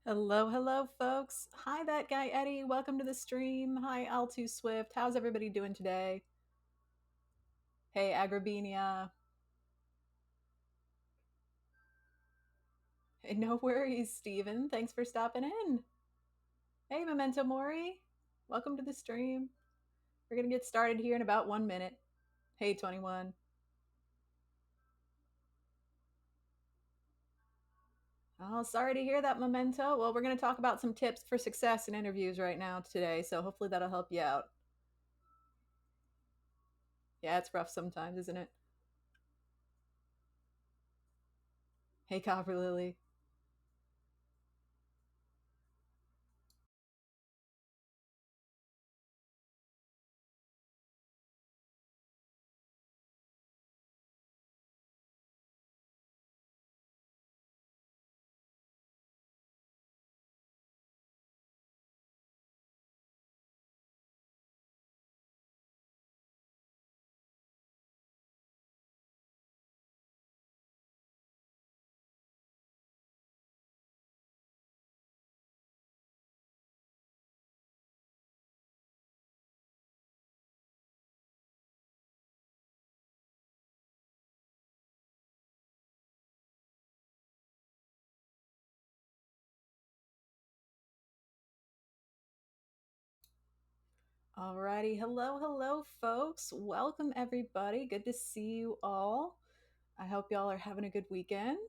Hello, hello, folks. Hi, that guy Eddie. Welcome to the stream. Hi, All Too Swift. How's everybody doing today? Hey, Agrabenia. Hey, no worries, Steven. Thanks for stopping in. Hey, Memento Mori. Welcome to the stream. We're going to get started here in about 1 minute. Hey, 21. Oh, sorry to hear that, Memento. Well, we're going to talk about some tips for success in interviews right now today, so hopefully that'll help you out. Yeah, it's rough sometimes, isn't it? Hey, Copper Lily. Alrighty, hello, hello, folks. Welcome, everybody. Good to see you all. I hope y'all are having a good weekend.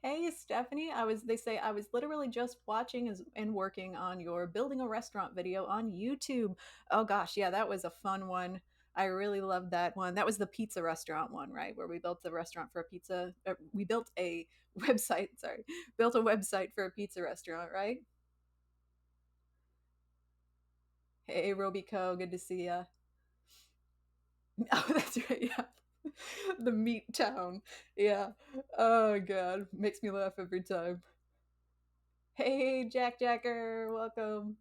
Hey, Stephanie. They say I was literally just watching and working on your building a restaurant video on YouTube. Oh gosh, yeah, that was a fun one. I really loved that one. That was the pizza restaurant one, right? Where we built the restaurant for a pizza. We built a website, sorry, built a website for a pizza restaurant, right? Hey, Robico, good to see ya. Oh, that's right. Yeah. The meat town. Yeah. Oh god, makes me laugh every time. Hey, Jack Jacker, welcome.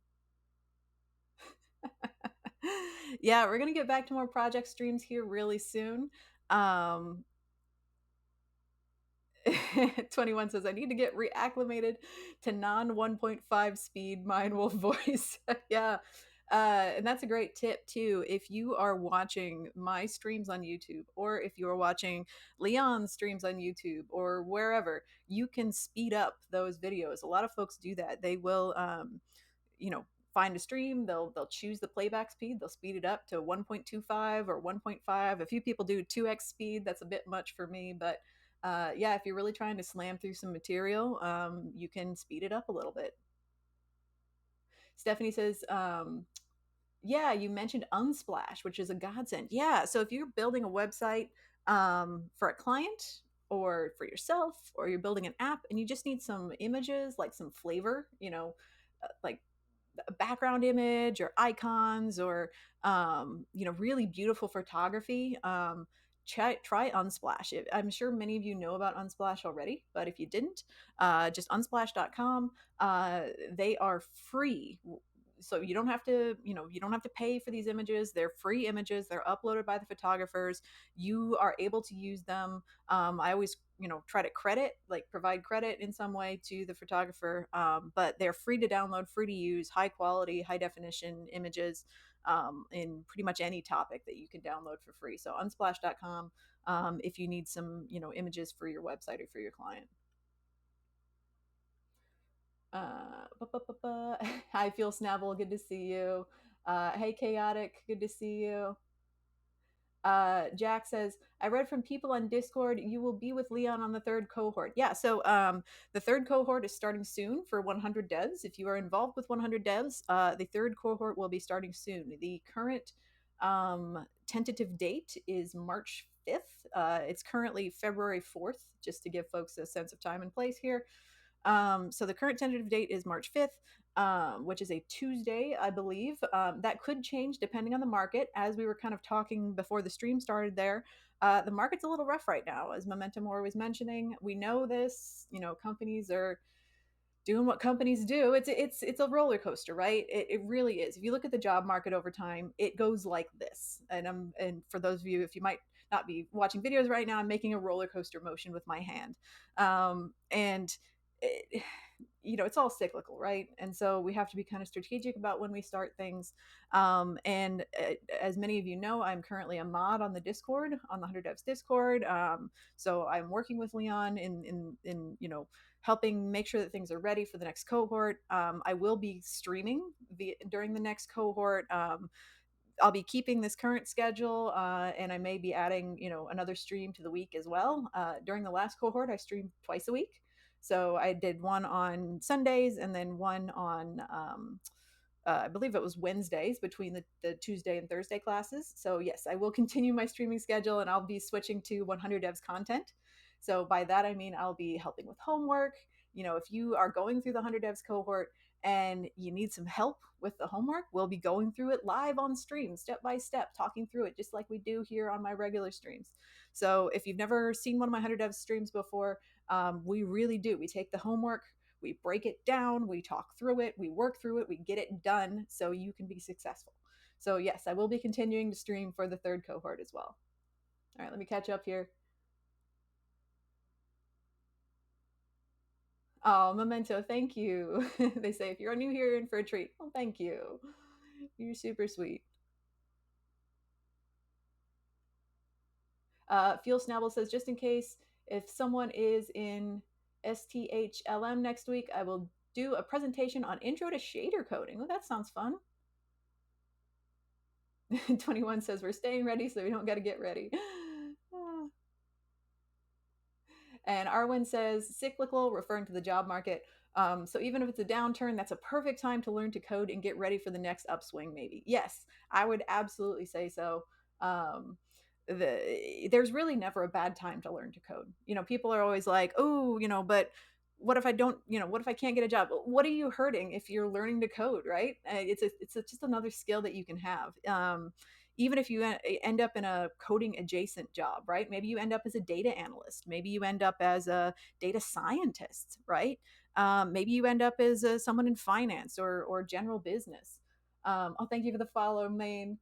Yeah, we're gonna get back to more project streams here really soon. Um, 21 says I need to get reacclimated to non 1.5 speed Mind Wolf voice. Yeah. And that's a great tip too. If you are watching my streams on YouTube, or if you are watching Leon's streams on YouTube, or wherever, you can speed up those videos. A lot of folks do that. They will, find a stream. They'll choose the playback speed. They'll speed it up to 1.25 or 1.5. A few people do 2x speed. That's a bit much for me, but yeah, if you're really trying to slam through some material, you can speed it up a little bit. Stephanie says, yeah, you mentioned Unsplash, which is a godsend. Yeah, so if you're building a website for a client or for yourself, or you're building an app and you just need some images, like some flavor, like a background image or icons or really beautiful photography, try Unsplash. I'm sure many of you know about Unsplash already, but if you didn't, just unsplash.com. They are free, so you don't have to pay for these images. They're free images. They're uploaded by the photographers. You are able to use them. I always try to provide credit in some way to the photographer, but they're free to download, free to use, high quality, high definition images, in pretty much any topic that you can download for free. So unsplash.com, if you need some images for your website or for your client. Hi, Feel Snabble. Good to see you. Hey, Chaotic. Good to see you. Jack says, I read from people on Discord, you will be with Leon on the third cohort. Yeah, so the third cohort is starting soon for 100 devs. If you are involved with 100 devs, the third cohort will be starting soon. The current tentative date is March 5th. It's currently February 4th, just to give folks a sense of time and place here. So the current tentative date is March 5th, which is a Tuesday, I believe. That could change depending on the market. As we were kind of talking before the stream started there, the market's a little rough right now, as Momentum War was mentioning. We know this, companies are doing what companies do. It's a roller coaster, right? It really is. If you look at the job market over time, it goes like this. And for those of you, if you might not be watching videos right now. I'm making a roller coaster motion with my hand. And it, it's all cyclical, right? And so we have to be kind of strategic about when we start things. And as many of you know, I'm currently a mod on the Discord, on the 100 Devs Discord. So I'm working with Leon in helping make sure that things are ready for the next cohort. I will be streaming during the next cohort. I'll be keeping this current schedule, and I may be adding, another stream to the week as well. During the last cohort, I streamed twice a week. So I did one on Sundays and then one on I believe it was Wednesdays between the Tuesday and Thursday classes. So yes, I will continue my streaming schedule, and I'll be switching to 100 Devs content. So by that I mean I'll be helping with homework. If you are going through the 100 Devs cohort and you need some help with the homework, we'll be going through it live on stream, step by step, talking through it just like we do here on my regular streams. So if you've never seen one of my 100 Devs streams before, we really do. We take the homework, we break it down, we talk through it, we work through it, we get it done so you can be successful. So yes, I will be continuing to stream for the third cohort as well. All right, let me catch up here. Oh, Memento, thank you. They say if you're new here, you're in for a treat. Well, thank you. You're super sweet. Fuel Snabble says, just in case if someone is in STHLM next week, I will do a presentation on intro to shader coding. Oh, that sounds fun. 21 says, we're staying ready so we don't got to get ready. And Arwen says, cyclical, referring to the job market. So even if it's a downturn, that's a perfect time to learn to code and get ready for the next upswing, maybe. Yes, I would absolutely say so. There's really never a bad time to learn to code. People are always like, oh, but what if I don't, what if I can't get a job? What are you hurting if you're learning to code, right? Just another skill that you can have. Even if you end up in a coding adjacent job, right? Maybe you end up as a data analyst. Maybe you end up as a data scientist, right? Maybe you end up as someone in finance or general business. Oh, thank you for the follow, Maine.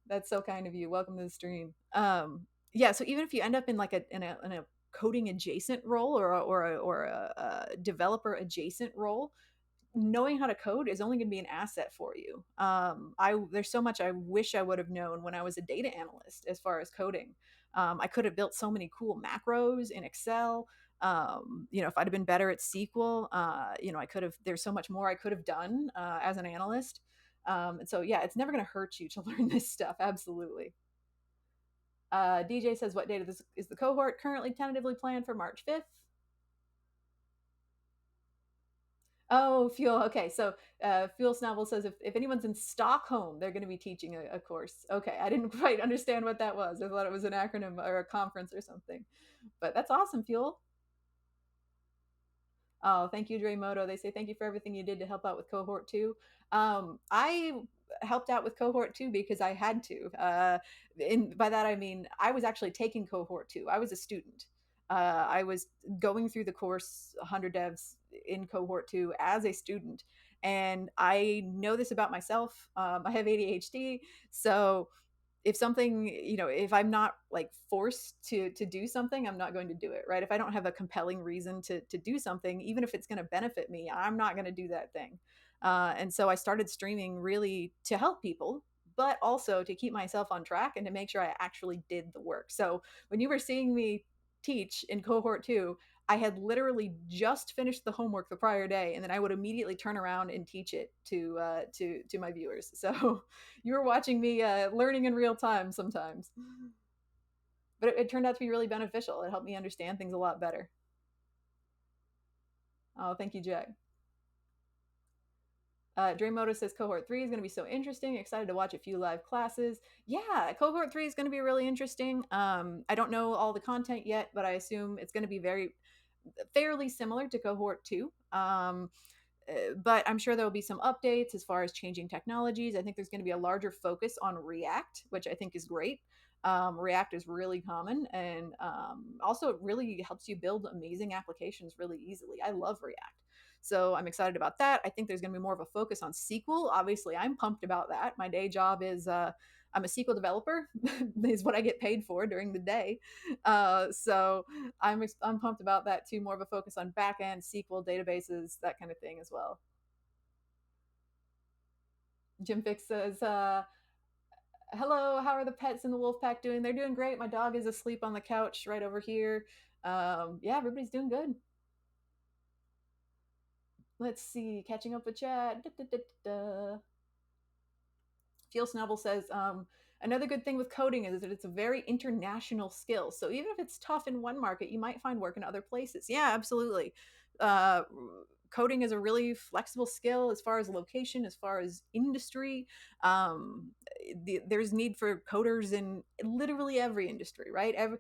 That's so kind of you. Welcome to the stream. Yeah, so even if you end up in like in a coding adjacent role or a developer adjacent role, knowing how to code is only going to be an asset for you. There's so much I wish I would have known when I was a data analyst as far as coding. I could have built so many cool macros in Excel. If I'd have been better at SQL, I could have. There's so much more I could have done as an analyst. And so yeah, it's never going to hurt you to learn this stuff. Absolutely. DJ says, what date is the cohort? Currently tentatively planned for March 5th. Oh, Fuel. Okay, so Fuel Snabble says if anyone's in Stockholm, they're going to be teaching a course. Okay, I didn't quite understand what that was. I thought it was an acronym or a conference or something. But that's awesome, Fuel. Oh, thank you, Dremoto. They say thank you for everything you did to help out with cohort 2. I helped out with cohort 2 because I had to. By that I mean I was actually taking cohort 2. I was a student. I was going through the course 100 devs in cohort 2 as a student, and I know this about myself. I have ADHD, so if I'm not like forced to do something, I'm not going to do it, right? If I don't have a compelling reason to do something, even if it's going to benefit me, I'm not going to do that thing. And so I started streaming really to help people, but also to keep myself on track and to make sure I actually did the work. So when you were seeing me teach in cohort 2, I had literally just finished the homework the prior day, and then I would immediately turn around and teach it to my viewers. So you were watching me learning in real time sometimes, but it turned out to be really beneficial. It helped me understand things a lot better. Oh, thank you, Jack. Dreamoto says cohort 3 is going to be so interesting. Excited to watch a few live classes. Yeah, cohort 3 is going to be really interesting. I don't know all the content yet, but I assume it's going to be fairly similar to cohort 2. But I'm sure there will be some updates as far as changing technologies. I think there's going to be a larger focus on React, which I think is great. React is really common, and also it really helps you build amazing applications really easily. I love React. So I'm excited about that. I think there's going to be more of a focus on SQL. Obviously, I'm pumped about that. My day job is I'm a SQL developer, is what I get paid for during the day. So I'm pumped about that too. More of a focus on backend SQL databases, that kind of thing as well. Jim Fix says, "Hello, how are the pets in the wolf pack doing? They're doing great. My dog is asleep on the couch right over here. Yeah, everybody's doing good. Let's see, catching up with chat. Da, da, da, da. Fuel Snubble says, another good thing with coding is that it's a very international skill. So even if it's tough in one market, you might find work in other places. Yeah, absolutely. Uh, Coding is a really flexible skill as far as location, as far as industry. There's need for coders in literally every industry, right? At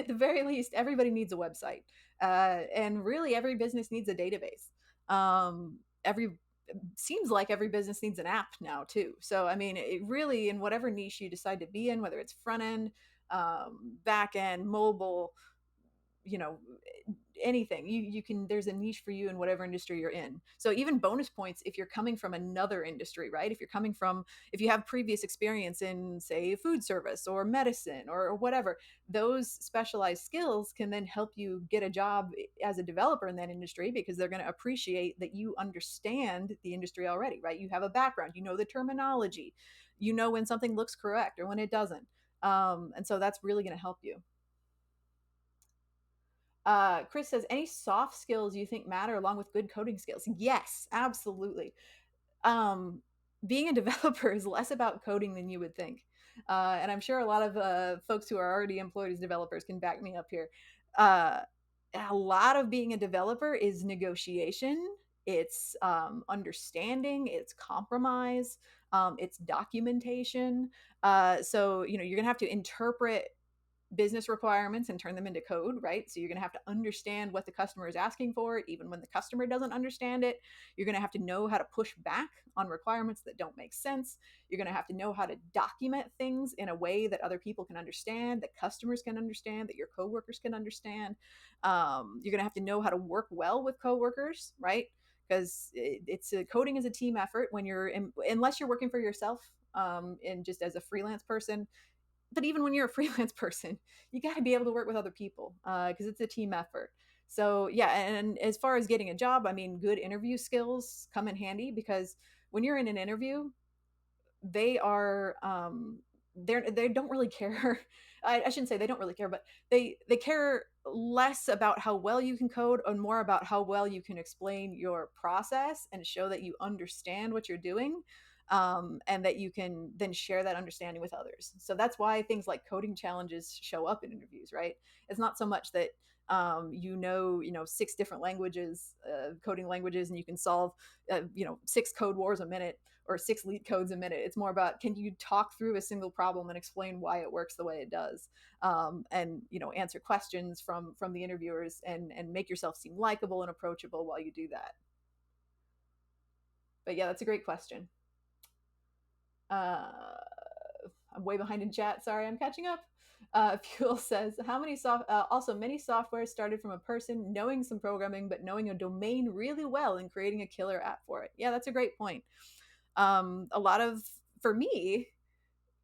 the very least, everybody needs a website, and really every business needs a database. Every seems like every business needs an app now too. So I mean, it really, in whatever niche you decide to be in, whether it's front end, back end, mobile, you know, anything, you can, there's a niche for you in whatever industry you're in. So even bonus points if you're coming from another industry, right? If you're coming from, if you have previous experience in, say, food service or medicine or whatever, those specialized skills can then help you get a job as a developer in that industry, because they're going to appreciate that you understand the industry already, right? You have a background, you know the terminology, you know when something looks correct or when it doesn't. And so that's really going to help you. Chris says, any soft skills you think matter along with good coding skills? Yes, absolutely. Um, Being a developer is less about coding than you would think. And I'm sure a lot of folks who are already employed as developers can back me up here. Uh, a lot of being a developer is negotiation, it's understanding, it's compromise, it's documentation. So, you know, you're going to have to interpret business requirements and turn them into code, right? So you're going to have to understand what the customer is asking for, even when the customer doesn't understand it. You're going to have to know how to push back on requirements that don't make sense. You're going to have to know how to document things in a way that other people can understand, that customers can understand, that your coworkers can understand. You're going to have to know how to work well with coworkers, right? Because coding is a team effort when you're unless you're working for yourself, and just as a freelance person. But even when you're a freelance person, you got to be able to work with other people, because it's a team effort. So yeah, and as far as getting a job, I mean, good interview skills come in handy, because when you're in an interview, they are they don't really care. I shouldn't say they don't really care, but they care less about how well you can code and more about how well you can explain your process and show that you understand what you're doing, and that you can then share that understanding with others. So that's why things like coding challenges show up in interviews, right? It's not so much that you know, six different languages, coding languages, and you can solve you know, six code wars a minute or six lead codes a minute. It's more about, can you talk through a single problem and explain why it works the way it does, and you know, answer questions from the interviewers, and make yourself seem likable and approachable while you do that. But yeah, that's a great question. uh I'm way behind in chat. Sorry, I'm catching up. Fuel says, how many also many software started from a person knowing some programming but knowing a domain really well and creating a killer app for it. Yeah, that's a great point. A lot of, for me,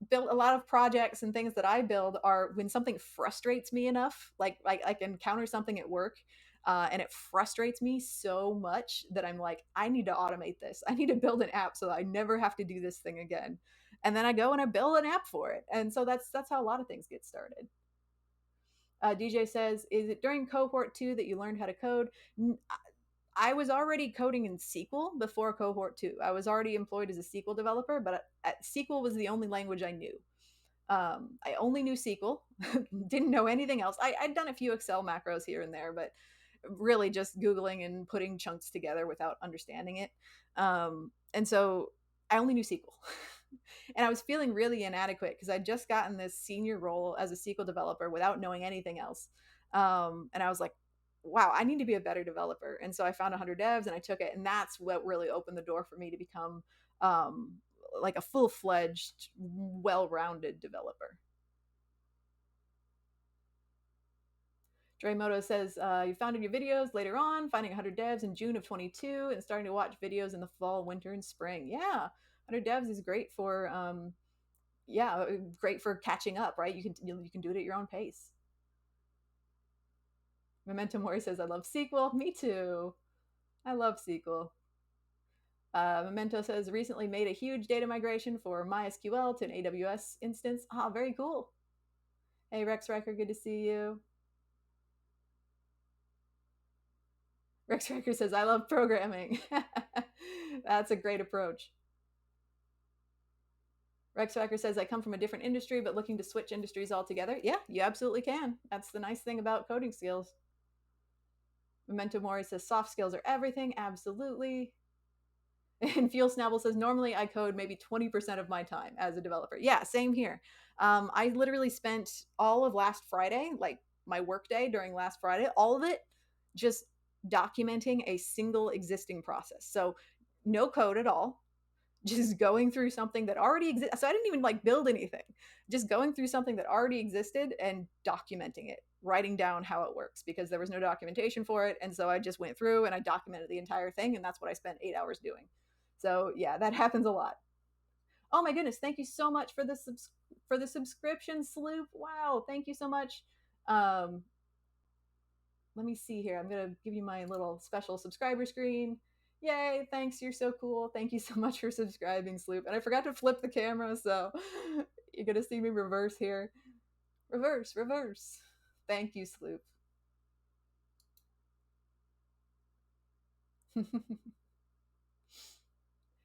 build a lot of projects and things that I build are when something frustrates me enough, like I can encounter something at work, and it frustrates me so much that I'm like, I need to automate this. I need to build an app so that I never have to do this thing again. And then I go and I build an app for it. And so that's how a lot of things get started. DJ says, is it during cohort 2 that you learned how to code? I was already coding in SQL before cohort 2. I was already employed as a SQL developer, but SQL was the only language I knew. I only knew SQL, didn't know anything else. I'd done a few Excel macros here and there, but really just Googling and putting chunks together without understanding it. And so I only knew SQL. And I was feeling really inadequate because I'd just gotten this senior role as a SQL developer without knowing anything else. And I was like, wow, I need to be a better developer. And so I found 100 devs and I took it. And that's what really opened the door for me to become like a full-fledged, well-rounded developer. Dremoto says you founded your videos later on, finding 100 devs in June of 22 and starting to watch videos in the fall, winter, and spring. Yeah, 100 devs is great for yeah, great for catching up, right? You can do it at your own pace. Memento Mori says I love SQL. Me too. I love SQL. Memento says recently made a huge data migration for MySQL to an AWS instance. Ah, very cool. Hey Rex Riker, good to see you. Rex Riker says I love programming. That's a great approach. Rex Riker says I come from a different industry but looking to switch industries altogether. Yeah, you absolutely can. That's the nice thing about coding skills. Memento Mori says soft skills are everything. Absolutely. And Fuel Snabble says normally I code maybe 20% of my time as a developer. Yeah, same here. I literally spent all of last Friday, like my work day during last Friday, all of it just documenting a single existing process. So no code at all, just going through something that already exists. So I didn't even like build anything, just going through something that already existed and documenting it, writing down how it works because there was no documentation for it. And so I just went through and I documented the entire thing. And that's what I spent 8 hours doing. So yeah, that happens a lot. Oh my goodness, thank you so much for the subscription, Sloop. Wow, thank you so much. Um, let me see here. I'm gonna give you my little special subscriber screen. Yay, thanks, you're so cool. Thank you so much for subscribing, Sloop. And I forgot to flip the camera, so you're gonna see me reverse here. Reverse, reverse. Thank you, Sloop.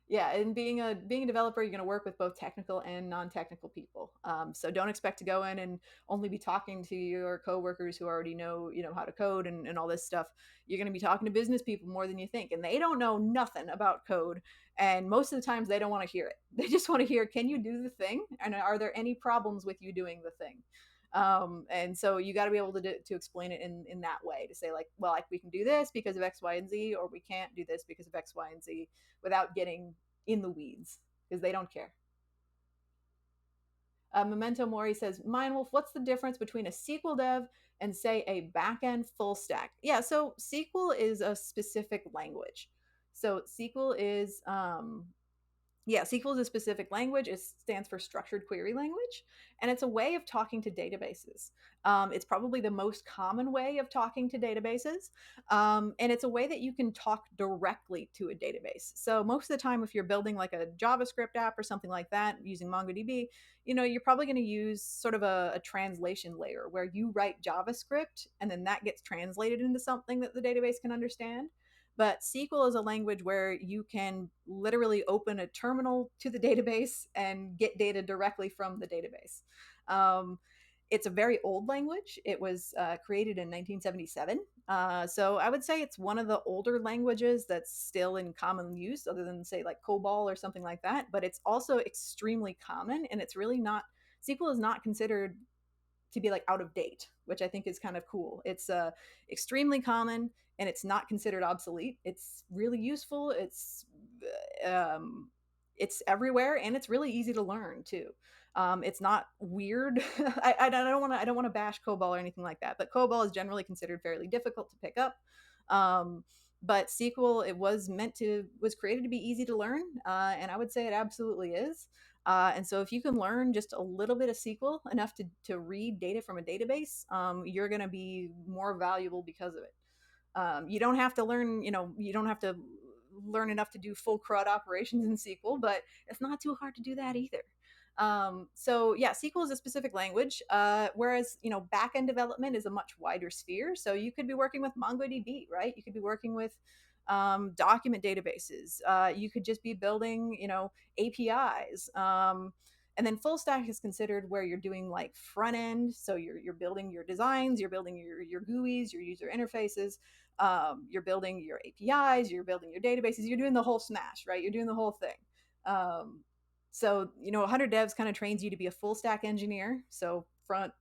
Yeah, and being a developer, you're going to work with both technical and non-technical people. So don't expect to go in and only be talking to your coworkers who already know how to code and all this stuff. You're going to be talking to business people more than you think, and they don't know nothing about code. And most of the times, they don't want to hear it. They just want to hear, "Can you do the thing? And are there any problems with you doing the thing?" And so you got to be able to explain it in that way, to say like, well, like we can do this because of X, Y, and Z, or we can't do this because of X, Y, and Z, without getting in the weeds because they don't care. Memento Mori says, Mindwolf, what's the difference between a SQL dev and, say, a backend full stack? Yeah, so SQL is a specific language. So SQL is yeah, SQL is a specific language. It stands for structured query language, and it's a way of talking to databases. It's probably the most common way of talking to databases, and it's a way that you can talk directly to a database. So most of the time, if you're building like a JavaScript app or something like that using MongoDB, you're probably going to use sort of a translation layer where you write JavaScript and then that gets translated into something that the database can understand. But SQL is a language where you can literally open a terminal to the database and get data directly from the database. Um, it's a very old language. It was created in 1977. So I would say it's one of the older languages that's still in common use, other than, say, like COBOL or something like that. But it's also extremely common, and it's really not, SQL is not considered to be like out of date, which I think is kind of cool. It's extremely common and it's not considered obsolete. It's really useful. Um, it's everywhere and it's really easy to learn too. It's not weird. I don't want to bash COBOL or anything like that, but COBOL is generally considered fairly difficult to pick up. But SQL, it was created to be easy to learn, and I would say it absolutely is. And so if you can learn just a little bit of SQL, enough to read data from a database, you're going to be more valuable because of it. You don't have to learn, you don't have to learn enough to do full CRUD operations in SQL, but it's not too hard to do that either. So yeah, SQL is a specific language, whereas backend development is a much wider sphere. So you could be working with MongoDB, right? You could be working with document databases. You could just be building, APIs. And then full stack is considered where you're doing like front end. So you're building your designs, you're building your GUIs, your user interfaces, you're building your APIs, you're building your databases, you're doing the whole smash, right? You're doing the whole thing. So 100 devs kind of trains you to be a full stack engineer. So front,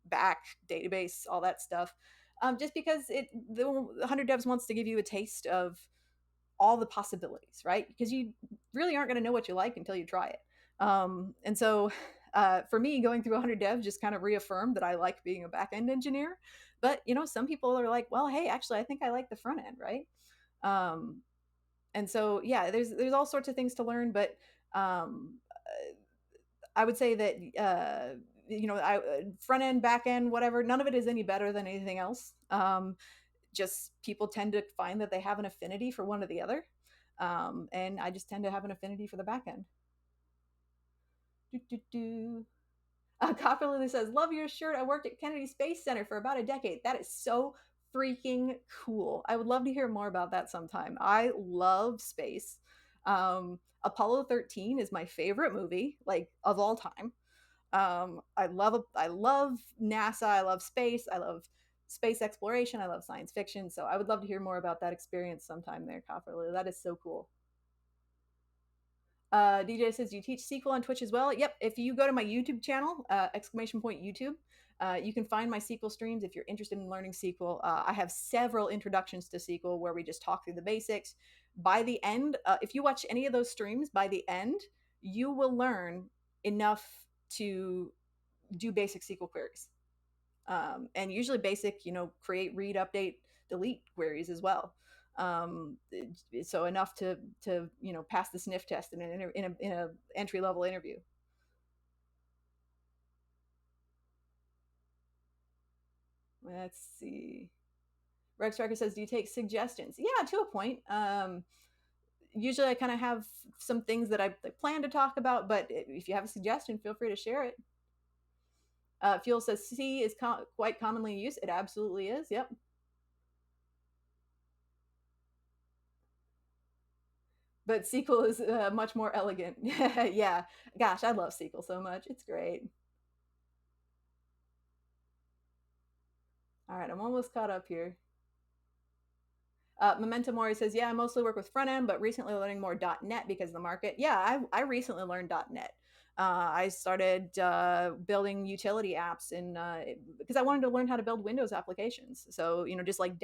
back, database, all that stuff. Just because the 100 devs wants to give you a taste of all the possibilities, right? Because you really aren't going to know what you like until you try it. And so for me, going through 100 devs just kind of reaffirmed that I like being a back end engineer. But some people are like, well, hey, actually, I think I like the front end, right? Um, and so yeah, there's all sorts of things to learn, but um, I would say that front end, back end, whatever, none of it is any better than anything else. Just people tend to find that they have an affinity for one or the other, and I just tend to have an affinity for the back end. Do, do, do. Copper Lily says, "Love your shirt. I worked at Kennedy Space Center for about a decade. That is so freaking cool. I would love to hear more about that sometime. I love space. Apollo 13 is my favorite movie, like of all time. I love NASA. I love space. I love space exploration. I love science fiction. So I would love to hear more about that experience sometime there, Copper Lily. That is so cool." DJ says, "You teach SQL on Twitch as well?" Yep. If you go to my YouTube channel, exclamation point YouTube, you can find my SQL streams if you're interested in learning SQL. I have several introductions to SQL where we just talk through the basics. By the end, if you watch any of those streams, by the end, you will learn enough to do basic SQL queries. And usually basic, create, read, update, delete queries as well. So enough to pass the sniff test in a entry level interview. Let's see. Rex Record says, "Do you take suggestions?" Yeah, to a point. Usually I kind of have some things that I plan to talk about, but if you have a suggestion, feel free to share it. Fuel says C is quite commonly used. It absolutely is. Yep. But SQL is much more elegant. Yeah. Gosh, I love SQL so much. It's great. All right, I'm almost caught up here. Memento Mori says, "Yeah, I mostly work with front end, but recently learning more .NET because of the market." Yeah, I recently learned .NET. I started building utility apps because I wanted to learn how to build Windows applications. So just like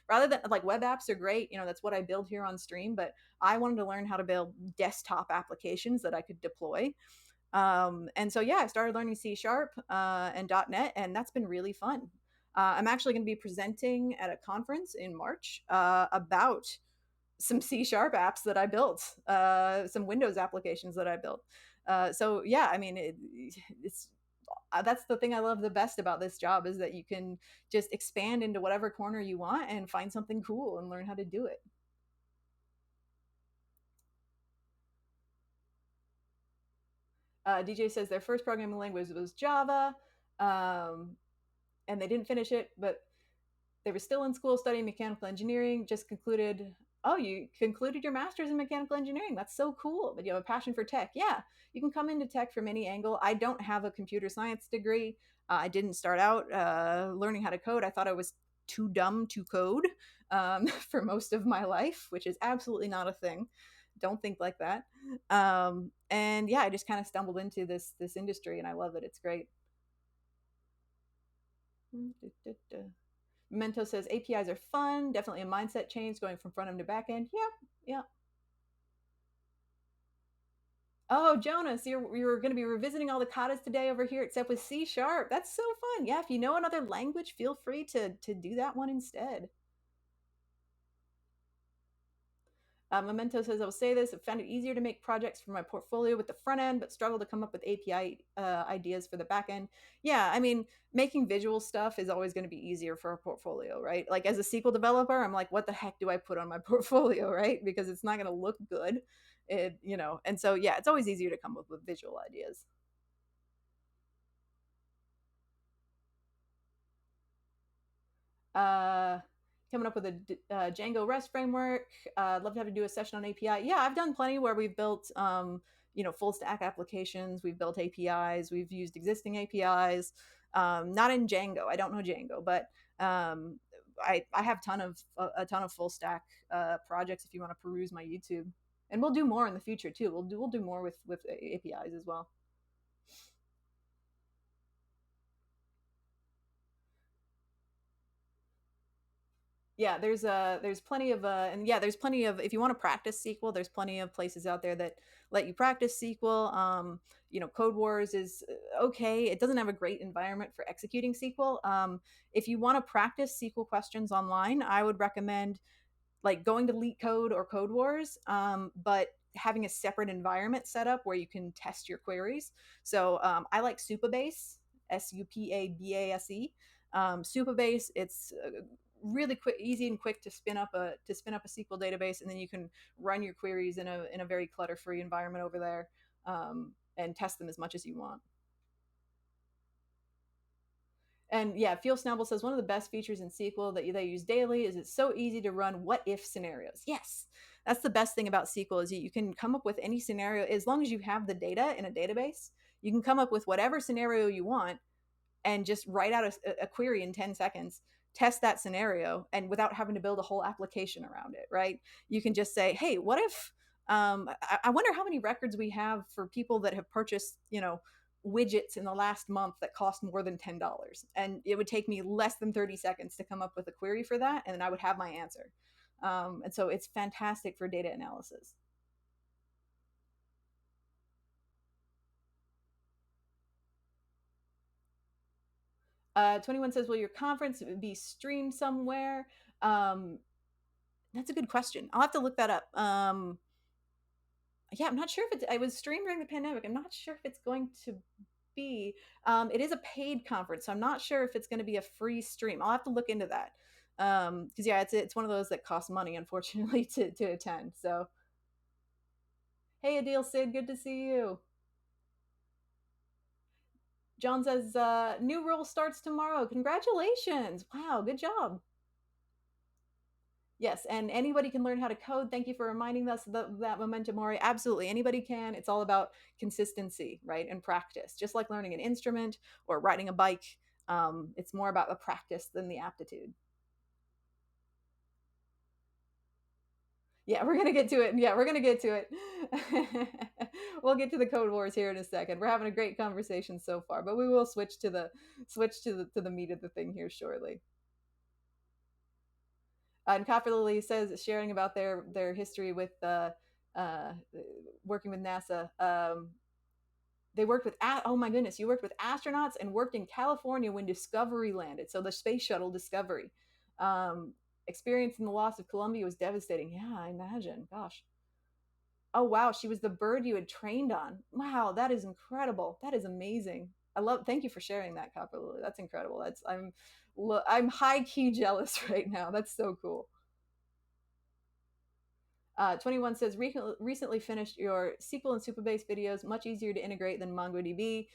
rather than like web apps are great. That's what I build here on stream. But I wanted to learn how to build desktop applications that I could deploy. And so yeah, I started learning C Sharp and .NET, and that's been really fun. I'm actually going to be presenting at a conference in March about some C Sharp apps that I built, some Windows applications that I built. So yeah, I mean, it's that's the thing I love the best about this job is that you can just expand into whatever corner you want and find something cool and learn how to do it. DJ says their first programming language was Java, um, and they didn't finish it, but they were still in school studying mechanical engineering, just concluded. Oh, you concluded your master's in mechanical engineering. That's so cool. But you have a passion for tech. Yeah, you can come into tech from any angle. I don't have a computer science degree. I didn't start out learning how to code. I thought I was too dumb to code for most of my life, which is absolutely not a thing. Don't think like that. And yeah, I just kind of stumbled into this industry, and I love it. It's great. Memento says APIs are fun, definitely a mindset change going from front end to back end. Yeah, yeah. Oh, Jonas, you're going to be revisiting all the katas today over here, except with C Sharp. That's so fun. Yeah, if you know another language, feel free to do that one instead. Memento says, "I will say this, I found it easier to make projects for my portfolio with the front end, but struggle to come up with API ideas for the back end." Yeah, I mean, making visual stuff is always going to be easier for a portfolio, right? Like as a SQL developer, I'm like, what the heck do I put on my portfolio, right? Because it's not going to look good. And so, yeah, it's always easier to come up with visual ideas. uh, Coming up with a Django REST framework. I'd love to have to do a session on API. Yeah, I've done plenty where we've built, full stack applications. We've built APIs. We've used existing APIs. Not in Django. I don't know Django, but I have a ton of full stack projects. If you want to peruse my YouTube, and we'll do more in the future too. We'll do more with APIs as well. Yeah, there's plenty of and yeah, there's plenty of, if you want to practice SQL, there's plenty of places out there that let you practice SQL. Codewars is okay. It doesn't have a great environment for executing SQL. If you want to practice SQL questions online, I would recommend like going to Leak Code or Code Wars, but having a separate environment set up where you can test your queries. So I like Supabase, Supabase. Supabase, it's really quick, easy and quick to spin up a SQL database, and then you can run your queries in a very clutter free environment over there, and test them as much as you want. And yeah, Fuel Snabble says one of the best features in SQL that they use daily is it's so easy to run what if scenarios. Yes, that's the best thing about SQL is you can come up with any scenario as long as you have the data in a database. You can come up with whatever scenario you want and just write out a query in 10 seconds, test that scenario, and without having to build a whole application around it, right? You can just say, hey, what if, I wonder how many records we have for people that have purchased, widgets in the last month that cost more than $10. And it would take me less than 30 seconds to come up with a query for that, and then I would have my answer. And so it's fantastic for data analysis. 21 says, will your conference be streamed somewhere? That's a good question. I'll have to look that up. Yeah, I'm not sure if it was streamed during the pandemic. I'm not sure if it's going to be. It is a paid conference, so I'm not sure if it's going to be a free stream. I'll have to look into that. Because yeah, it's one of those that costs money, unfortunately, to attend. So, hey, Adil Sid, good to see you. John says, new role starts tomorrow. Congratulations. Wow, good job. Yes, and anybody can learn how to code. Thank you for reminding us that Memento Mori. Absolutely, anybody can. It's all about consistency, right, and practice. Just like learning an instrument or riding a bike, it's more about the practice than the aptitude. Yeah, we're gonna get to it. Yeah, we're gonna get to it. We'll get to the code wars here in a second. We're having a great conversation so far, but we will switch to the meat of the thing here shortly. And Copper Lily says sharing about their history with uh, working with NASA. They worked with oh my goodness, you worked with astronauts and worked in California when Discovery landed. So the space shuttle Discovery. Experiencing the loss of Columbia was devastating. Yeah, I imagine. Gosh. Oh wow, she was the bird you had trained on. Wow, that is incredible. That is amazing. I love. Thank you for sharing that, Copper Lily. That's incredible. I'm high key jealous right now. That's so cool. 21 says recently finished your SQL and Supabase videos, much easier to integrate than MongoDB,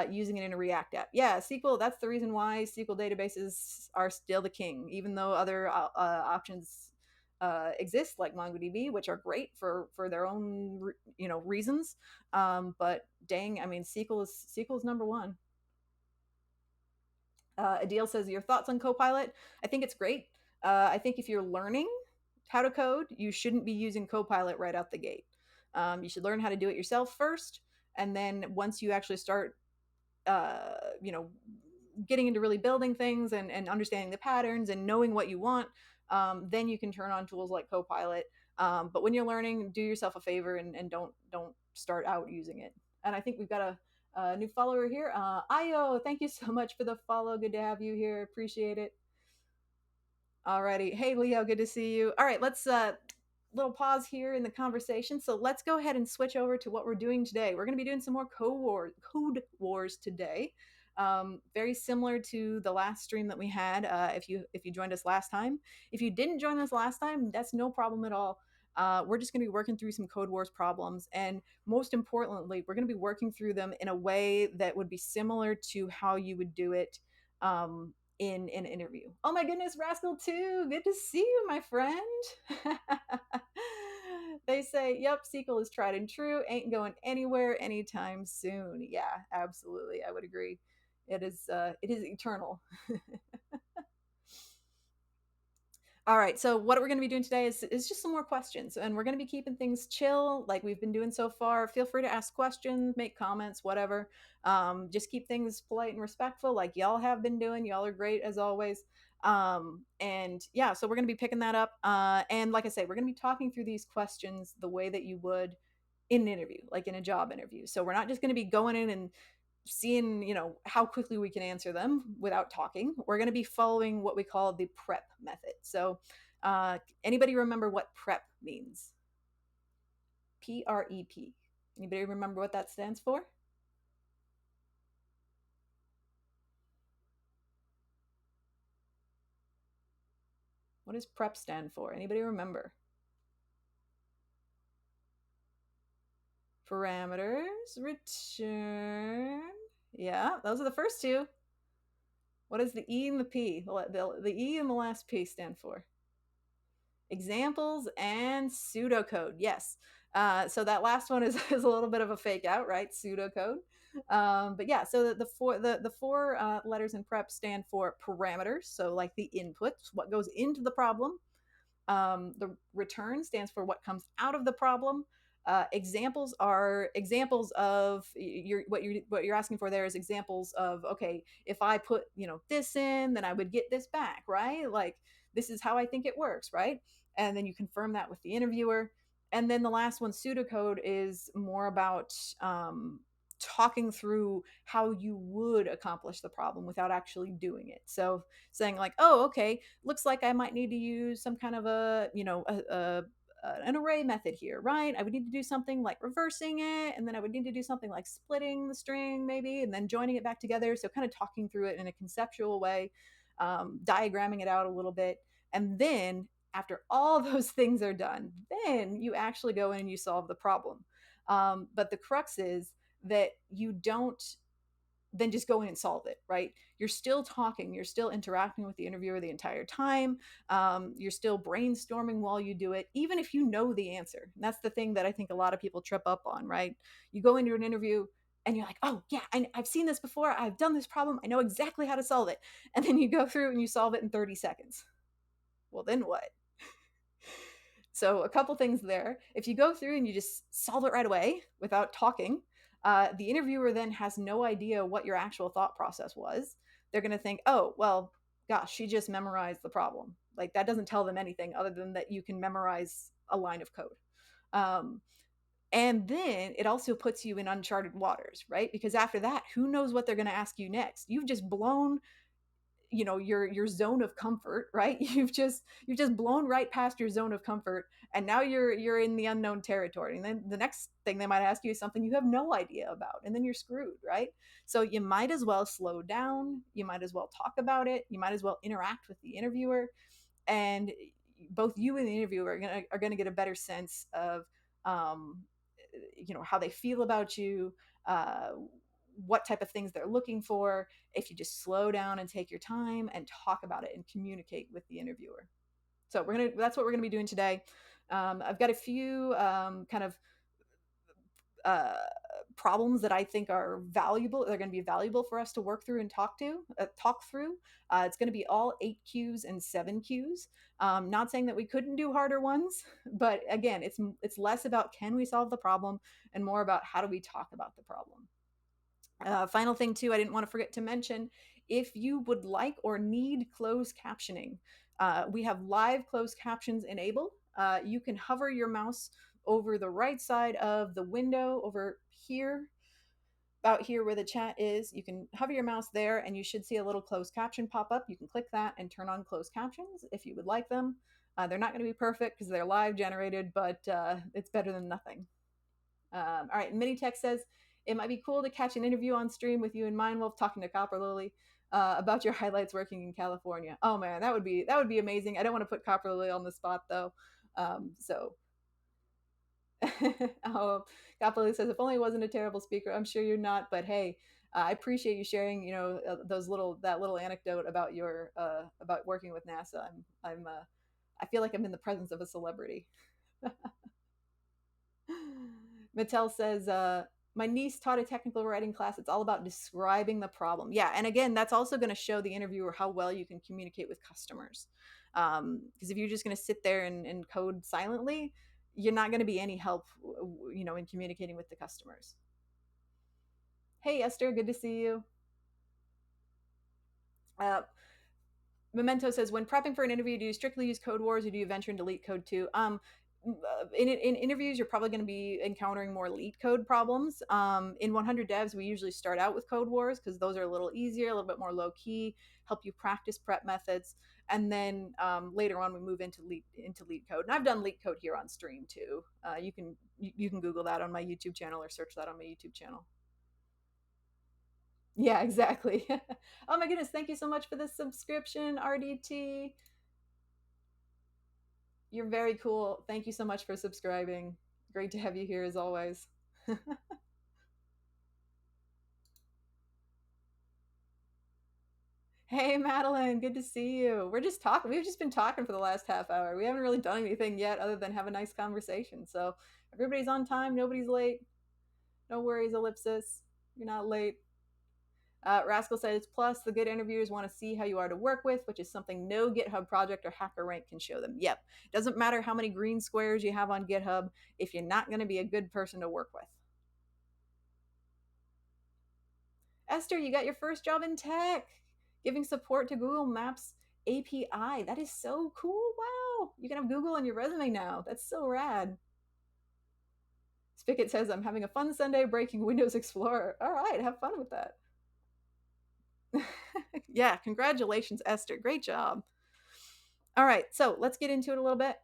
using it in a React app. Yeah, SQL, that's the reason why SQL databases are still the king, even though other options exist like MongoDB, which are great for their own reasons. But dang, I mean, SQL is number one. Adil says, your thoughts on Copilot? I think it's great. I think if you're learning how to code, you shouldn't be using Copilot right out the gate. You should learn how to do it yourself first, and then once you actually start, uh, you know, getting into really building things and understanding the patterns and knowing what you want, then you can turn on tools like Copilot. But when you're learning, do yourself a favor and don't start out using it. And I think we've got a new follower here. Ayo, thank you so much for the follow. Good to have you here. Appreciate it. Alrighty. Hey, Leo, good to see you. All right, let's little pause here in the conversation. So let's go ahead and switch over to what we're doing today. We're going to be doing some more code wars today. Very similar to the last stream that we had. If you joined us last time, if you didn't join us last time, that's no problem at all. We're just going to be working through some code wars problems, and most importantly, we're going to be working through them in a way that would be similar to how you would do it in an interview. Oh my goodness, Rascal 2, good to see you, my friend. They say, yep, SQL is tried and true, ain't going anywhere anytime soon. Yeah, absolutely, I would agree. It is eternal. All right, so what we're going to be doing today is just some more questions, and we're going to be keeping things chill like we've been doing so far. Feel free to ask questions, make comments, whatever. Just keep things polite and respectful like y'all have been doing. Y'all are great as always. And yeah, so we're going to be picking that up. And like I say, we're going to be talking through these questions the way that you would in an interview, like in a job interview. So we're not just going to be going in and seeing, how quickly we can answer them without talking. We're going to be following what we call the prep method. So, anybody remember what prep means? PREP. Anybody remember what that stands for? What does prep stand for? Anybody remember? Parameters, return. Yeah, those are the first two. What does the E and the P, the E and the last P stand for? Examples and pseudocode. Yes. So that last one is, is a little bit of a fake out, right? Pseudocode. But yeah, so the four letters in prep stand for parameters. So like the inputs, what goes into the problem. The return stands for what comes out of the problem. Examples are examples of what you're asking for. There is examples of, okay, if I put this in, then I would get this back, right? Like, this is how I think it works, right? And then you confirm that with the interviewer. And then the last one, pseudocode, is more about talking through how you would accomplish the problem without actually doing it. So saying like, oh, okay, looks like I might need to use some kind of an array method here, right? I would need to do something like reversing it, and then I would need to do something like splitting the string maybe, and then joining it back together. So kind of talking through it in a conceptual way, diagramming it out a little bit. And then after all those things are done, then you actually go in and you solve the problem. But the crux is that you don't then just go in and solve it, right? You're still talking, you're still interacting with the interviewer the entire time. You're still brainstorming while you do it, even if you know the answer. And that's the thing that I think a lot of people trip up on, right? You go into an interview and you're like, oh, yeah, I've seen this before. I've done this problem. I know exactly how to solve it. And then you go through and you solve it in 30 seconds. Well, then what? So, a couple things there. If you go through and you just solve it right away without talking, the interviewer then has no idea what your actual thought process was. They're going to think, oh, well, gosh, she just memorized the problem. Like, that doesn't tell them anything other than that you can memorize a line of code. Um, and then it also puts you in uncharted waters, right? Because after that, who knows what they're going to ask you next? You've just blown your zone of comfort, right? You've just blown right past your zone of comfort, and now you're in the unknown territory, and then the next thing they might ask you is something you have no idea about, and then you're screwed, right? So you might as well slow down, you might as well talk about it, you might as well interact with the interviewer, and both you and the interviewer are gonna get a better sense of um, how they feel about you, uh, what type of things they're looking for, if you just slow down and take your time and talk about it and communicate with the interviewer. So that's what we're gonna be doing today. I've got a few kind of uh, problems that I think are valuable. They're going to be valuable for us to work through and talk through. It's going to be all 8 Qs and 7 Qs. Not saying that we couldn't do harder ones, but again, it's less about can we solve the problem and more about how do we talk about the problem. Final thing too, I didn't want to forget to mention, if you would like or need closed captioning, we have live closed captions enabled. You can hover your mouse over the right side of the window over here, about here where the chat is. You can hover your mouse there and you should see a little closed caption pop up. You can click that and turn on closed captions if you would like them. They're not going to be perfect because they're live generated, but it's better than nothing. All right, Minitech says, it might be cool to catch an interview on stream with you and Mindwolf talking to Copper Lily about your highlights working in California. Oh man, that would be amazing. I don't want to put Copper Lily on the spot though. So oh, Copper Lily says, if only I wasn't a terrible speaker. I'm sure you're not, but hey, I appreciate you sharing. That little anecdote about your about working with NASA. I feel like I'm in the presence of a celebrity. Mattel says, my niece taught a technical writing class. It's all about describing the problem. Yeah. And again, that's also going to show the interviewer how well you can communicate with customers. Because if you're just going to sit there and code silently, you're not going to be any help, in communicating with the customers. Hey, Esther, good to see you. Uh, Memento says, when prepping for an interview, do you strictly use Codewars or do you venture into Leet Code too? In interviews, you're probably going to be encountering more Leet Code problems. In 100 Devs, we usually start out with Codewars because those are a little easier, a little bit more low key, help you practice prep methods, and then later on we move into Leet Code. And I've done Leet Code here on stream too. You can Google that on my YouTube channel or search that on my YouTube channel. Yeah, exactly. Oh my goodness, thank you so much for the subscription, RDT. You're very cool. Thank you so much for subscribing. Great to have you here as always. Hey, Madeline, good to see you. We're just talking. We've just been talking for the last half hour. We haven't really done anything yet other than have a nice conversation. So everybody's on time. Nobody's late. No worries, Ellipsis. You're not late. Rascal says, plus, the good interviewers want to see how you are to work with, which is something no GitHub project or HackerRank can show them. Yep. Doesn't matter how many green squares you have on GitHub if you're not going to be a good person to work with. Esther, you got your first job in tech, giving support to Google Maps API. That is so cool. Wow. You can have Google on your resume now. That's so rad. Spigot says, I'm having a fun Sunday breaking Windows Explorer. All right, have fun with that. Yeah, congratulations, Esther. Great job. All right, so let's get into it a little bit.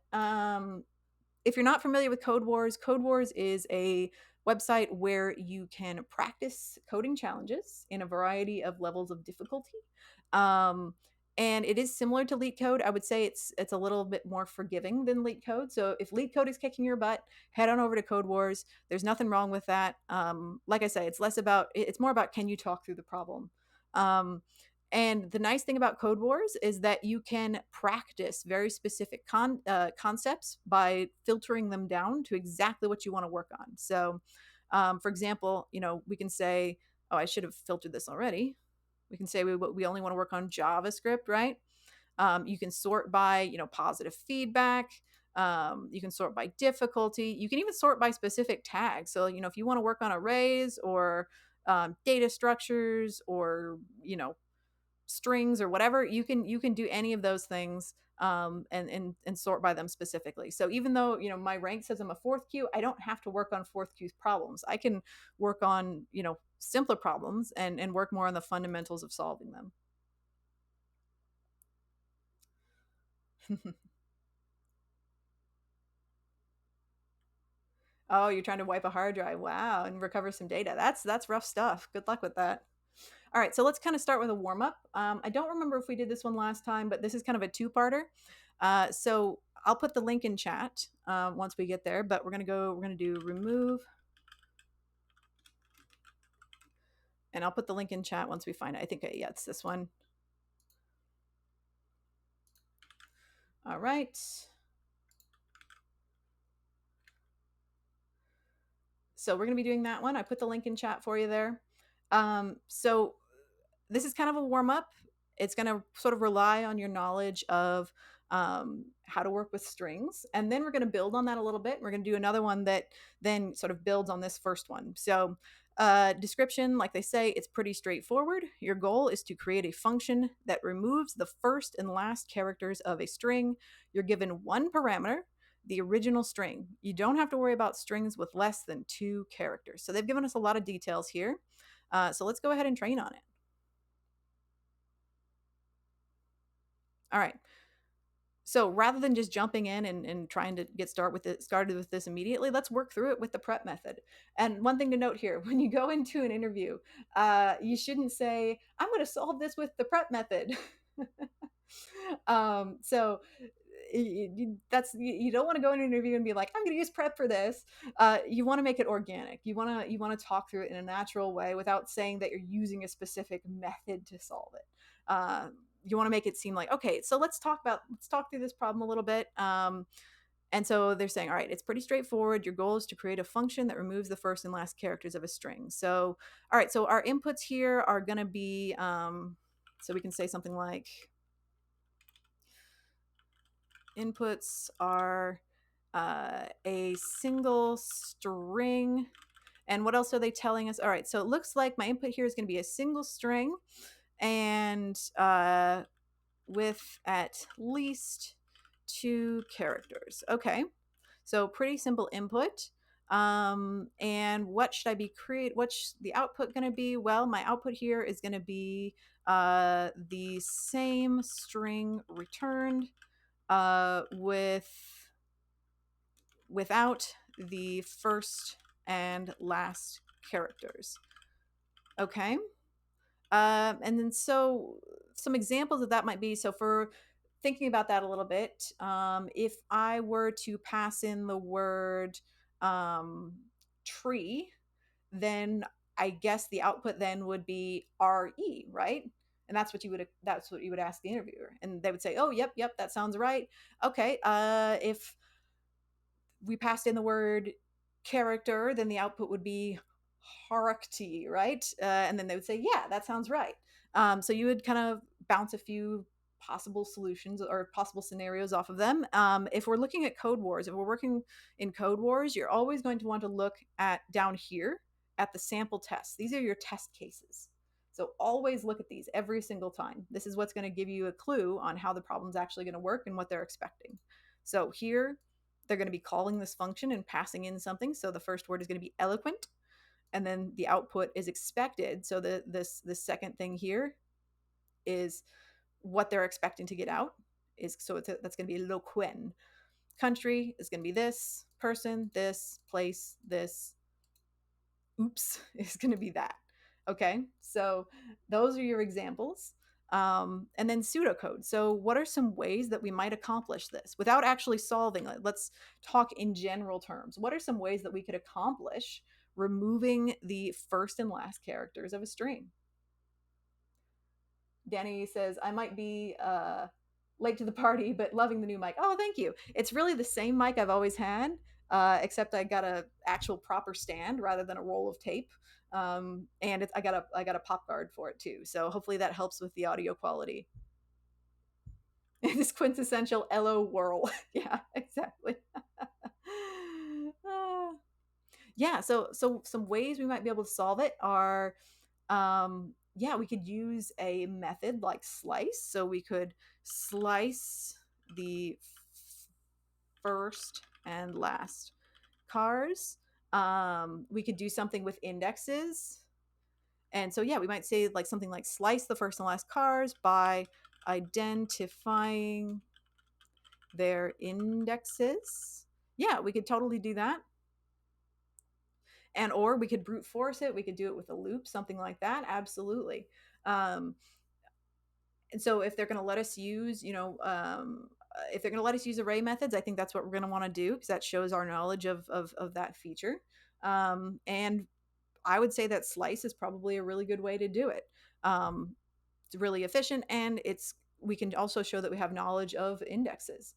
If you're not familiar with Codewars, Codewars is a website where you can practice coding challenges in a variety of levels of difficulty. And it is similar to Leet Code. I would say it's a little bit more forgiving than Leet Code. So if Leet Code is kicking your butt, head on over to Codewars. There's nothing wrong with that. Like I say, it's more about can you talk through the problem. And the nice thing about Codewars is that you can practice very specific concepts by filtering them down to exactly what you want to work on. So, for example, we can say, oh, I should have filtered this already. We can say we only want to work on JavaScript, right? You can sort by, positive feedback. You can sort by difficulty. You can even sort by specific tags. So, if you want to work on arrays or data structures or, strings or whatever, you can do any of those things, and sort by them specifically. So even though my rank says I'm a fourth queue, I don't have to work on fourth queue problems. I can work on simpler problems and work more on the fundamentals of solving them. Oh, you're trying to wipe a hard drive. Wow, and recover some data. That's rough stuff. Good luck with that. All right, so let's kind of start with a warm up. I don't remember if we did this one last time, but this is kind of a two-parter. So I'll put the link in chat once we get there, but we're gonna do remove, and I'll put the link in chat once we find it. I think, yeah, it's this one. All right. So we're gonna be doing that one. I put the link in chat for you there. So this is kind of a warm up. It's going to sort of rely on your knowledge of how to work with strings. And then we're going to build on that a little bit. We're going to do another one that then sort of builds on this first one. So description, like they say, it's pretty straightforward. Your goal is to create a function that removes the first and last characters of a string. You're given one parameter, the original string. You don't have to worry about strings with less than 2 characters. So they've given us a lot of details here. So let's go ahead and train on it. All right. So rather than just jumping in and trying to get started with this immediately, let's work through it with the prep method. And one thing to note here, when you go into an interview, you shouldn't say, I'm going to solve this with the prep method. So you don't want to go in an interview and be like, I'm going to use prep for this. You want to make it organic. You want to talk through it in a natural way without saying that you're using a specific method to solve it. You want to make it seem like, okay, so let's talk through this problem a little bit. And so they're saying, all right, it's pretty straightforward. Your goal is to create a function that removes the first and last characters of a string. So, all right, so our inputs here are going to be, so we can say something like, inputs are a single string. And what else are they telling us? All right, so it looks like my input here is going to be a single string. And with at least two characters. Okay, so pretty simple input. And what should I be create? What's the output going to be? Well, my output here is going to be the same string returned without the first and last characters. Okay. And then so some examples of that might be, so for thinking about that a little bit, if I were to pass in the word tree, then I guess the output then would be RE, right? And that's what you would ask the interviewer, and they would say, "Oh, yep, that sounds right." Okay, if we passed in the word character, then the output would be Harakti, right? And then they would say, yeah, that sounds right. So you would kind of bounce a few possible solutions or possible scenarios off of them. If we're looking at Codewars, if we're working in Codewars, you're always going to want to look at down here at the sample tests. These are your test cases. So always look at these every single time. This is what's going to give you a clue on how the problem's actually going to work and what they're expecting. So here, they're going to be calling this function and passing in something. So the first word is going to be eloquent, and then the output is expected. So this second thing here is what they're expecting to get out. That's going to be loquen. Country is going to be this, person, this, place, this, oops, is going to be that. Okay, so those are your examples. And then pseudocode. So, what are some ways that we might accomplish this without actually solving it? Let's talk in general terms. What are some ways that we could accomplish removing the first and last characters of a string? Danny says, I might be late to the party, but loving the new mic. Oh, thank you. It's really the same mic I've always had, except I got a actual proper stand rather than a roll of tape. And I got a pop guard for it too. So hopefully that helps with the audio quality. This quintessential LO whirl. Yeah, exactly. Yeah, so some ways we might be able to solve it are yeah, we could use a method like slice. So we could slice the first and last cars. We could do something with indexes. And so, yeah, we might say like something like slice the first and last cars by identifying their indexes. Yeah, we could totally do that. And or we could brute force it. We could do it with a loop, something like that. Absolutely. And so if they're going to let us use, if they're going to let us use array methods, I think that's what we're going to want to do because that shows our knowledge of that feature. And I would say that slice is probably a really good way to do it. It's really efficient, and we can also show that we have knowledge of indexes.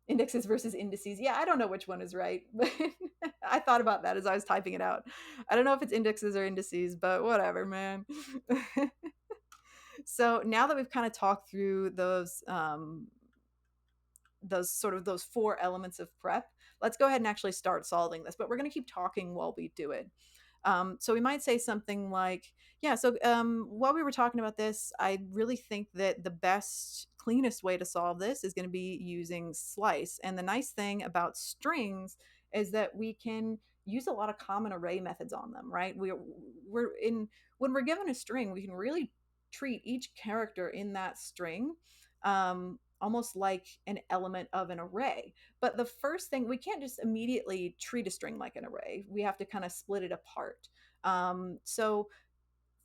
Indexes versus indices. Yeah, I don't know which one is right, but I thought about that as I was typing it out. I don't know if it's indexes or indices, but whatever, man. So now that we've kind of talked through those four elements of prep, let's go ahead and actually start solving this. But we're going to keep talking while we do it. So we might say something like, yeah, so while we were talking about this, I really think that the best, cleanest way to solve this is going to be using slice. And the nice thing about strings is that we can use a lot of common array methods on them, right? When we're given a string, we can really treat each character in that string almost like an element of an array. But the first thing, we can't just immediately treat a string like an array. We have to kind of split it apart. So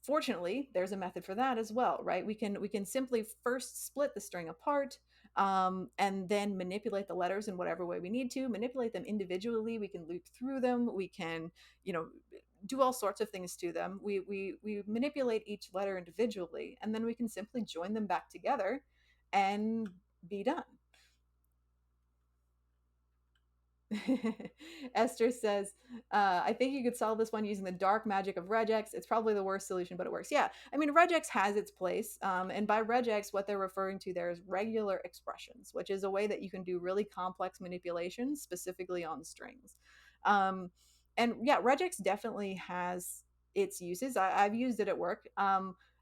fortunately, there's a method for that as well, right? We can simply first split the string apart, and then manipulate the letters in whatever way we need to. Manipulate them individually. We can loop through them. We can, do all sorts of things to them. We manipulate each letter individually, and then we can simply join them back together and be done. Esther says, I think you could solve this one using the dark magic of regex. It's probably the worst solution, but it works. Yeah, I mean, regex has its place. And by regex, what they're referring to there is regular expressions, which is a way that you can do really complex manipulations, specifically on strings. And yeah, regex definitely has its uses. I've used it at work.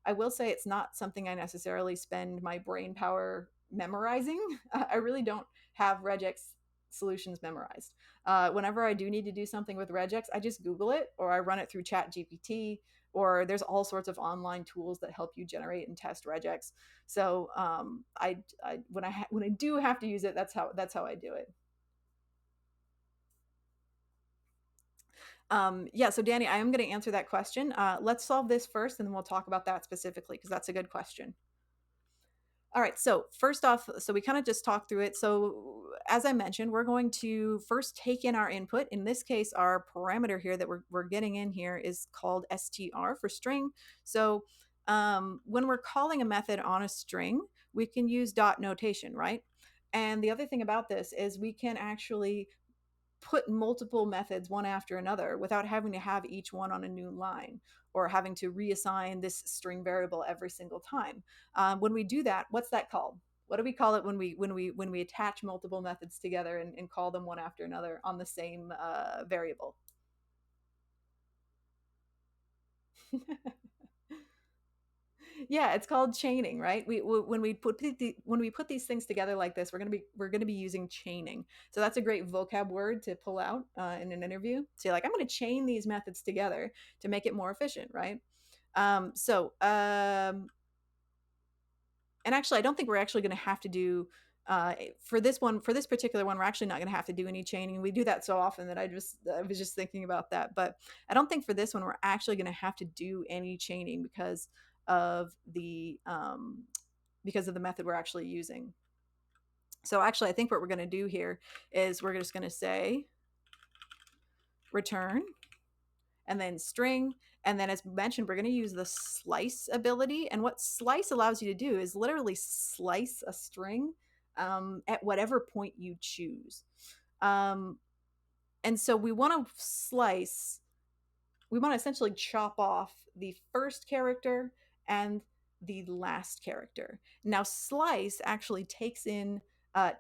I will say it's not something I necessarily spend my brain power memorizing. I really don't have regex solutions memorized. Whenever I do need to do something with regex, I just Google it or I run it through Chat GPT, or there's all sorts of online tools that help you generate and test regex. So when I do have to use it, that's how I do it. Yeah, so Danny, I am going to answer that question. Let's solve this first, and then we'll talk about that specifically because that's a good question. All right, so first off, so we kind of just talked through it. So as I mentioned, we're going to first take in our input. In this case, our parameter here that we're getting in here is called str for string. So when we're calling a method on a string, we can use dot notation, right? And the other thing about this is we can actually put multiple methods one after another without having to have each one on a new line or having to reassign this string variable every single time. When we do that, what's that called? What do we call it when we attach multiple methods together and call them one after another on the same variable? Yeah, it's called chaining, right? When we put these things together like this, we're gonna be using chaining. So that's a great vocab word to pull out in an interview. So you're like, I'm gonna chain these methods together to make it more efficient, right? So and actually, I don't think we're actually going to have to do for this one, for this particular one, we're actually not going to have to do any chaining. We do that so often that I was just thinking about that. But I don't think for this one we're actually going to have to do any chaining of the because of the method we're actually using. So actually, I think what we're going to do here is we're just going to say return and then string. And then as mentioned, we're going to use the slice ability. And what slice allows you to do is literally slice a string at whatever point you choose. And so we want to essentially chop off the first character and the last character. Now, slice actually takes in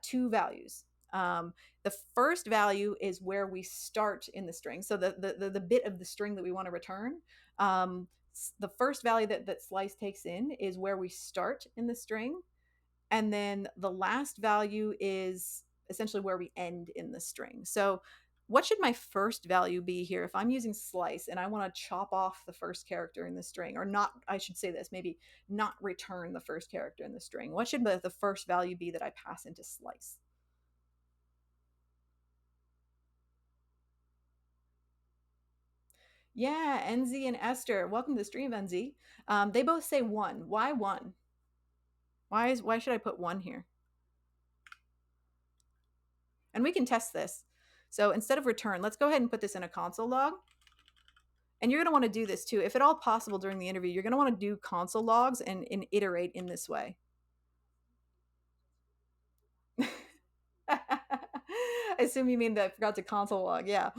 two values. The first value is where we start in the string. So the bit of the string that we want to return, the first value that slice takes in is where we start in the string. And then the last value is essentially where we end in the string. So what should my first value be here if I'm using slice and I want to chop off the first character in the string, or not, I should say this, maybe not return the first character in the string? What should the first value be that I pass into slice? Yeah, NZ and Esther, welcome to the stream, NZ. They both say one. Why one? Why should I put one here? And we can test this. So instead of return, let's go ahead and put this in a console log. And you're going to want to do this too. If at all possible during the interview, you're going to want to do console logs and iterate in this way. I assume you mean that I forgot to console log. Yeah.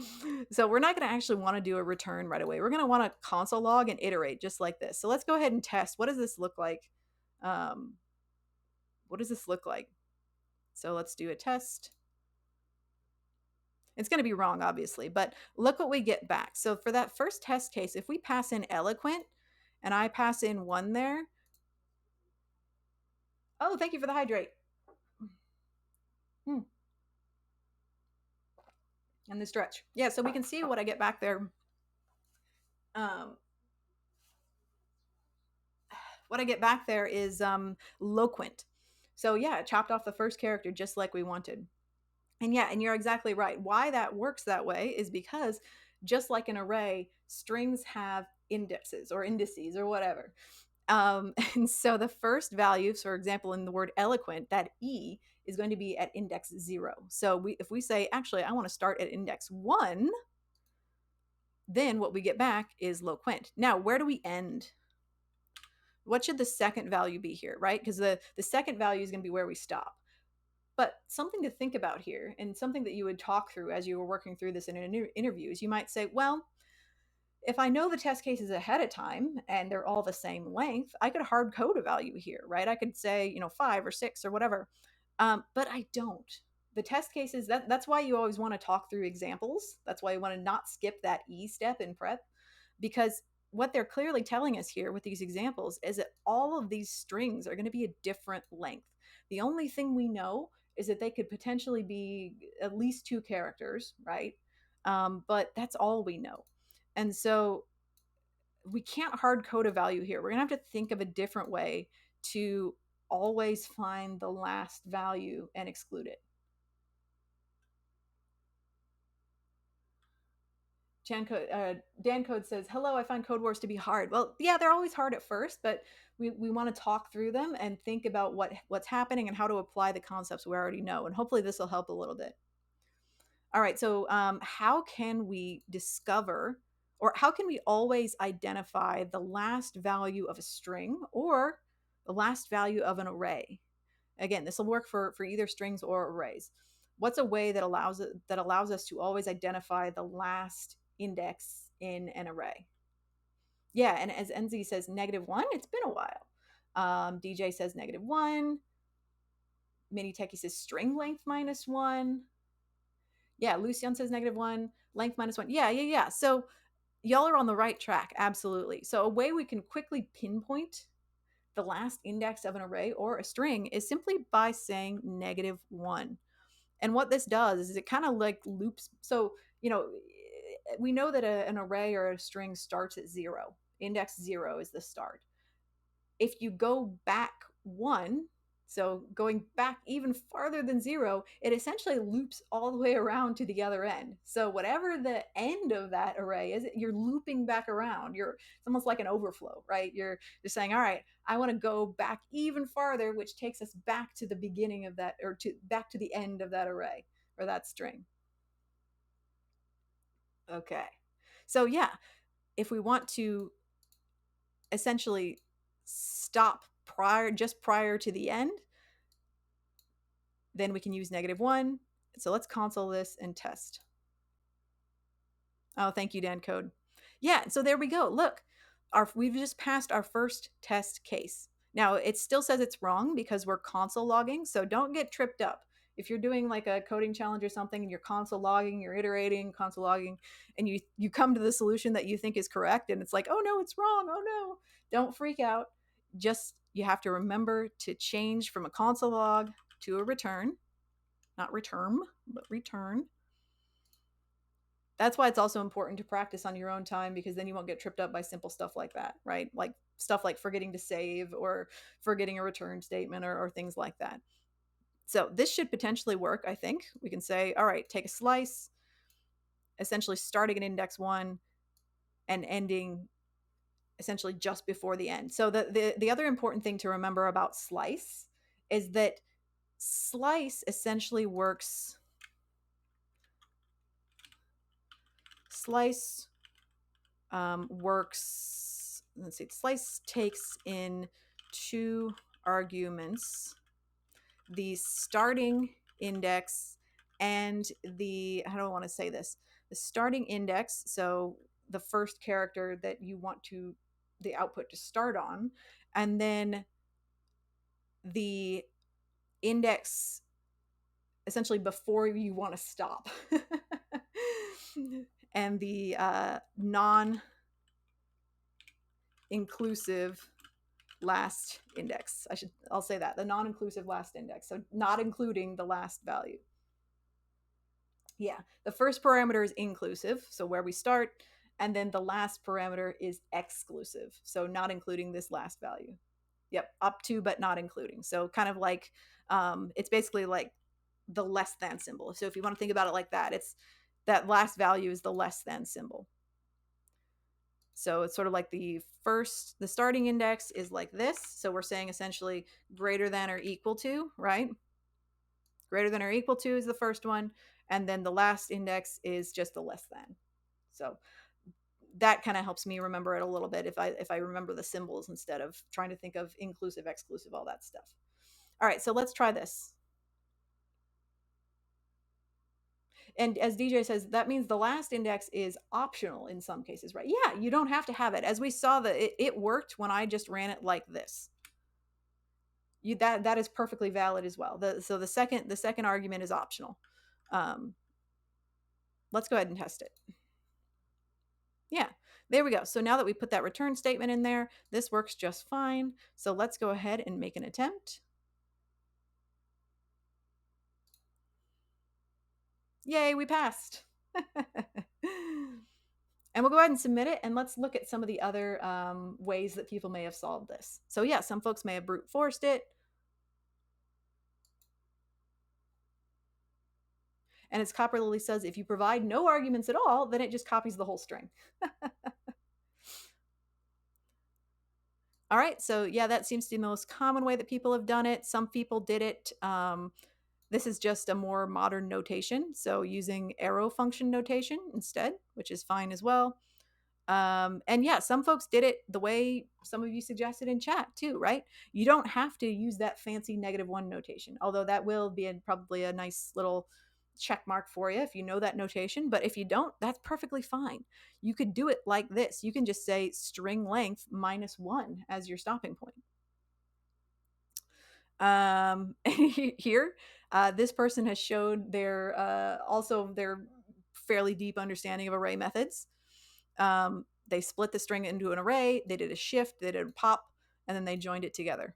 So we're not going to actually want to do a return right away. We're going to want to console log and iterate just like this. So let's go ahead and test. What does this look like? Um, what does this look like? So let's do a test. It's going to be wrong, obviously, but look what we get back. So for that first test case, if we pass in eloquent and I pass in one there. Oh, thank you for the hydrate. Hmm. And the stretch. Yeah, so we can see what I get back there. Um, what I get back there is loquent. So yeah, it chopped off the first character just like we wanted. And yeah, and you're exactly right. Why that works that way is because just like an array, strings have indexes or indices or whatever. And so the first value, for example, in the word eloquent, that E is going to be at index 0. So if we say, actually, I want to start at index 1, then what we get back is loquent. Now, where do we end? What should the second value be here, right? Because the second value is going to be where we stop. But something to think about here, and something that you would talk through as you were working through this in an interview, is you might say, well, if I know the test cases ahead of time and they're all the same length, I could hard code a value here, right? I could say, 5 or 6 or whatever. But I don't. The test cases, that's why you always want to talk through examples. That's why you want to not skip that E step in prep, because what they're clearly telling us here with these examples is that all of these strings are going to be a different length. The only thing we know is that they could potentially be at least two characters, right? But that's all we know. And so we can't hard code a value here. We're going to have to think of a different way to always find the last value and exclude it. Dan Code says, hello, I find Codewars to be hard. Well, yeah, they're always hard at first, but we want to talk through them and think about what's happening and how to apply the concepts we already know. And hopefully this will help a little bit. All right, so how can we discover, or how can we always identify the last value of a string or the last value of an array? Again, this will work for either strings or arrays. What's a way that allows us to always identify the last index in an array? Yeah, and as NZ says, -1, it's been a while. DJ says -1. Mini Techie says string length -1. Yeah, Lucian says -1, length -1. Yeah. So y'all are on the right track, absolutely. So a way we can quickly pinpoint the last index of an array or a string is simply by saying -1. And what this does is it kind of like loops. So, we know that an array or a string starts at 0. Index 0 is the start. If you go back 1, so going back even farther than 0, it essentially loops all the way around to the other end. So whatever the end of that array is, you're looping back around. It's almost like an overflow, right? You're just saying, all right, I want to go back even farther, which takes us back to the beginning of that, or back to the end of that array or that string. Okay. So yeah, if we want to essentially stop just prior to the end, then we can use -1. So let's console this and test. Oh, thank you, Dan Code. Yeah, so there we go. Look, we've just passed our first test case. Now, it still says it's wrong because we're console logging, so don't get tripped up. If you're doing like a coding challenge or something and you're console logging, you're iterating, console logging, and you come to the solution that you think is correct and it's like, oh no, it's wrong. Oh no. Don't freak out. Just you have to remember to change from a console log to a return. Not return, but return. That's why it's also important to practice on your own time, because then you won't get tripped up by simple stuff like that, right? Like stuff like forgetting to save or forgetting a return statement or things like that. So this should potentially work, I think. We can say, all right, take a slice, essentially starting at index 1 and ending essentially just before the end. So the other important thing to remember about slice is that slice essentially works. Slice works. Let's see. Slice takes in 2 arguments: the starting index and how do I want to say this? The starting index, so the first character that you want the output to start on, and then the index essentially before you want to stop. And the non-inclusive last index. I'll say that, the non-inclusive last index. So not including the last value. Yeah, the first parameter is inclusive, so where we start, and then the last parameter is exclusive, so not including this last value. Yep, up to but not including. So kind of like it's basically like the less than symbol. So if you want to think about it like that, it's that last value is the less than symbol. So it's sort of like the starting index is like this. So we're saying essentially greater than or equal to, right? Greater than or equal to is the first one. And then the last index is just the less than. So that kind of helps me remember it a little bit if I remember the symbols instead of trying to think of inclusive, exclusive, all that stuff. All right, so let's try this. And as DJ says, that means the last index is optional in some cases, right? Yeah, you don't have to have it. As we saw, that it worked when I just ran it like this. That is perfectly valid as well. So the second argument is optional. Let's go ahead and test it. Yeah, there we go. So now that we put that return statement in there, this works just fine. So let's go ahead and make an attempt. Yay, we passed. And we'll go ahead and submit it, and let's look at some of the other ways that people may have solved this. So yeah, some folks may have brute forced it. And as Copper Lily says, if you provide no arguments at all, then it just copies the whole string. All right, so yeah, that seems to be the most common way that people have done it. Some people did it. This is just a more modern notation, so using arrow function notation instead, which is fine as well. And yeah, some folks did it the way some of you suggested in chat too, right? You don't have to use that fancy -1 notation, although that will be probably a nice little check mark for you if you know that notation. But if you don't, that's perfectly fine. You could do it like this. You can just say string length -1 as your stopping point. Here, this person has showed their also their fairly deep understanding of array methods. They split the string into an array, they did a shift, they did a pop, and then they joined it together.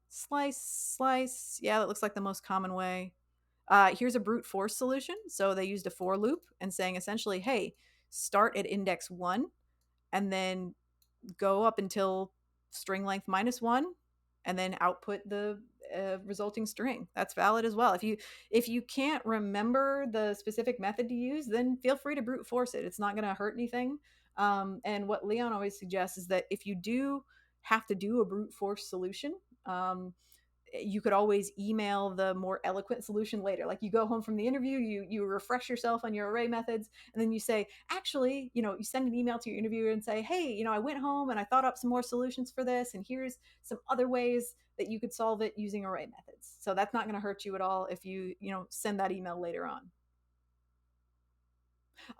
Slice, slice. Yeah, that looks like the most common way. Here's a brute force solution. So they used a for loop and saying essentially, hey, start at index 1 and then go up until string length -1 and then output the resulting string. That's valid as well. If you can't remember the specific method to use, then feel free to brute force it. It's not going to hurt anything. And what Leon always suggests is that if you do have to do a brute force solution, you could always email the more eloquent solution later. Like you go home from the interview, you refresh yourself on your array methods, and then you say, actually, you send an email to your interviewer and say, hey, I went home and I thought up some more solutions for this, and here's some other ways that you could solve it using array methods. So that's not going to hurt you at all if you send that email later on.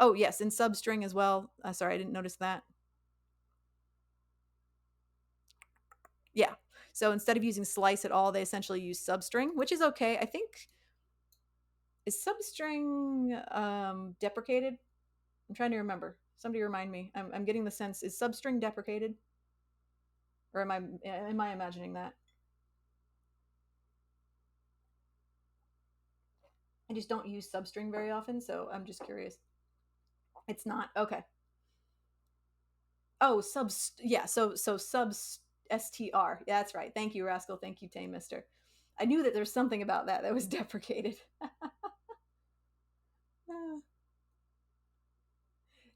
Oh yes, and substring as well. Sorry, I didn't notice that. Yeah. So instead of using slice at all, they essentially use substring, which is okay. I think, is substring deprecated? I'm trying to remember. Somebody remind me. I'm getting the sense, is substring deprecated, or am I imagining that? I just don't use substring very often, so I'm just curious. It's not okay. Oh, yeah. So subs str. Yeah, that's right. Thank you, Rascal. Thank you, Tame Mister. I knew that there's something about that was deprecated.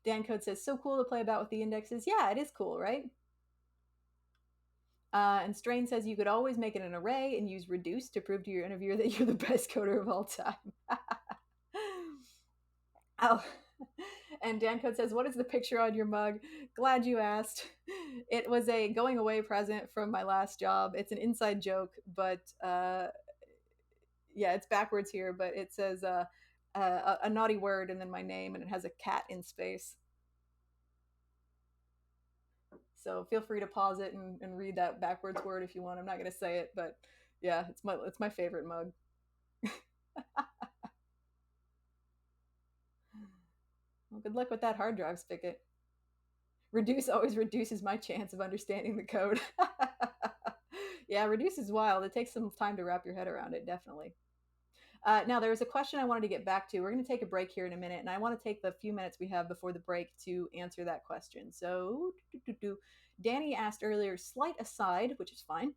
Dan Code says, so cool to play about with the indexes. Yeah, it is cool, right? And Strain says you could always make it an array and use reduce to prove to your interviewer that you're the best coder of all time. Oh, and Dan Code says, what is the picture on your mug? Glad you asked. It was a going away present from my last job. It's an inside joke, but yeah, it's backwards here, but it says a naughty word and then my name, and it has a cat in space. So feel free to pause it and read that backwards word if you want. I'm not going to say it, but yeah, it's my favorite mug. Well, good luck with that hard drive spigot. Reduce always reduces my chance of understanding the code. Yeah, reduce is wild. It takes some time to wrap your head around it, definitely. Now, there was a question I wanted to get back to. We're going to take a break here in a minute, and I want to take the few minutes we have before the break to answer that question. So, Danny asked earlier, slight aside, which is fine.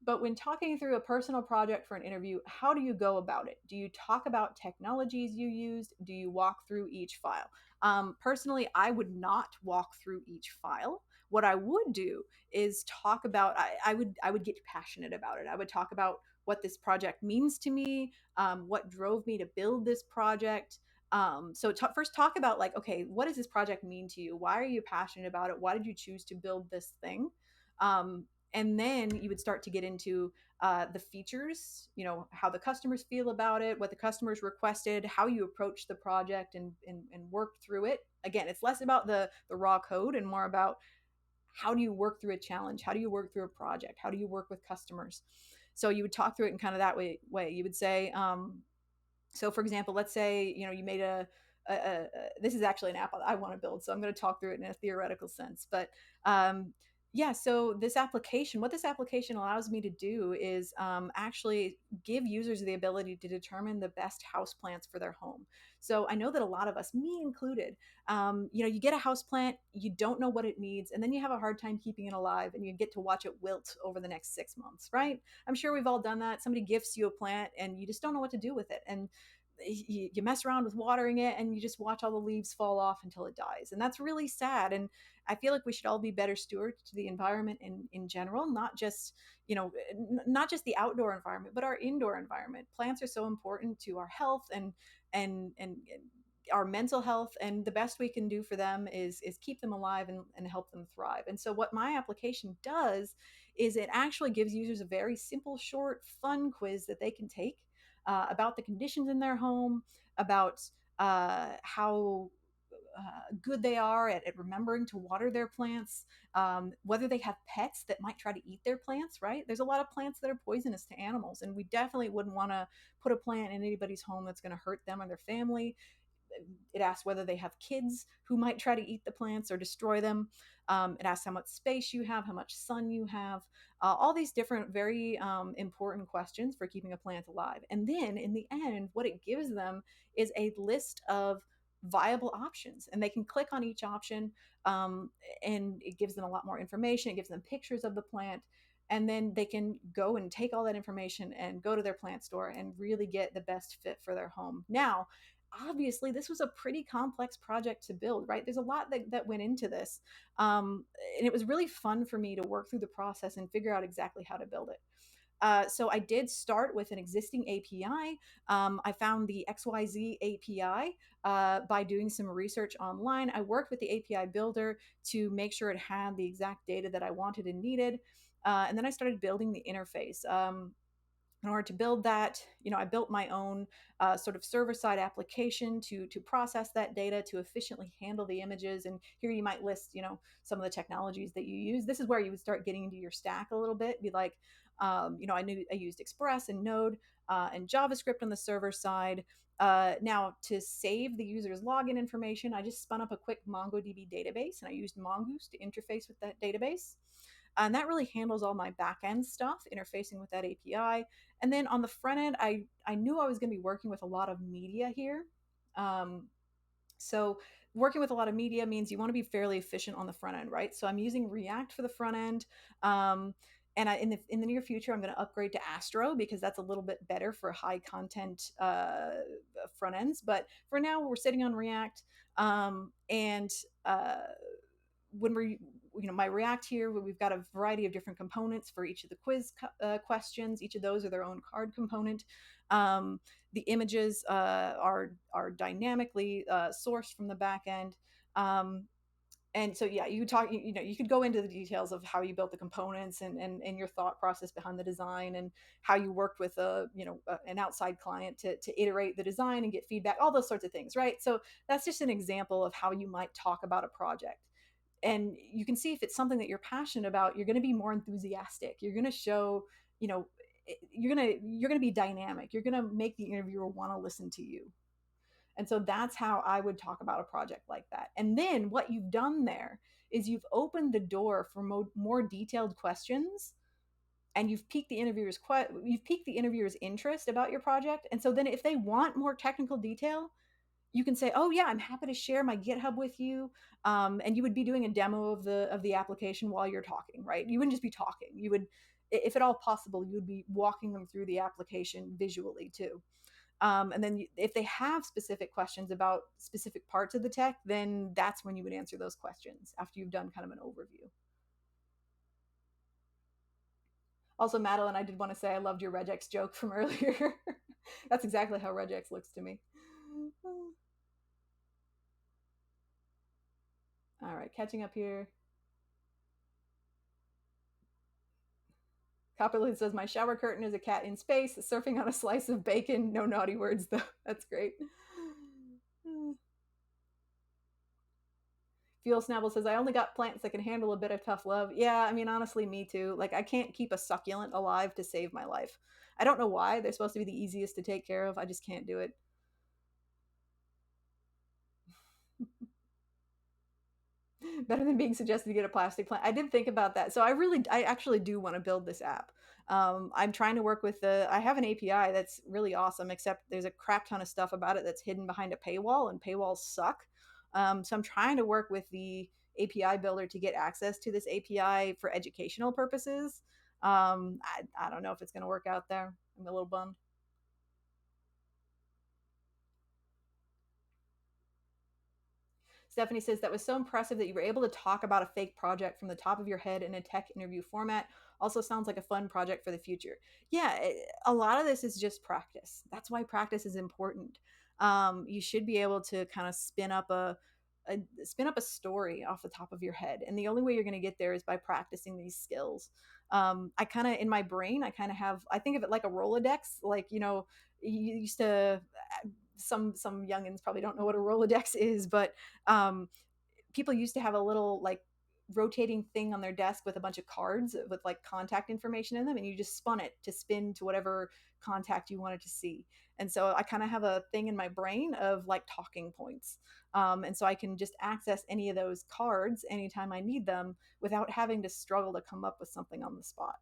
But when talking through a personal project for an interview, how do you go about it? Do you talk about technologies you used? Do you walk through each file? Personally, I would not walk through each file. What I would do is talk about. I would get passionate about it. I would talk about what this project means to me, what drove me to build this project. So first talk about like, okay, what does this project mean to you? Why are you passionate about it? Why did you choose to build this thing? And then you would start to get into the features, how the customers feel about it, what the customers requested, how you approach the project and work through it. Again, it's less about the raw code and more about how do you work through a challenge, how do you work through a project, how do you work with customers. So you would talk through it in kind of that way. You would say, so for example, let's say you made this is actually an app I want to build, so I'm going to talk through it in a theoretical sense. But um, yeah, so this application, what this application allows me to do is actually give users the ability to determine the best house plants for their home. So I know that a lot of us, me included, you get a house plant, you don't know what it needs, and then you have a hard time keeping it alive, and you get to watch it wilt over the next 6 months, right? I'm sure we've all done that. Somebody gifts you a plant, and you just don't know what to do with it, and you mess around with watering it, and you just watch all the leaves fall off until it dies, and that's really sad. And I feel like we should all be better stewards to the environment in general, not just not just the outdoor environment, but our indoor environment. Plants are so important to our health and our mental health, and the best we can do for them is keep them alive and help them thrive. And so what my application does is it actually gives users a very simple, short, fun quiz that they can take about the conditions in their home, about how good they are at remembering to water their plants, whether they have pets that might try to eat their plants, right? There's a lot of plants that are poisonous to animals, and we definitely wouldn't want to put a plant in anybody's home that's going to hurt them or their family. It asks whether they have kids who might try to eat the plants or destroy them. It asks how much space you have, how much sun you have, all these different, very important questions for keeping a plant alive. And then in the end, what it gives them is a list of viable options, and they can click on each option, um, and it gives them a lot more information. It gives them pictures of the plant, and then they can go and take all that information and go to their plant store and really get the best fit for their home. Now, obviously this was a pretty complex project to build, right? There's a lot that went into this, and it was really fun for me to work through the process and figure out exactly how to build it. So I did start with an existing API. I found the XYZ API by doing some research online. I worked with the API builder to make sure it had the exact data that I wanted and needed. And then I started building the interface. In order to build that, I built my own sort of server-side application to process that data, to efficiently handle the images. And here you might list, some of the technologies that you use. This is where you would start getting into your stack a little bit. Be like, I used Express and Node and JavaScript on the server side. Now, to save the user's login information, I just spun up a quick MongoDB database, and I used Mongoose to interface with that database. And that really handles all my back end stuff, interfacing with that API. And then on the front end, I knew I was going to be working with a lot of media here. Um, so working with a lot of media means you want to be fairly efficient on the front end, right? So I'm using React for the front end. And in the near future, I'm going to upgrade to Astro because that's a little bit better for high content front ends. But for now, we're sitting on React. And when we my React here, we've got a variety of different components for each of the quiz questions. Each of those are their own card component. um, the images are dynamically sourced from the back end. And so yeah, you could go into the details of how you built the components and your thought process behind the design, and how you worked with an outside client to iterate the design and get feedback, all those sorts of things, right? So that's just an example of how you might talk about a project. And you can see if it's something that you're passionate about, you're going to be more enthusiastic. You're going to show, you're going to be dynamic. You're going to make the interviewer want to listen to you. And so that's how I would talk about a project like that. And then what you've done there is you've opened the door for more detailed questions, and you've piqued the interviewer's interest about your project. And so then if they want more technical detail, you can say, "Oh yeah, I'm happy to share my GitHub with you," and you would be doing a demo of the application while you're talking, right? You wouldn't just be talking. You would, if at all possible, you would be walking them through the application visually too. And then if they have specific questions about specific parts of the tech, then that's when you would answer those questions after you've done kind of an overview. Also, Madeline, I did want to say I loved your regex joke from earlier. That's exactly how regex looks to me. All right, catching up here. Copperlid says, "My shower curtain is a cat in space, surfing on a slice of bacon." No naughty words, though. That's great. Fuel Snabble says, "I only got plants that can handle a bit of tough love." Yeah, I mean, honestly, me too. Like, I can't keep a succulent alive to save my life. I don't know why. They're supposed to be the easiest to take care of. I just can't do it. Better than being suggested to get a plastic plant. I did think about that. So I actually do want to build this app. I'm trying to work with I have an API that's really awesome, except there's a crap ton of stuff about it that's hidden behind a paywall, and paywalls suck. So I'm trying to work with the API builder to get access to this API for educational purposes. I don't know if it's going to work out there. I'm a little bummed. Stephanie says that was so impressive that you were able to talk about a fake project from the top of your head in a tech interview format. Also sounds like a fun project for the future. Yeah, a lot of this is just practice. That's why practice is important. You should be able to kind of spin up a story off the top of your head, and the only way you're going to get there is by practicing these skills. I kind of in my brain, I think of it like a Rolodex. Like you used to some youngins probably don't know what a Rolodex is, but um, people used to have a little like rotating thing on their desk with a bunch of cards with like contact information in them, and you just spun it to spin to whatever contact you wanted to see. And so I kind of have a thing in my brain of like talking points, and so I can just access any of those cards anytime I need them without having to struggle to come up with something on the spot.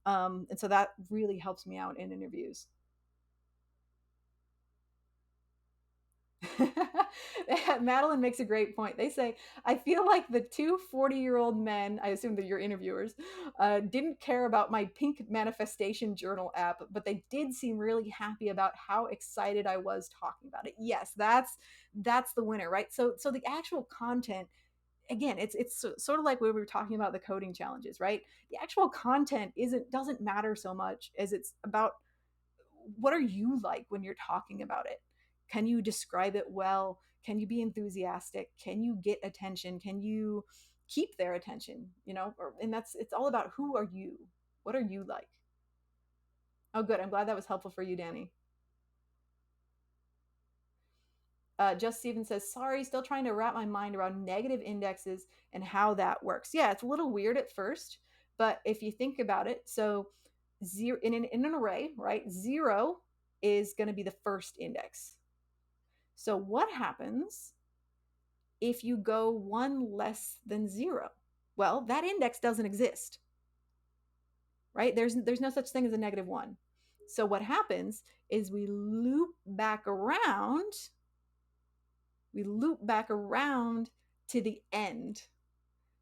And so that really helps me out in interviews. Madeline makes a great point. They say, I feel like the two 40-year-old men, I assume that you're interviewers, didn't care about my pink manifestation journal app, but they did seem really happy about how excited I was talking about it. Yes, that's the winner, right? So the actual content, again, it's sort of like when we were talking about the coding challenges, right? The actual content doesn't matter so much as it's about what are you like when you're talking about it. Can you describe it well? Can you be enthusiastic? Can you get attention? Can you keep their attention? And it's all about who are you. What are you like? Oh, good. I'm glad that was helpful for you, Danny. Just Steven says, sorry, still trying to wrap my mind around negative indexes and how that works. Yeah, it's a little weird at first, but if you think about it, so zero in an array, right? Zero is going to be the first index. So what happens if you go one less than zero? Well, that index doesn't exist, right? There's no such thing as a negative one. So what happens is we loop back around to the end.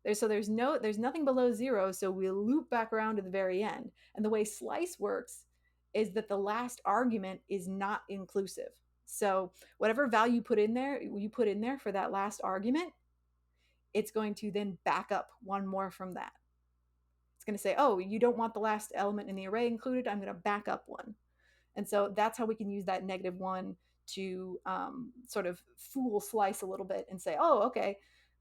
There's nothing below zero, so we loop back around to the very end. And the way slice works is that the last argument is not inclusive. So whatever value you put in there for that last argument, it's going to then back up one more from that. It's going to say, oh, you don't want the last element in the array included. I'm going to back up one. And so that's how we can use that negative one to sort of fool slice a little bit and say, oh, okay,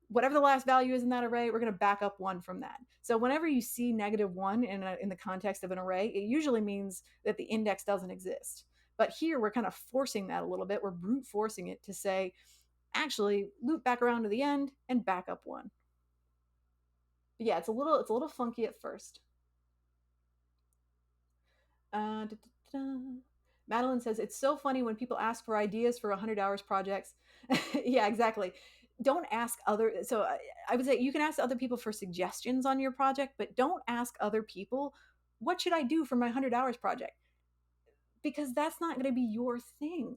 whatever the last value is in that array, we're going to back up one from that. So whenever you see negative one in the context of an array, it usually means that the index doesn't exist. But here we're kind of forcing that a little bit. We're brute forcing it to say, actually, loop back around to the end and back up one. But yeah, it's a little funky at first. Da, da, da. Madeline says it's so funny when people ask for ideas for 100 hours projects. Yeah, exactly. Don't ask other. So I would say you can ask other people for suggestions on your project, but don't ask other people, what should I do for my 100 hours project? Because that's not going to be your thing.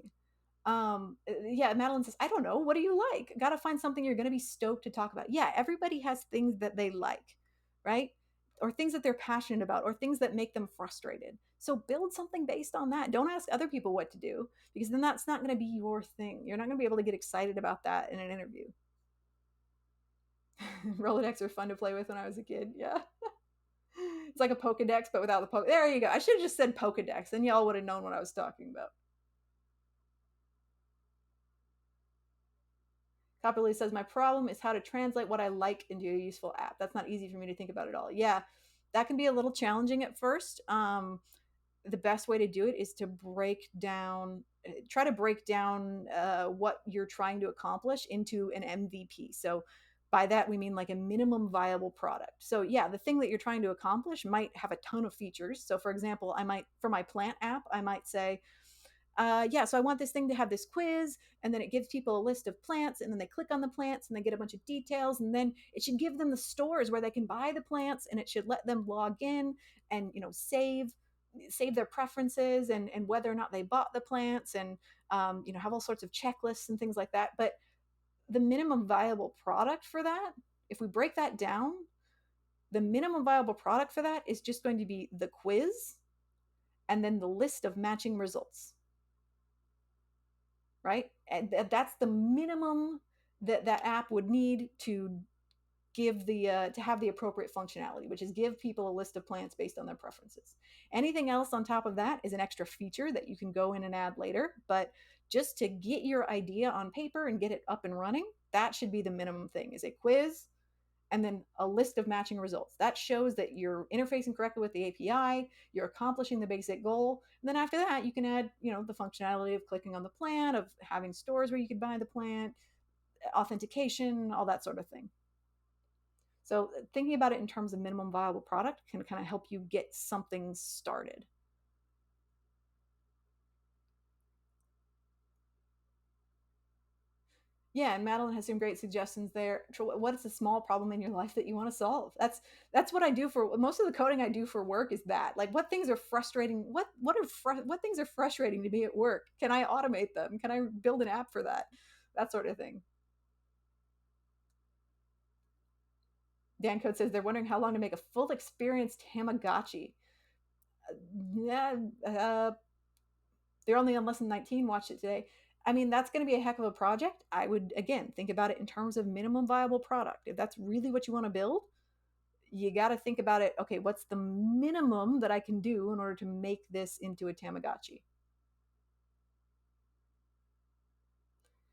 Yeah, Madeline says, I don't know. What do you like? Got to find something you're going to be stoked to talk about. Yeah, everybody has things that they like, right? Or things that they're passionate about, or things that make them frustrated. So build something based on that. Don't ask other people what to do, because then that's not going to be your thing. You're not going to be able to get excited about that in an interview. Rolodex were fun to play with when I was a kid. Yeah. It's like a Pokedex, but without the Poke. There you go. I should have just said Pokedex, and y'all would have known what I was talking about. Copperly says, my problem is how to translate what I like into a useful app. That's not easy for me to think about at all. Yeah, that can be a little challenging at first. The best way to do it is to try to break down what you're trying to accomplish into an MVP. So by that, we mean like a minimum viable product. So yeah, the thing that you're trying to accomplish might have a ton of features. So for example, for my plant app, I might say, yeah, so I want this thing to have this quiz, and then it gives people a list of plants, and then they click on the plants and they get a bunch of details, and then it should give them the stores where they can buy the plants, and it should let them log in and save their preferences and whether or not they bought the plants, and have all sorts of checklists and things like that. But the minimum viable product for that, if we break that down, the minimum viable product for that is just going to be the quiz and then the list of matching results, right? And that's the minimum that that app would need to give to have the appropriate functionality, which is give people a list of plants based on their preferences. Anything else on top of that is an extra feature that you can go in and add later, but just to get your idea on paper and get it up and running, that should be the minimum thing, is a quiz and then a list of matching results. That shows that you're interfacing correctly with the API, you're accomplishing the basic goal. And then after that, you can add, the functionality of clicking on the plant, of having stores where you could buy the plant, authentication, all that sort of thing. So thinking about it in terms of minimum viable product can kind of help you get something started. Yeah, and Madeline has some great suggestions there. What is a small problem in your life that you want to solve? That's what I do for most of the coding I do for work, is that, like, what things are frustrating, what things are frustrating to me at work? Can I automate them? Can I build an app for that? That sort of thing. Dan Code says they're wondering how long to make a full experience Tamagotchi. Yeah, they're only on lesson 19. Watched it today. I mean, that's going to be a heck of a project. I would, again, think about it in terms of minimum viable product. If that's really what you want to build, you got to think about it. Okay, what's the minimum that I can do in order to make this into a Tamagotchi?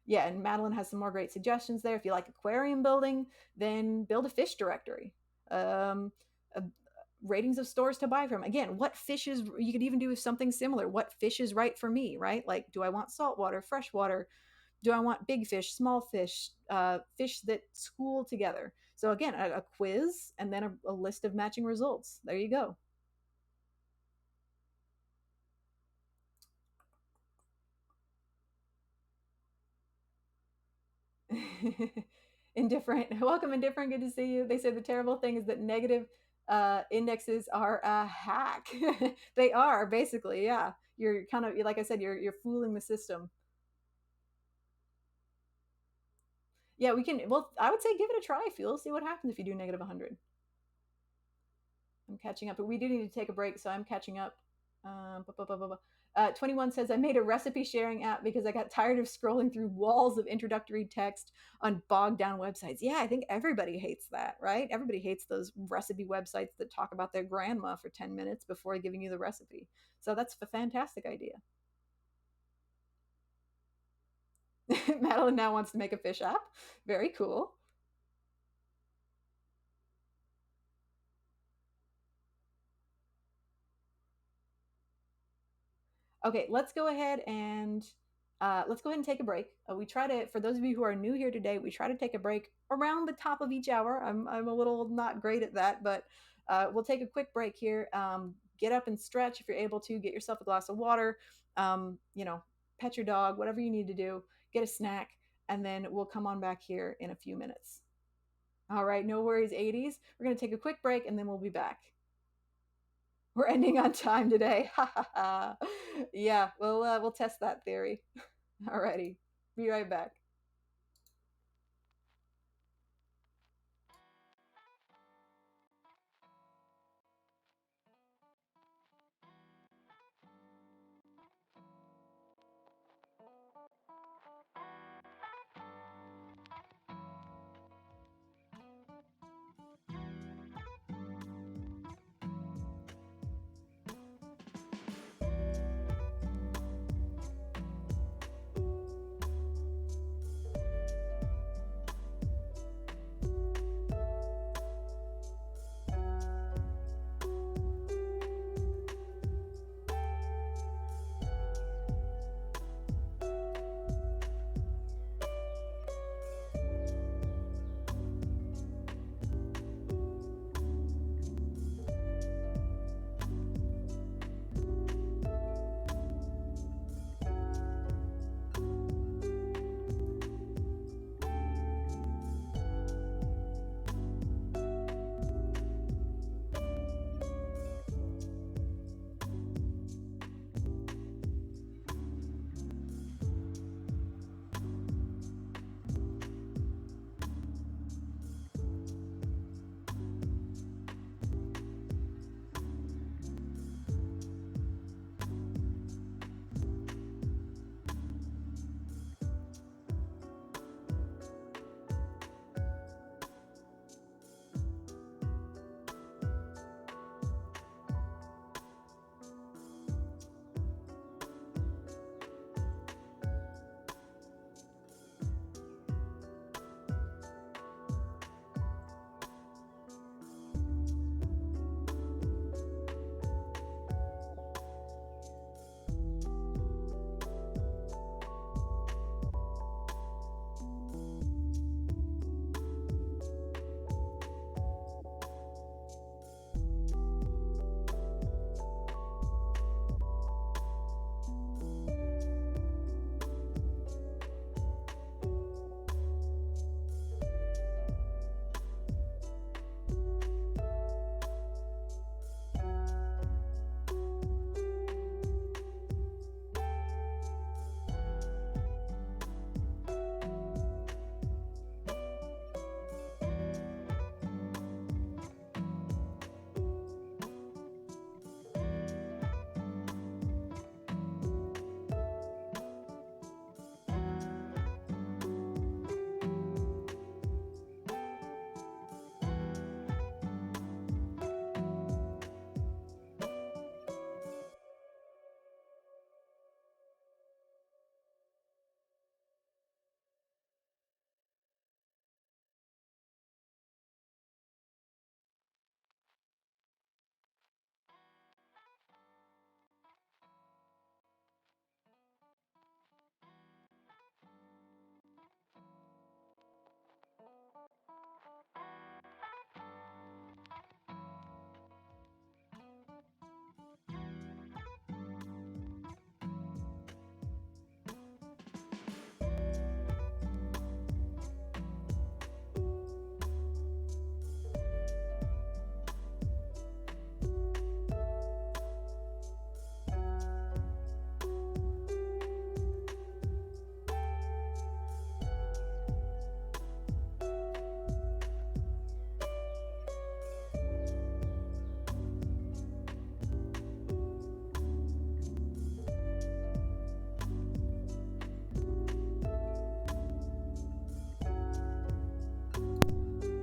Yeah, and Madeline has some more great suggestions there. If you like aquarium building, then build a fish directory. Um, uh, Ratings of stores to buy from. Again, what fishes, you could even do something similar. What fish is right for me, right? Like, do I want saltwater, freshwater? Do I want big fish, small fish, fish that school together? So again, a quiz and then a list of matching results. There you go. Indifferent. Welcome, Indifferent. Good to see you. They say the terrible thing is that negative indexes are a hack. They are, basically, yeah. You're kind of, like I said, you're fooling the system. Yeah, we can. Well, I would say give it a try, Fuel. See what happens if you do negative 100. I'm catching up, but we do need to take a break, so I'm catching up. 21 says, I made a recipe sharing app because I got tired of scrolling through walls of introductory text on bogged down websites. Yeah, I think everybody hates that, right? Everybody hates those recipe websites that talk about their grandma for 10 minutes before giving you the recipe. So that's a fantastic idea. Madeline now wants to make a fish app. Very cool. Okay, let's go ahead and take a break. We try to, for those of you who are new here today, we try to take a break around the top of each hour. I'm a little not great at that, but we'll take a quick break here. Get up and stretch if you're able to. Get yourself a glass of water. Pet your dog, whatever you need to do. Get a snack, and then we'll come on back here in a few minutes. All right, no worries, 80s. We're gonna take a quick break, and then we'll be back. We're ending on time today. Yeah, we'll test that theory. Alrighty, be right back.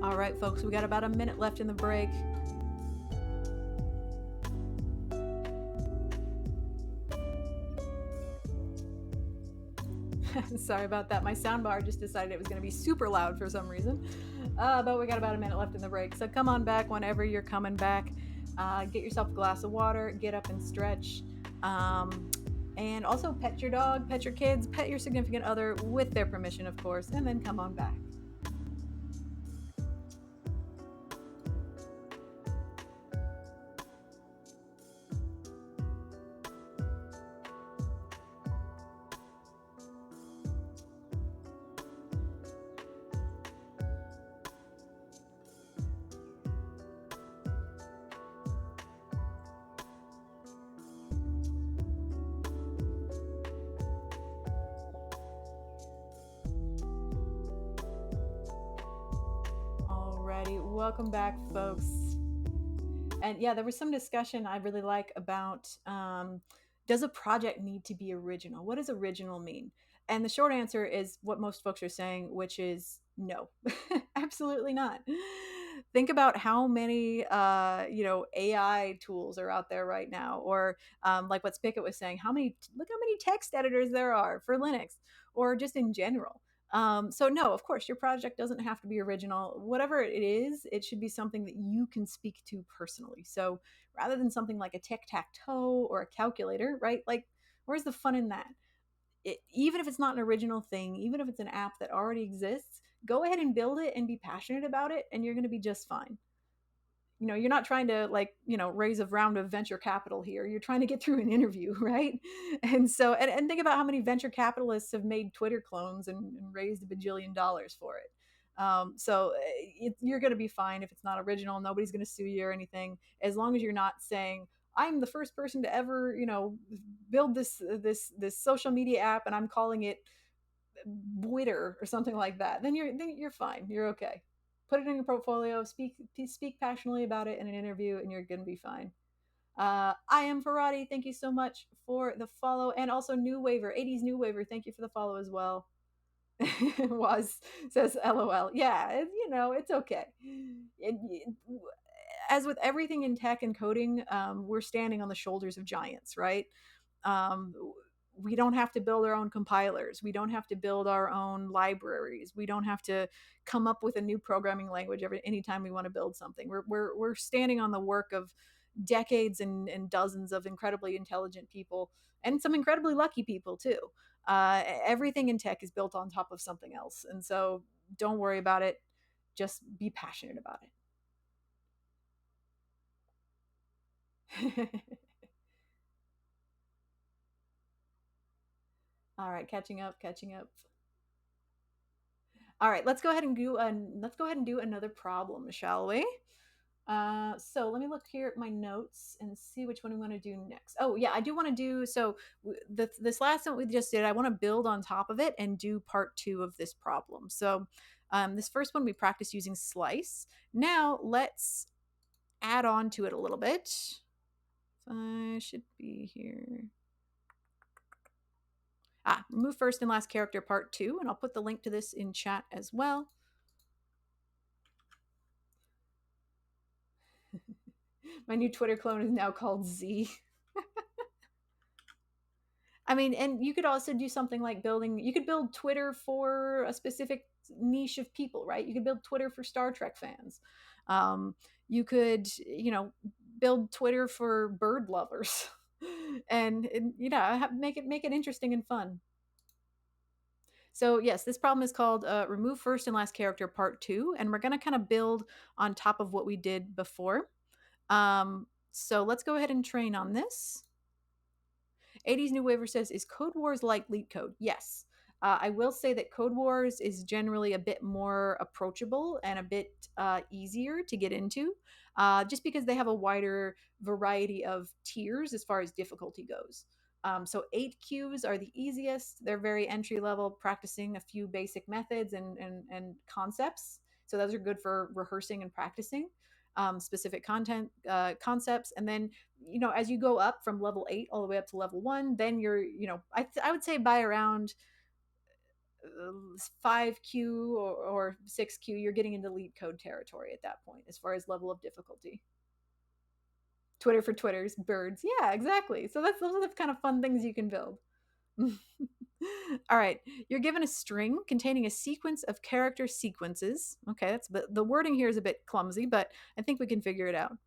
All right, folks, we got about a minute left in the break. Sorry about that. My soundbar just decided it was going to be super loud for some reason. But we got about a minute left in the break. So come on back whenever you're coming back. Get yourself a glass of water, get up and stretch. And also pet your dog, pet your kids, pet your significant other with their permission, of course, and then come on back. Alrighty, welcome back, folks. And yeah, there was some discussion I really like about does a project need to be original? What does original mean? And the short answer is what most folks are saying, which is no, absolutely not. Think about how many AI tools are out there right now, or like what Spigot was saying, look how many text editors there are for Linux, or just in general. So no, of course, your project doesn't have to be original. Whatever it is, it should be something that you can speak to personally. So rather than something like a tic-tac-toe or a calculator, right? Like, where's the fun in that? Even if it's not an original thing, even if it's an app that already exists, go ahead and build it and be passionate about it, and you're going to be just fine. You're not trying to, like, raise a round of venture capital here. You're trying to get through an interview, right? And so, and think about how many venture capitalists have made Twitter clones and raised $1 bajillion for it. So you're going to be fine if it's not original. Nobody's going to sue you or anything, as long as you're not saying, I'm the first person to ever, build this social media app, and I'm calling it Twitter or something like that. Then you're fine. You're okay. Put it in your portfolio. Speak passionately about it in an interview, and you're gonna be fine. I am Faradi. Thank you so much for the follow, and also New Waver, 80s New Waver. Thank you for the follow as well. Was says LOL. Yeah, it's okay. It, as with everything in tech and coding, we're standing on the shoulders of giants, right? Um, we don't have to build our own compilers. We don't have to build our own libraries. We don't have to come up with a new programming language anytime we want to build something. We're standing on the work of decades and dozens of incredibly intelligent people, and some incredibly lucky people too. Everything in tech is built on top of something else, and so don't worry about it. Just be passionate about it. All right, catching up, catching up. All right, let's go ahead and do another problem, shall we? So let me look here at my notes and see which one we want to do next. Oh yeah, I do want to do so. This last one we just did, I want to build on top of it and do part 2 of this problem. So this first one we practiced using slice. Now let's add on to it a little bit. I should be here. Remove first and last character part 2, and I'll put the link to this in chat as well. My new Twitter clone is now called Z. I mean, and you could also do something like you could build Twitter for a specific niche of people, right? You could build Twitter for Star Trek fans. You could, build Twitter for bird lovers, and make it interesting and fun. So yes, this problem is called remove first and last character part 2, and we're going to kind of build on top of what we did before. So let's go ahead and train on this. 80s New Waiver says, is Codewars like LeetCode? Yes. I will say that Codewars is generally a bit more approachable and a bit easier to get into, just because they have a wider variety of tiers as far as difficulty goes. So 8 Qs are the easiest. They're very entry level, practicing a few basic methods and concepts. So those are good for rehearsing and practicing specific concepts. And then, as you go up from level 8 all the way up to level 1, then you're, I would say by around 5Q or 6Q, you're getting into leet code territory at that point as far as level of difficulty. Twitter for Twitters, birds. Yeah, exactly. So those are the kind of fun things you can build. All right, you're given a string containing a sequence of character sequences. Okay, that's the wording here is a bit clumsy, but I think we can figure it out.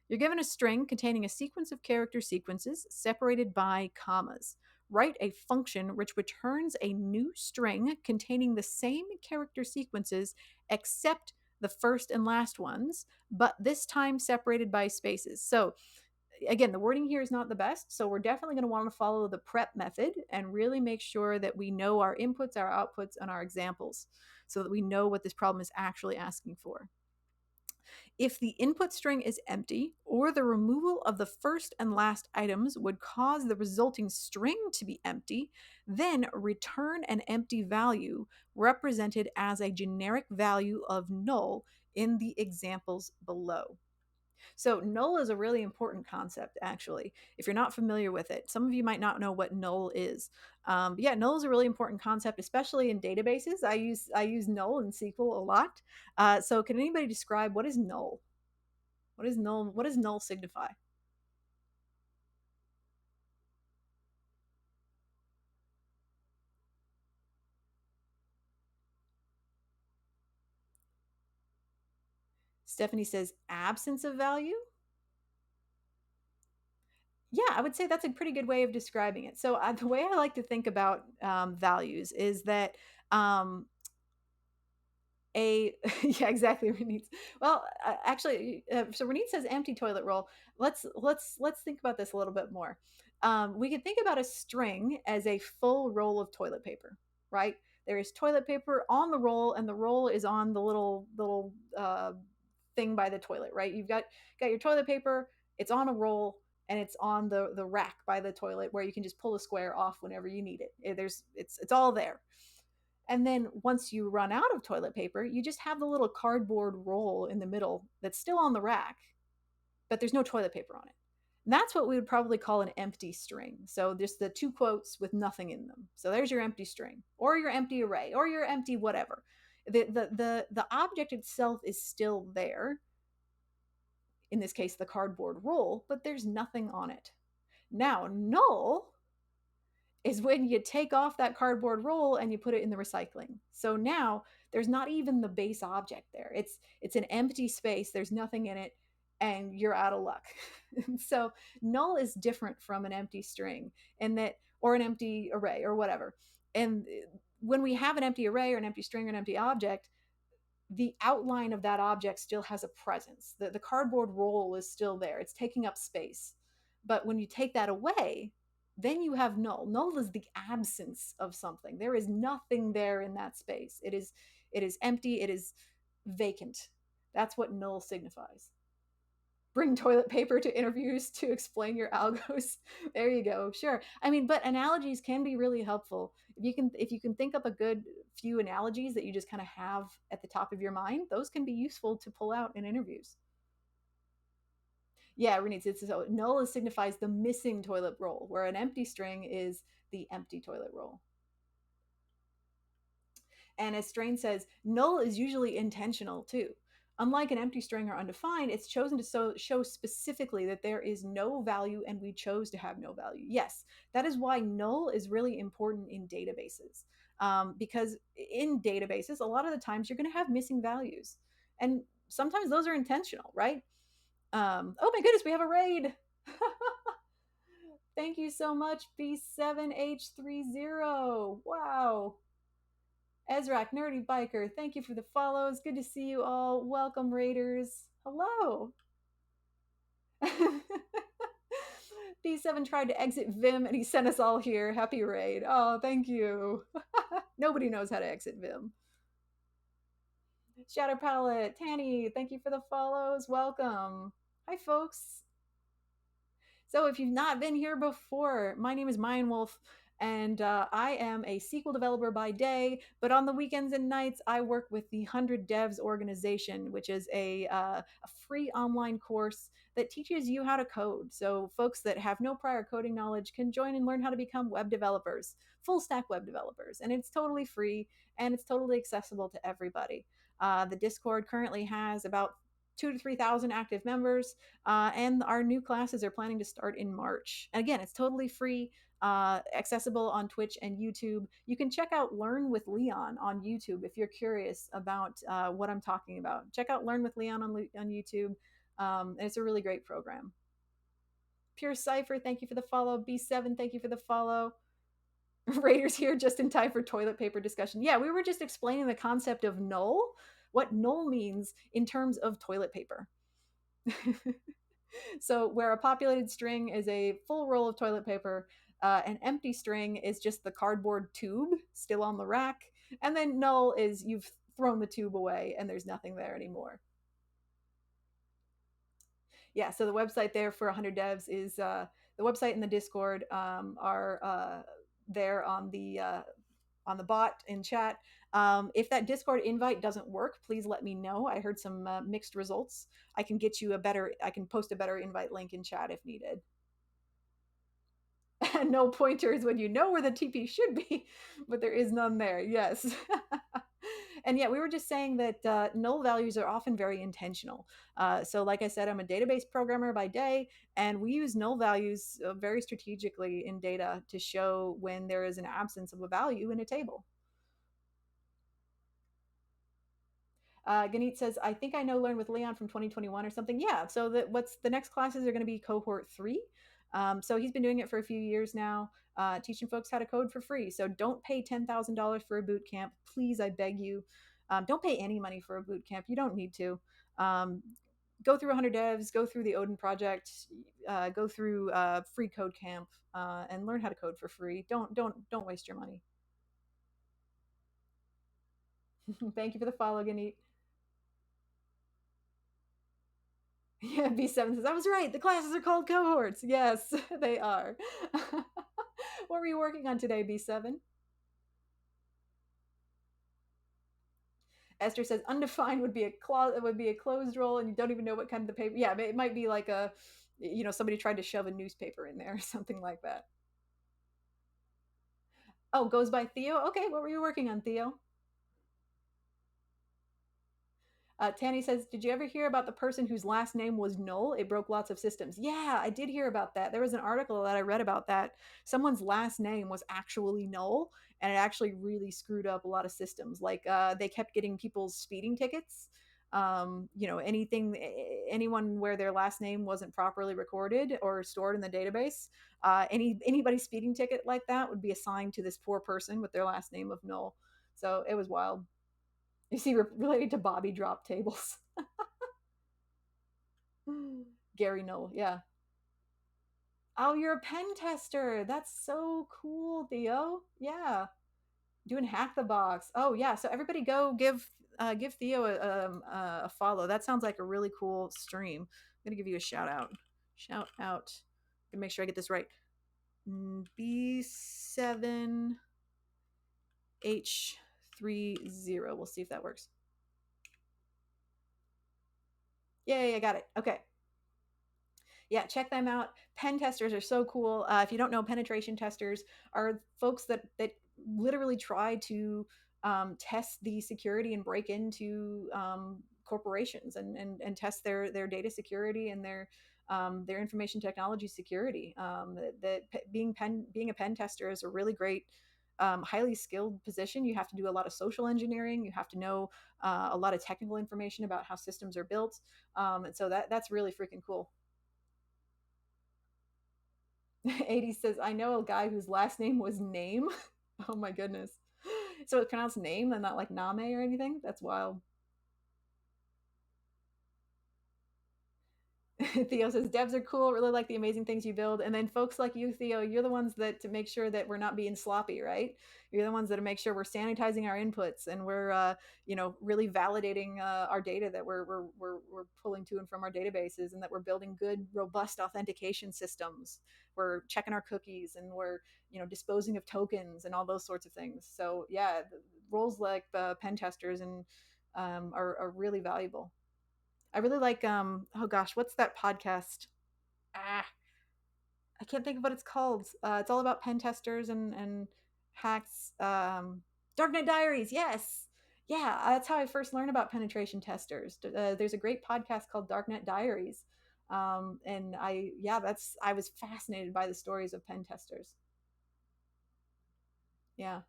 You're given a string containing a sequence of character sequences separated by commas. Write a function which returns a new string containing the same character sequences except the first and last ones, but this time separated by spaces. So again, the wording here is not the best, so we're definitely going to want to follow the prep method and really make sure that we know our inputs, our outputs, and our examples so that we know what this problem is actually asking for. If the input string is empty, or the removal of the first and last items would cause the resulting string to be empty, then return an empty value represented as a generic value of null in the examples below. So, null is a really important concept, actually. If you're not familiar with it, some of you might not know what null is. Yeah, null is a really important concept, especially in databases. I use null in SQL a lot. So, can anybody describe what is null? What is null? What does null signify? Stephanie says absence of value. Yeah, I would say that's a pretty good way of describing it. So, the way I like to think about values is that um, a yeah, exactly, Renee. Well, actually, so Renee says empty toilet roll. Let's think about this a little bit more. We can think about a string as a full roll of toilet paper, right? There is toilet paper on the roll, and the roll is on the little thing by the toilet, right? You've got your toilet paper. It's on a roll, and it's on the rack by the toilet where you can just pull a square off whenever you need it. It's all there. And then once you run out of toilet paper, you just have the little cardboard roll in the middle that's still on the rack, but there's no toilet paper on it. And that's what we would probably call an empty string. So just the two quotes with nothing in them. So there's your empty string, or your empty array, or your empty whatever. The object itself is still there, in this case the cardboard roll, but there's nothing on it. Now, null is when you take off that cardboard roll and you put it in the recycling. So now there's not even the base object there. It's an empty space, there's nothing in it, and you're out of luck. So null is different from an empty string, and that, or an empty array or whatever. And when we have an empty array or an empty string or an empty object, the outline of that object still has a presence. The cardboard roll is still there, it's taking up space. But when you take that away, then you have null. Null is the absence of something. There is nothing there in that space. It is empty, it is vacant. That's what null signifies. Bring toilet paper to interviews to explain your algos. There you go. Sure. I mean, but analogies can be really helpful. If you can think up a good few analogies that you just kind of have at the top of your mind, those can be useful to pull out in interviews. Yeah, Renee, so null signifies the missing toilet roll, where an empty string is the empty toilet roll. And as Strain says, null is usually intentional too. Unlike an empty string or undefined, it's chosen to show specifically that there is no value and we chose to have no value. Yes, that is why null is really important in databases. Because in databases, a lot of the times you're going to have missing values. And sometimes those are intentional, right? Oh my goodness, we have a raid. Thank you so much, B7H30. Wow. Ezrak, Nerdy Biker, thank you for the follows. Good to see you all. Welcome, Raiders. Hello. B7 tried to exit Vim and he sent us all here. Happy raid. Oh, thank you. Nobody knows how to exit Vim. Shadow Palette, Tanny, thank you for the follows. Welcome. Hi, folks. So, if you've not been here before, my name is Mayan Wolf, And I am a SQL developer by day, but on the weekends and nights, I work with the 100 Devs organization, which is a free online course that teaches you how to code. So folks that have no prior coding knowledge can join and learn how to become web developers, full stack web developers. And it's totally free and it's totally accessible to everybody. The Discord currently has about 2 to 3,000 active members, and our new classes are planning to start in March. And again, it's totally free, accessible on Twitch and YouTube. You can check out Learn with Leon on YouTube if you're curious about what I'm talking about. Check out Learn with Leon on YouTube. It's a really great program. Pure Cipher, thank you for the follow. B7, thank you for the follow. Raiders here just in time for toilet paper discussion. Yeah, we were just explaining the concept of null, what null means in terms of toilet paper. So, where a populated string is a full roll of toilet paper, an empty string is just the cardboard tube still on the rack, and then null is you've thrown the tube away and there's nothing there anymore. Yeah, so the website there for 100 devs is the website and the Discord are there on the bot in chat. If that Discord invite doesn't work, please let me know. I heard some mixed results. I can get you I can post a better invite link in chat if needed. No pointers when you know where the TP should be, but there is none there. Yes. And yeah, we were just saying that null values are often very intentional. So, like I said, I'm a database programmer by day, and we use null values very strategically in data to show when there is an absence of a value in a table. Ganit says, I think I know Learn with Leon from 2021 or something. Yeah. So what's the next classes are going to be cohort 3. So he's been doing it for a few years now, teaching folks how to code for free. So don't pay $10,000 for a boot camp. Please, I beg you. Don't pay any money for a boot camp. You don't need to. Go through 100 devs, go through the Odin project, go through free code camp, and learn how to code for free. Don't waste your money. Thank you for the follow, Ganit. Yeah, B7 says, I was right. The classes are called cohorts. Yes, they are. What were you working on today, B7? Esther says, undefined would be a closed role, and you don't even know what kind of the paper. Yeah, it might be like somebody tried to shove a newspaper in there or something like that. Oh, goes by Theo. Okay, what were you working on, Theo? Tanny says, did you ever hear about the person whose last name was Null? It broke lots of systems. Yeah, I did hear about that. There was an article that I read about that. Someone's last name was actually Null, and it actually really screwed up a lot of systems. Like they kept getting people's speeding tickets. Anyone where their last name wasn't properly recorded or stored in the database, anybody's speeding ticket like that would be assigned to this poor person with their last name of Null. So it was wild. You see, related to Bobby drop tables. Gary Null, yeah. Oh, you're a pen tester. That's so cool, Theo. Yeah, doing hack the box. Oh yeah. So everybody go give Theo a follow. That sounds like a really cool stream. I'm gonna give you a shout out. Shout out. I'm gonna make sure I get this right. B7H30. We'll see if that works. Yay, I got it. Okay. Yeah, check them out. Pen testers are so cool. If you don't know, penetration testers are folks that literally try to test the security and break into corporations and test their data security and their information technology security. Being a pen tester is a really great, highly skilled position. You have to do a lot of social engineering. You have to know a lot of technical information about how systems are built, and so that's really freaking cool. 80 says, I know a guy whose last name was Name. Oh my goodness. So it's pronounced Name and not like Name or anything? That's wild. Theo says devs are cool, really like the amazing things you build. And then folks like you, Theo, you're the ones that to make sure that we're not being sloppy, right? You're the ones that make sure we're sanitizing our inputs and we're really validating our data that we're pulling to and from our databases, and that we're building good, robust authentication systems. We're checking our cookies, and we're disposing of tokens and all those sorts of things. So yeah, roles like pen testers and are really valuable. I really like oh gosh, what's that podcast? Ah, I can't think of what it's called. It's all about pen testers and hacks. Dark Knight Diaries. Yes. Yeah, that's how I first learned about penetration testers. There's a great podcast called Dark Knight Diaries. And I was fascinated by the stories of pen testers. Yeah.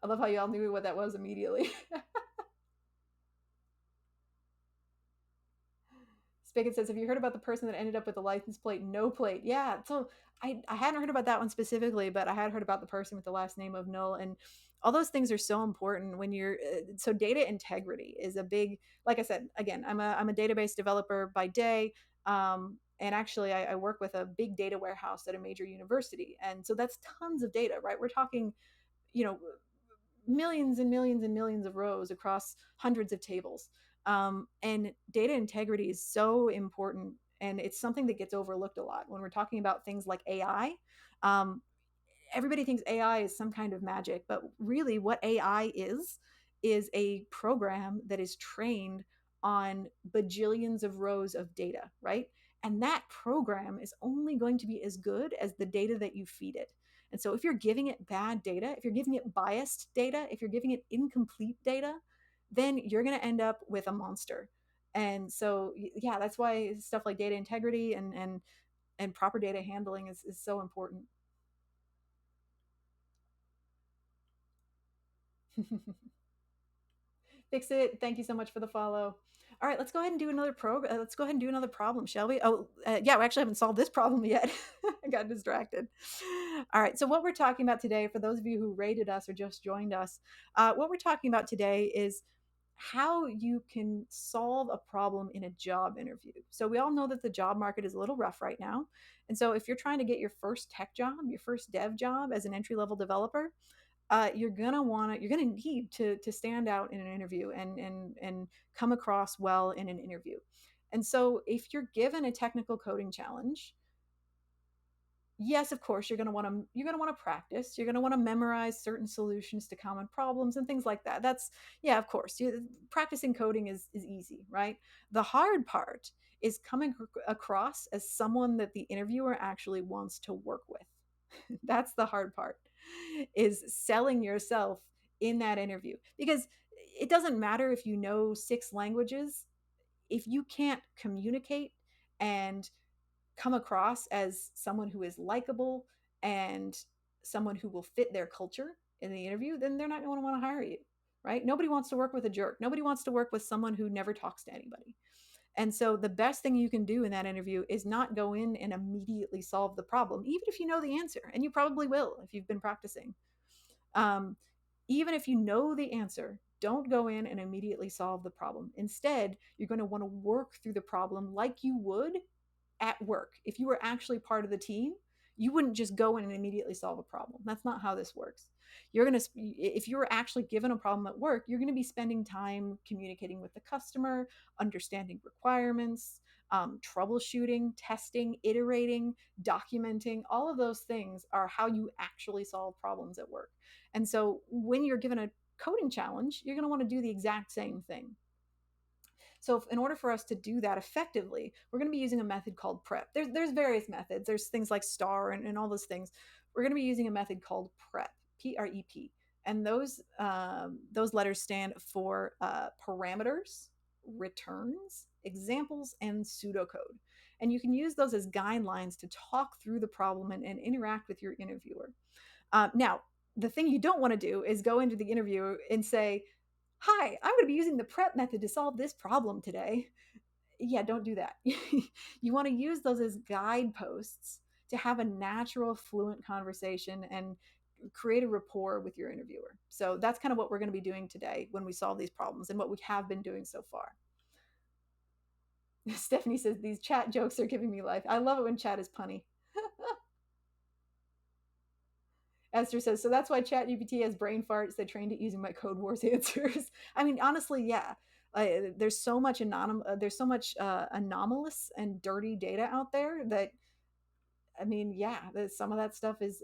I love how y'all knew what that was immediately. Spigot says, "Have you heard about the person that ended up with a license plate, no plate?" Yeah, so I hadn't heard about that one specifically, but I had heard about the person with the last name of null, and all those things are so important when you're. So data integrity is a big. Like I said, again, I'm a database developer by day, and actually I work with a big data warehouse at a major university, and so that's tons of data, right? We're talking, you know, millions and millions and millions of rows across hundreds of tables. And data integrity is so important. And it's something that gets overlooked a lot when we're talking about things like AI. Um, Everybody thinks AI is some kind of magic, but really, what AI is a program that is trained on bajillions of rows of data, right? And that program is only going to be as good as the data that you feed it. And so, if you're giving it bad data, if you're giving it biased data, if you're giving it incomplete data, then you're going to end up with a monster. And so, yeah, that's why stuff like data integrity and proper data handling is so important. Fix it. Thank you so much for the follow. All right, let's go ahead and do another program. Let's go ahead and do another problem, shall we? Oh, yeah, we actually haven't solved this problem yet. I got distracted. All right, so what we're talking about today, for those of you who rated us or just joined us, what we're talking about today is how you can solve a problem in a job interview. So we all know that the job market is a little rough right now. And so if you're trying to get your first tech job, your first dev job as an entry level developer, you're gonna need to stand out in an interview and come across well in an interview. And so if you're given a technical coding challenge, yes, of course you're going to want to practice. You're going to want to memorize certain solutions to common problems and things like that. That's, yeah, of course, practicing coding is easy, right? The hard part is coming across as someone that the interviewer actually wants to work with. That's the hard part, is selling yourself in that interview, because it doesn't matter if you know 6 languages. If you can't communicate and come across as someone who is likable and someone who will fit their culture in the interview, then they're not going to want to hire you, right? Nobody wants to work with a jerk. Nobody wants to work with someone who never talks to anybody. And so the best thing you can do in that interview is not go in and immediately solve the problem, even if you know the answer, and you probably will if you've been practicing. Um, Even if you know the answer, don't go in and immediately solve the problem. Instead, you're going to want to work through the problem like you would at work. If you were actually part of the team, you wouldn't just go in and immediately solve a problem. That's not how this works. If you're actually given a problem at work, you're going to be spending time communicating with the customer, understanding requirements, troubleshooting, testing, iterating, documenting. All of those things are how you actually solve problems at work. And so when you're given a coding challenge, you're going to want to do the exact same thing. So in order for us to do that effectively, we're going to be using a method called prep. There's various methods. There's things like star and all those things. We're going to be using a method called prep, PREP, and those letters stand for parameters, returns, examples, and pseudocode. And you can use those as guidelines to talk through the problem and interact with your interviewer. Now, the thing you don't want to do is go into the interview and say, "Hi, I'm going to be using the prep method to solve this problem today." Yeah, don't do that. You want to use those as guideposts to have a natural, fluent conversation and create a rapport with your interviewer. So that's kind of what we're going to be doing today when we solve these problems, and what we have been doing so far. Stephanie says these chat jokes are giving me life. I love it when chat is punny. Esther says, so that's why ChatGPT has brain farts. They trained it using my Codewars answers. I mean, honestly, yeah. There's so much anomalous and dirty data out there that, I mean, yeah, some of that stuff is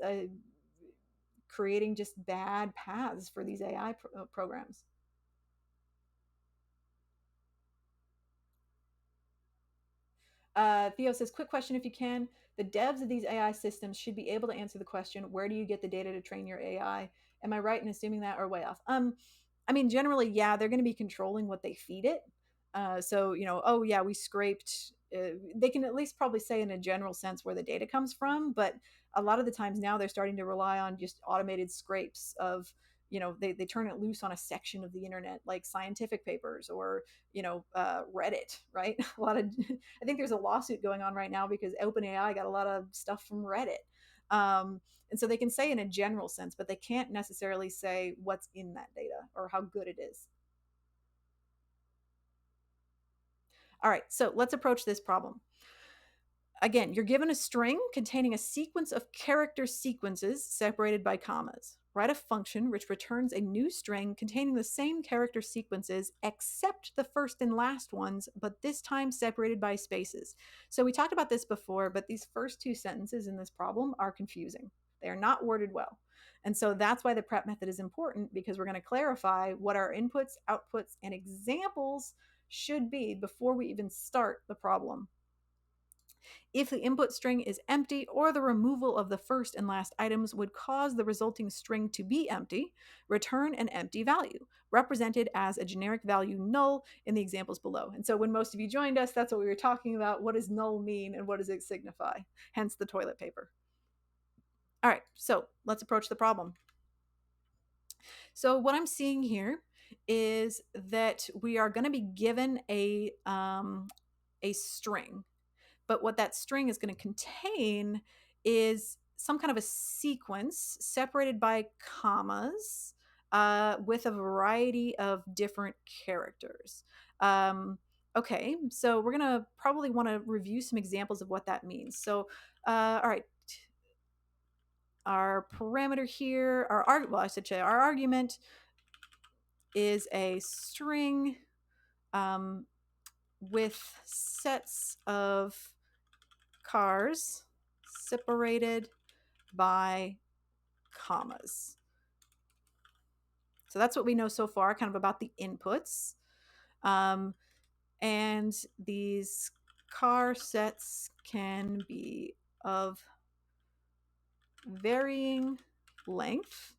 creating just bad paths for these AI programs. Theo says, quick question if you can. The devs of these AI systems should be able to answer the question, where do you get the data to train your AI? Am I right in assuming that or way off? I mean, generally, yeah, they're going to be controlling what they feed it. So, oh, yeah, we scraped. They can at least probably say in a general sense where the data comes from. But a lot of the times now they're starting to rely on just automated scrapes of, they turn it loose on a section of the internet, like scientific papers or, Reddit, right? A lot of, I think there's a lawsuit going on right now because OpenAI got a lot of stuff from Reddit. And so they can say in a general sense, but they can't necessarily say what's in that data or how good it is. All right, so let's approach this problem. Again, you're given a string containing a sequence of character sequences separated by commas. Write a function which returns a new string containing the same character sequences except the first and last ones, but this time separated by spaces. So we talked about this before, but these first two sentences in this problem are confusing. They are not worded well. And so that's why the prep method is important, because we're going to clarify what our inputs, outputs, and examples should be before we even start the problem. If the input string is empty or the removal of the first and last items would cause the resulting string to be empty, return an empty value, represented as a generic value null in the examples below. And so when most of you joined us, that's what we were talking about. What does null mean and what does it signify? Hence the toilet paper. All right, so let's approach the problem. So what I'm seeing here is that we are going to be given a string, but what that string is going to contain is some kind of a sequence separated by commas with a variety of different characters. Okay, so we're going to probably want to review some examples of what that means. So, all right, our parameter here, I should say our argument is a string with sets of cars separated by commas. So that's what we know so far, kind of about the inputs. And these car sets can be of varying length.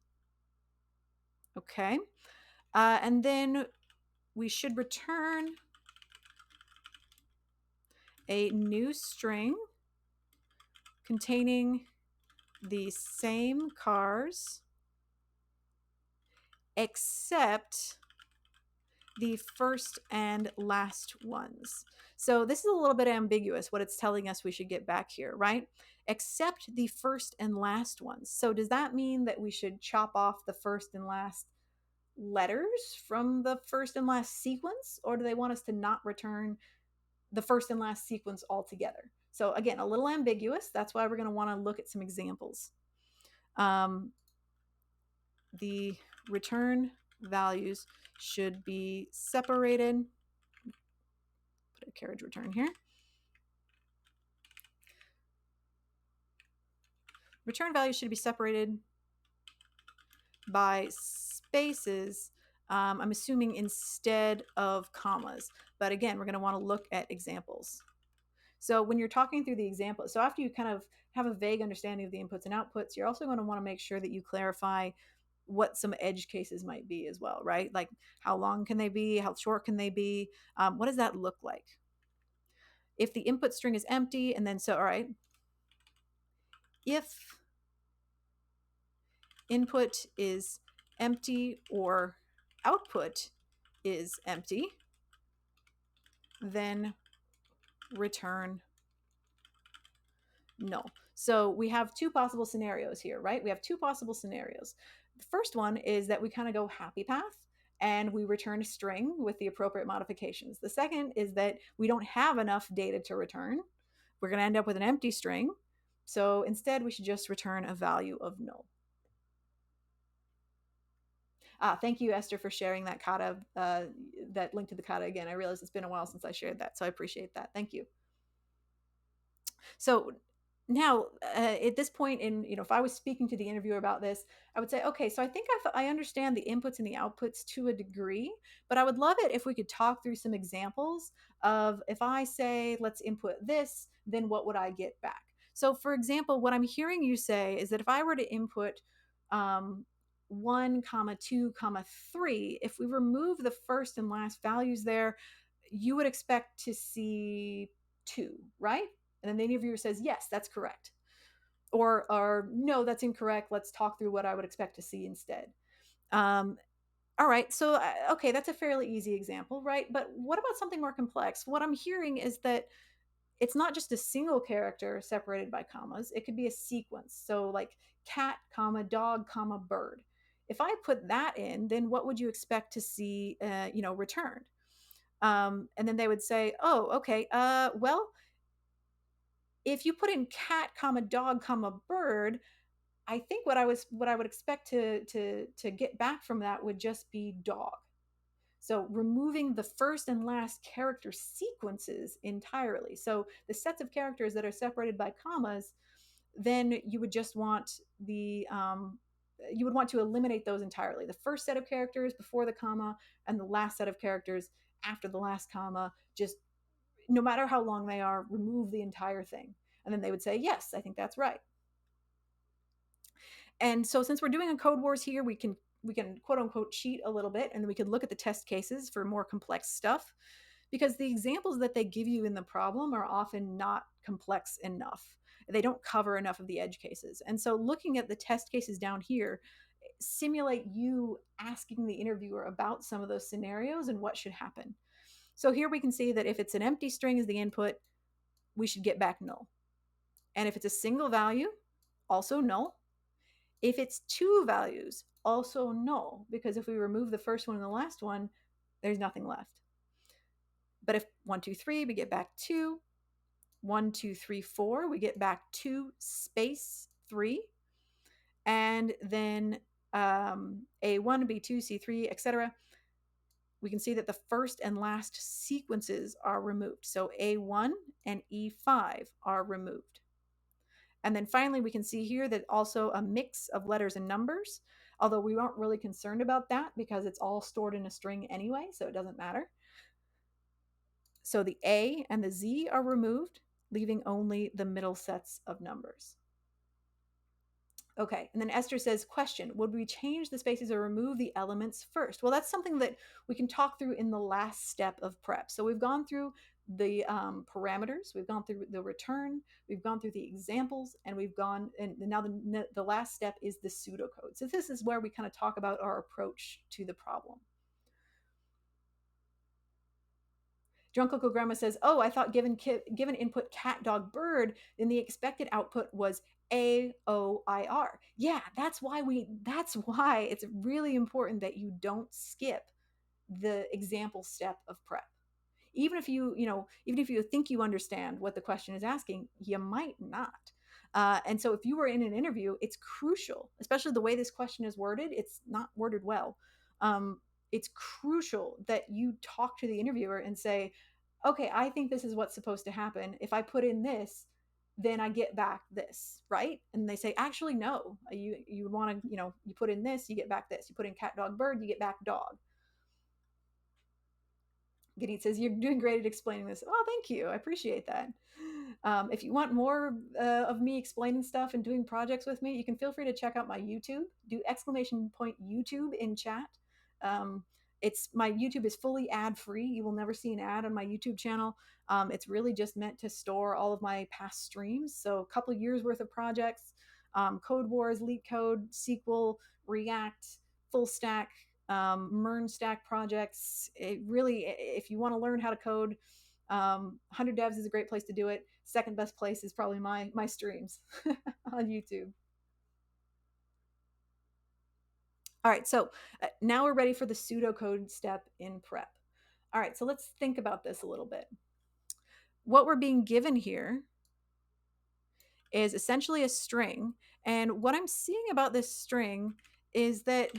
Okay. And then we should return a new string containing the same cars except the first and last ones. So this is a little bit ambiguous what it's telling us we should get back here, right? Except the first and last ones. So does that mean that we should chop off the first and last letters from the first and last sequence? Or do they want us to not return the first and last sequence altogether? So again, a little ambiguous. That's why we're going to want to look at some examples. The return values should be separated. Put a carriage return here. Return values should be separated by spaces. I'm assuming instead of commas. But again, we're going to want to look at examples. So when you're talking through the example, so after you kind of have a vague understanding of the inputs and outputs, you're also going to want to make sure that you clarify what some edge cases might be as well, right? Like how long can they be? How short can they be? What does that look like? If the input string is empty, and then all right, if input is empty or output is empty, then return null. So we have two possible scenarios here, right? We have two possible scenarios. The first one is that we kind of go happy path and we return a string with the appropriate modifications. The second is that we don't have enough data to return. We're going to end up with an empty string. So instead, we should just return a value of null. Thank you, Esther, for sharing that kata, that link to the kata again. I realize it's been a while since I shared that, so I appreciate that. Thank you. So now, at this point, if I was speaking to the interviewer about this, I would say, okay, so I think I understand the inputs and the outputs to a degree, but I would love it if we could talk through some examples of, if I say, let's input this, then what would I get back? So, for example, what I'm hearing you say is that if I were to input 1 comma 2 comma 3, if we remove the first and last values there, you would expect to see 2, right? And then the interviewer says, yes, that's correct. Or no, that's incorrect. Let's talk through what I would expect to see instead. All right, so okay, that's a fairly easy example, right? But what about something more complex? What I'm hearing is that it's not just a single character separated by commas. It could be a sequence. So like cat, comma, dog, comma, bird. If I put that in, then what would you expect to see, returned? And then they would say, oh, okay, well, if you put in cat, comma, dog, comma, bird, I think what I would expect to get back from that would just be dog. So removing the first and last character sequences entirely. So the sets of characters that are separated by commas, then you would just want you would want to eliminate those entirely. The first set of characters before the comma and the last set of characters after the last comma, just no matter how long they are, remove the entire thing. And then they would say, yes, I think that's right. And so since we're doing a code wars here, we can quote unquote cheat a little bit, and we could look at the test cases for more complex stuff, because the examples that they give you in the problem are often not complex enough. They don't cover enough of the edge cases. And so looking at the test cases down here, simulate you asking the interviewer about some of those scenarios and what should happen. So here we can see that if it's an empty string as the input, we should get back null. And if it's a single value, also null. If it's 2 values, also null, because if we remove the first one and the last one, there's nothing left. But if 1, 2, 3, we get back 2. 1, 2, 3, 4, we get back 2 space 3. And then A1, B2, C3, etc. We can see that the first and last sequences are removed. So A1 and E5 are removed. And then finally, we can see here that also a mix of letters and numbers, although we aren't really concerned about that because it's all stored in a string anyway, so it doesn't matter. So the A and the Z are removed, leaving only the middle sets of numbers. Okay, and then Esther says, question, would we change the spaces or remove the elements first? Well, that's something that we can talk through in the last step of prep. So we've gone through the parameters, we've gone through the return, we've gone through the examples, and now the last step is the pseudocode. So this is where we kind of talk about our approach to the problem. Drunk Uncle Grandma says, oh, I thought given input cat, dog, bird, then the expected output was AOIR. Yeah, that's why it's really important that you don't skip the example step of prep. Even if you think you understand what the question is asking, you might not. And so if you were in an interview, it's crucial, especially the way this question is worded, it's not worded well. It's crucial that you talk to the interviewer and say, okay, I think this is what's supposed to happen. If I put in this, then I get back this, right? And they say, actually, no, you want to, you put in this, you get back this. You put in cat, dog, bird, you get back dog. Ganit says, you're doing great at explaining this. Oh, thank you. I appreciate that. If you want more of me explaining stuff and doing projects with me, you can feel free to check out my YouTube. Do exclamation point YouTube in chat. My YouTube is fully ad free. You will never see an ad on my YouTube channel. It's really just meant to store all of my past streams. So a couple of years worth of projects, Codewars, LeetCode, SQL, React, full stack, MERN stack projects. It really, if you want to learn how to code, 100 Devs is a great place to do it. Second best place is probably my streams on YouTube. All right, so now we're ready for the pseudocode step in prep. All right, so let's think about this a little bit. What we're being given here is essentially a string. And what I'm seeing about this string is that,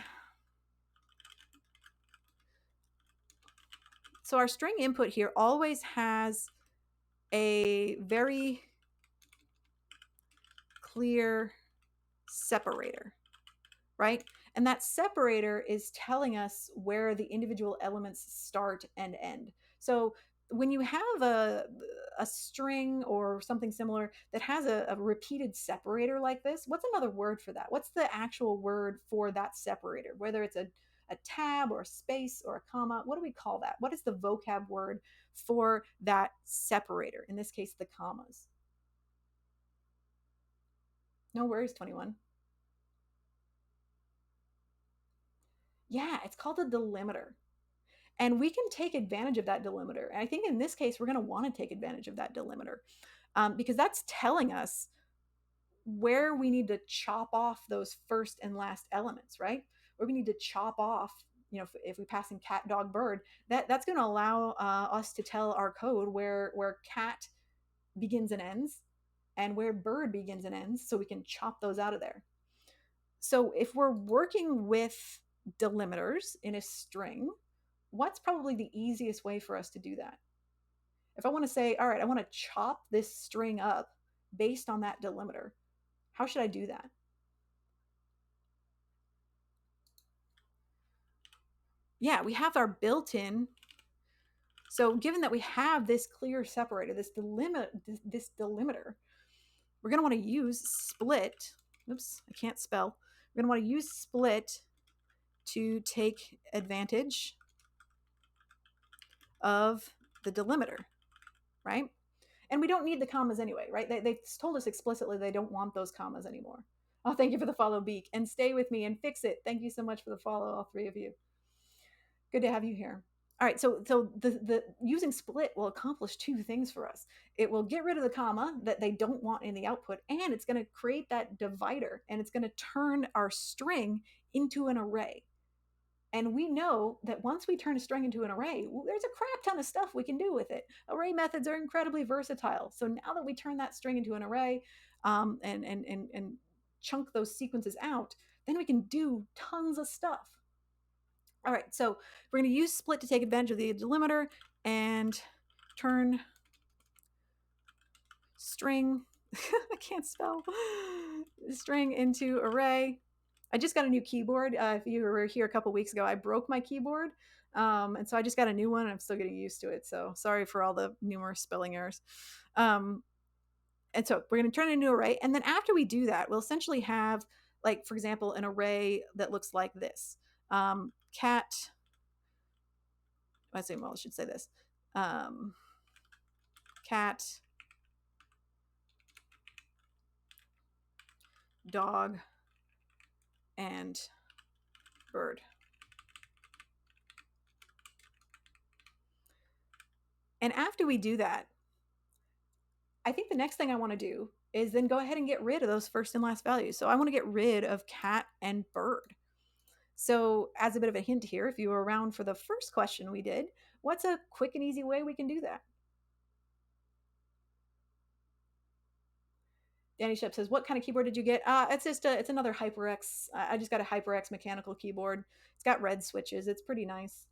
so our string input here always has a very clear separator, right? And that separator is telling us where the individual elements start and end. So when you have a string or something similar that has a repeated separator like this, what's another word for that? What's the actual word for that separator? Whether it's a tab or a space or a comma, what do we call that? What is the vocab word for that separator? In this case, the commas. No worries, 21. Yeah, it's called a delimiter. And we can take advantage of that delimiter. And I think in this case, we're going to want to take advantage of that delimiter because that's telling us where we need to chop off those first and last elements, right? Where we need to chop off, if we pass in cat, dog, bird, that's going to allow us to tell our code where cat begins and ends and where bird begins and ends, so we can chop those out of there. So if we're working with delimiters in a string, what's probably the easiest way for us to do that? If I want to say, all right, I want to chop this string up based on that delimiter, how should I do that? Yeah, we have our built-in. So given that we have this clear separator, this delimiter, we're going to want to use split. Oops, I can't spell. We're going to want to use split to take advantage of the delimiter, right? And we don't need the commas anyway, right? They told us explicitly they don't want those commas anymore. Oh, thank you for the follow, Beak. And stay with me and fix it. Thank you so much for the follow, all three of you. Good to have you here. All right, so the using split will accomplish two things for us. It will get rid of the comma that they don't want in the output, and it's going to create that divider, and it's going to turn our string into an array. And we know that once we turn a string into an array, there's a crap ton of stuff we can do with it. Array methods are incredibly versatile. So now that we turn that string into an array and chunk those sequences out, then we can do tons of stuff. All right, so we're going to use split to take advantage of the delimiter and turn string, I can't spell, string into array. I just got a new keyboard. If you were here a couple weeks ago, I broke my keyboard. And so I just got a new one and I'm still getting used to it. So sorry for all the numerous spelling errors. And so we're going to turn it into an array. And then after we do that, we'll essentially have, like, for example, an array that looks like this. Cat, I should say this. Cat, dog, and bird. And after we do that, I think the next thing I want to do is then go ahead and get rid of those first and last values. So I want to get rid of cat and bird. So as a bit of a hint here, if you were around for the first question we did, what's a quick and easy way we can do that? Danny Shep says, what kind of keyboard did you get? It's another HyperX. I just got a HyperX mechanical keyboard. It's got red switches. It's pretty nice.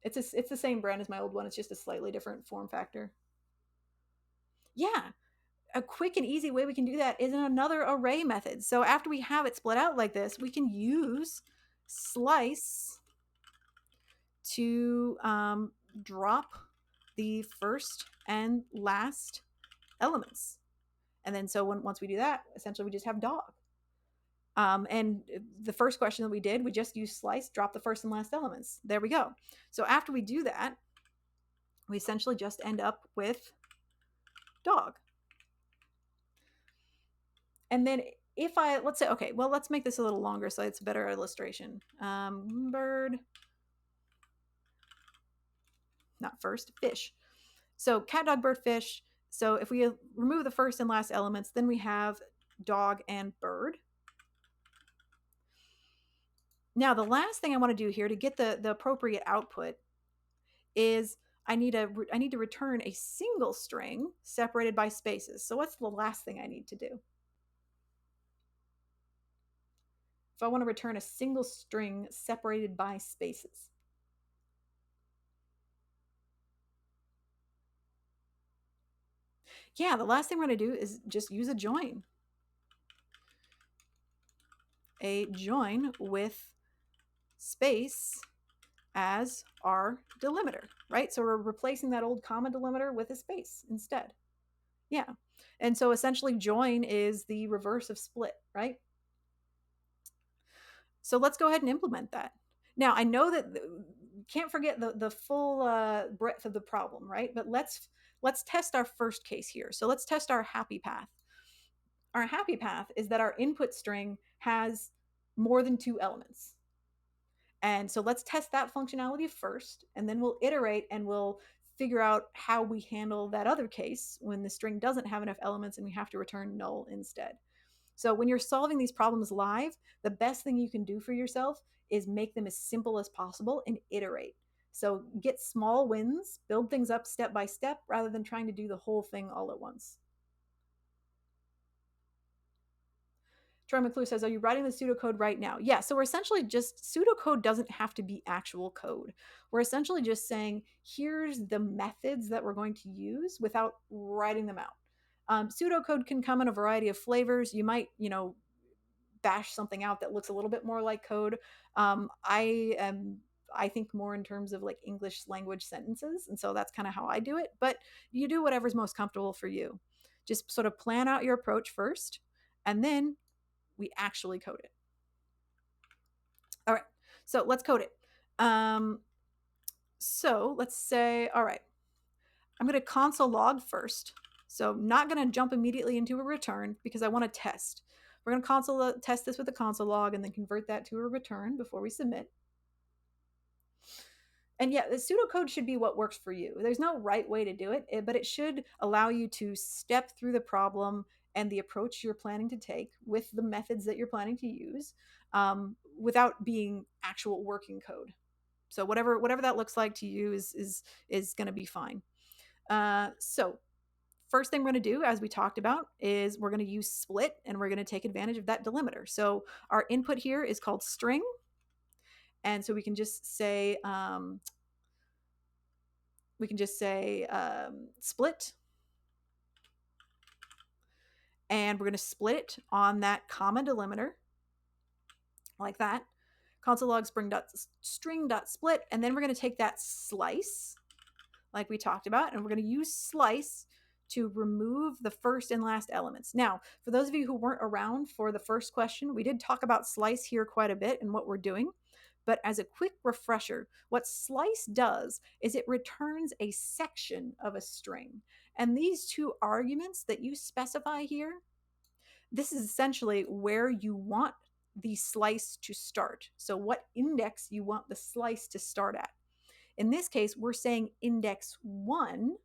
It's the same brand as my old one. It's just a slightly different form factor. Yeah, a quick and easy way we can do that is in another array method. So after we have it split out like this, we can use slice to drop the first and last elements. And then so once we do that, essentially we just have dog. And the first question that we did, we just used slice, drop the first and last elements. There we go. So after we do that, we essentially just end up with dog. And then if let's say, okay, well, let's make this a little longer so it's a better illustration. Bird, not first, fish. So cat, dog, bird, fish. So if we remove the first and last elements, then we have dog and bird. Now, the last thing I want to do here to get the appropriate output is I need to return a single string separated by spaces. So what's the last thing I need to do? If I want to return a single string separated by spaces. Yeah, the last thing we're going to do is just use a join. A join with space as our delimiter, right? So we're replacing that old comma delimiter with a space instead. Yeah. And so essentially join is the reverse of split, right? So let's go ahead and implement that. Now, I know that can't forget the full breadth of the problem, right? But let's test our first case here. So let's test our happy path. Our happy path is that our input string has more than two elements. And so let's test that functionality first, and then we'll iterate and we'll figure out how we handle that other case when the string doesn't have enough elements and we have to return null instead. So when you're solving these problems live, the best thing you can do for yourself is make them as simple as possible and iterate. So get small wins, build things up step by step rather than trying to do the whole thing all at once. Troy McClure says, are you writing the pseudocode right now? Yeah, so we're essentially just, pseudocode doesn't have to be actual code. We're essentially just saying, here's the methods that we're going to use without writing them out. Pseudocode can come in a variety of flavors. You might, bash something out that looks a little bit more like code. I think more in terms of like English language sentences. And so that's kind of how I do it. But you do whatever's most comfortable for you. Just sort of plan out your approach first, and then we actually code it. All right, so let's code it. So let's say, all right, I'm going to console log first. So not going to jump immediately into a return because I want to test. We're going to test this with the console log and then convert that to a return before we submit. And yeah, the pseudocode should be what works for you. There's no right way to do it, but it should allow you to step through the problem and the approach you're planning to take with the methods that you're planning to use, without being actual working code. So whatever that looks like to you is going to be fine. So first thing we're going to do, as we talked about, is we're going to use split and we're going to take advantage of that delimiter. So our input here is called string. And so we can just say split, and we're going to split it on that comma delimiter like that. Console log string.split, and then we're going to take that slice like we talked about, and we're going to use slice to remove the first and last elements. Now, for those of you who weren't around for the first question, we did talk about slice here quite a bit and what we're doing. But as a quick refresher, what slice does is it returns a section of a string. And these two arguments that you specify here, this is essentially where you want the slice to start. So what index you want the slice to start at. In this case, we're saying index 1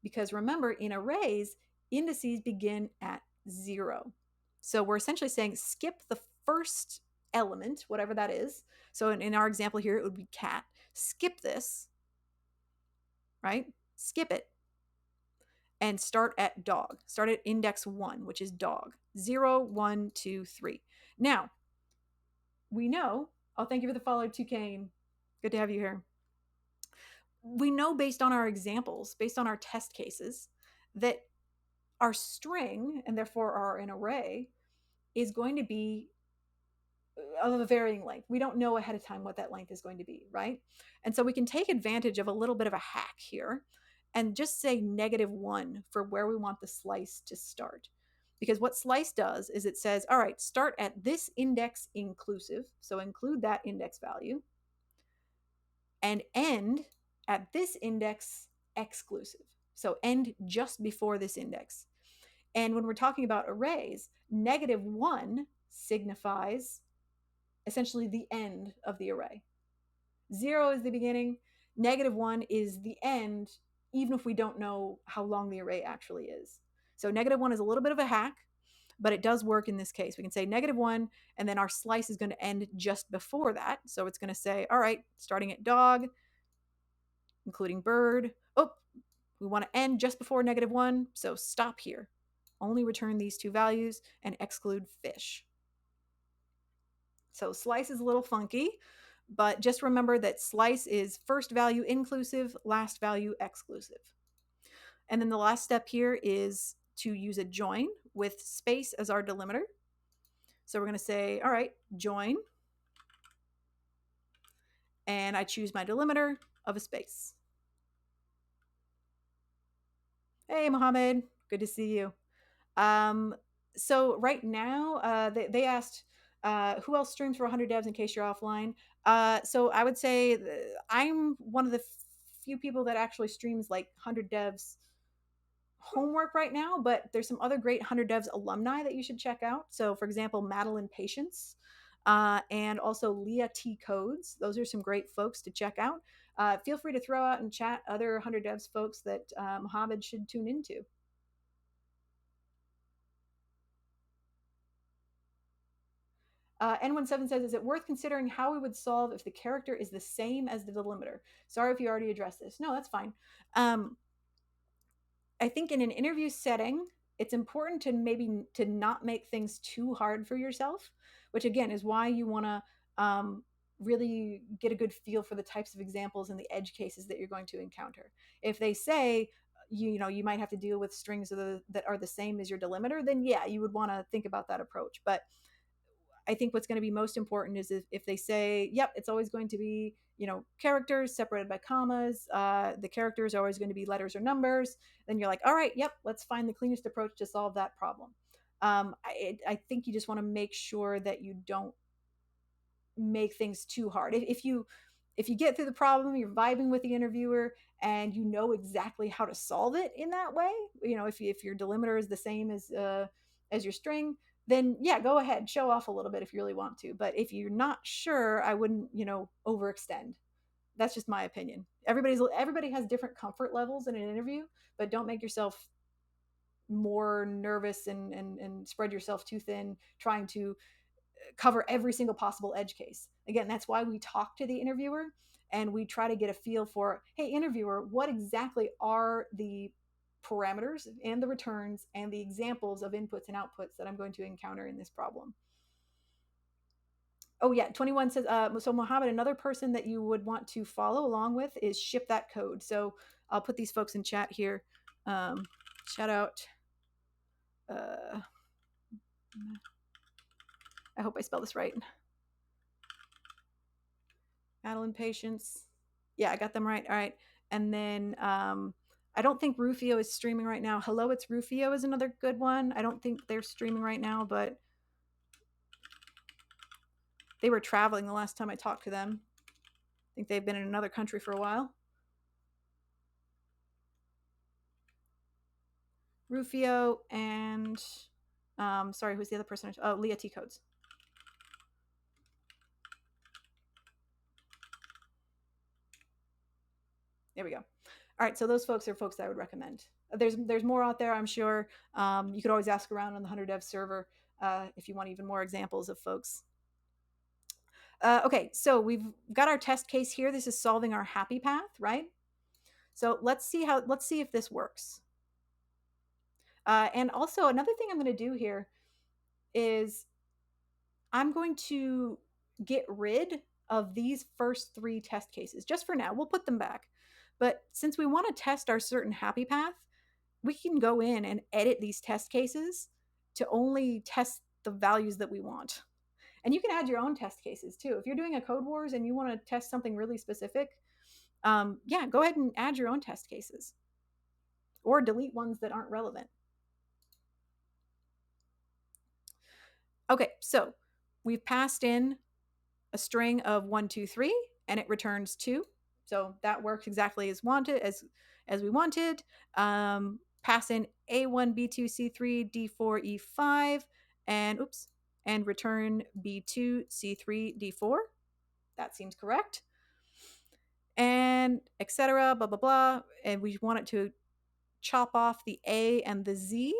because remember, in arrays, indices begin at 0. So we're essentially saying skip the first element, whatever that is. So in our example here, it would be cat. Skip this, right? Skip it and start at dog. Start at index 1, which is dog. 0, 1, 2, 3. Now, we know, oh, thank you for the follow, Tucane. Good to have you here. We know based on our examples, based on our test cases, that our string, and therefore an array, is going to be of a varying length. We don't know ahead of time what that length is going to be, right? And so we can take advantage of a little bit of a hack here and just say -1 for where we want the slice to start. Because what slice does is it says, all right, start at this index inclusive, so include that index value, and end at this index exclusive. So end just before this index. And when we're talking about arrays, -1 signifies essentially the end of the array. 0 is the beginning, -1 is the end, even if we don't know how long the array actually is. So -1 is a little bit of a hack. but it does work in this case. We can say -1, and then our slice is going to end just before that. So it's going to say, all right, starting at dog, including bird. Oh, we want to end just before -1, so stop here. Only return these two values and exclude fish. So slice is a little funky, but just remember that slice is first value inclusive, last value exclusive. And then the last step here is to use a join with space as our delimiter. So we're going to say, all right, join, and I choose my delimiter of a space. Hey, Mohammed, good to see you. So right now, they asked who else streams for 100 devs in case you're offline. So I would say I'm one of the few people that actually streams like 100 devs homework right now, but there's some other great 100 devs alumni that you should check out. So for example, Madeline Patience, and also Leah T Codes. Those are some great folks to check out. Feel free to throw out and chat other 100 devs folks that Mohammed should tune into. N17 says, is it worth considering how we would solve if the character is the same as the delimiter? Sorry if you already addressed this. No, that's fine. I think in an interview setting, it's important to maybe to not make things too hard for yourself, which again is why you want to really get a good feel for the types of examples and the edge cases that you're going to encounter. If they say, you might have to deal with strings that are the same as your delimiter, then yeah, you would want to think about that approach. But I think what's going to be most important is if they say, yep, it's always going to be, characters separated by commas. The characters are always going to be letters or numbers. Then you're like, all right, yep, let's find the cleanest approach to solve that problem. I think you just want to make sure that you don't make things too hard. If you get through the problem, you're vibing with the interviewer, and you know exactly how to solve it in that way. If your delimiter is the same as your string, then yeah, go ahead, show off a little bit if you really want to. But if you're not sure, I wouldn't overextend. That's just my opinion. Everybody has different comfort levels in an interview, but don't make yourself more nervous and spread yourself too thin trying to cover every single possible edge case. Again, that's why we talk to the interviewer and we try to get a feel for, hey, interviewer, what exactly are the parameters and the returns and the examples of inputs and outputs that I'm going to encounter in this problem. Oh yeah, 21 says, so Mohammed, another person that you would want to follow along with is Ship That Code. So I'll put these folks in chat here. Shout out. I hope I spell this right. Madeline Patience. Yeah, I got them right. All right. And then I don't think Rufio is streaming right now. Hello, It's Rufio is another good one. I don't think they're streaming right now, but they were traveling the last time I talked to them. I think they've been in another country for a while. Rufio and sorry, who's the other person? Oh, Leah T Codes. There we go. All right, so those folks are folks that I would recommend. There's more out there, I'm sure. You could always ask around on the 100 Dev server if you want even more examples of folks. Okay, so we've got our test case here. This is solving our happy path, right? So let's see if this works. And also another thing I'm going to do here is I'm going to get rid of these first 3 test cases just for now. We'll put them back. But since we want to test our certain happy path, we can go in and edit these test cases to only test the values that we want. And you can add your own test cases too. If you're doing a Codewars and you want to test something really specific, yeah, go ahead and add your own test cases or delete ones that aren't relevant. Okay, so we've passed in a string of 1, 2, 3, and it returns 2. So that works exactly as we wanted. Pass in A1, B2, C3, D4, E5, and return B2, C3, D4. That seems correct. And etc. Blah blah blah. And we want it to chop off the A and the Z.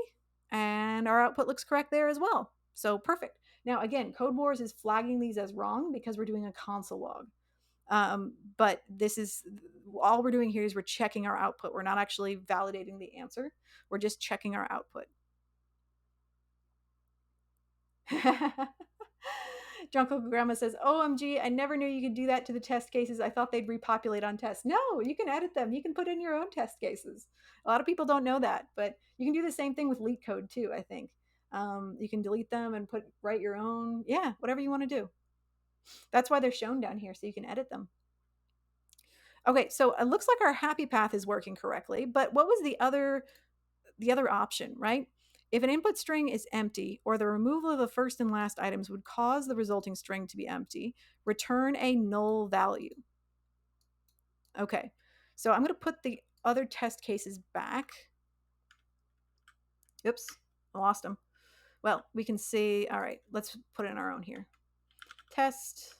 And our output looks correct there as well. So perfect. Now, again, Codewars is flagging these as wrong because we're doing a console log. But this is all we're doing here is we're checking our output. We're not actually validating the answer. We're just checking our output. Drunk Uncle Grandma says, OMG, I never knew you could do that to the test cases. I thought they'd repopulate on tests. No, you can edit them. You can put in your own test cases. A lot of people don't know that, but you can do the same thing with leak code too, I think. You can delete them and write your own. Yeah, whatever you want to do. That's why they're shown down here, so you can edit them. Okay, so it looks like our happy path is working correctly, but what was the other option, right? If an input string is empty or the removal of the first and last items would cause the resulting string to be empty, return a null value. Okay, so I'm going to put the other test cases back. Oops, I lost them. Well, we can see, all right, let's put in our own here. Test.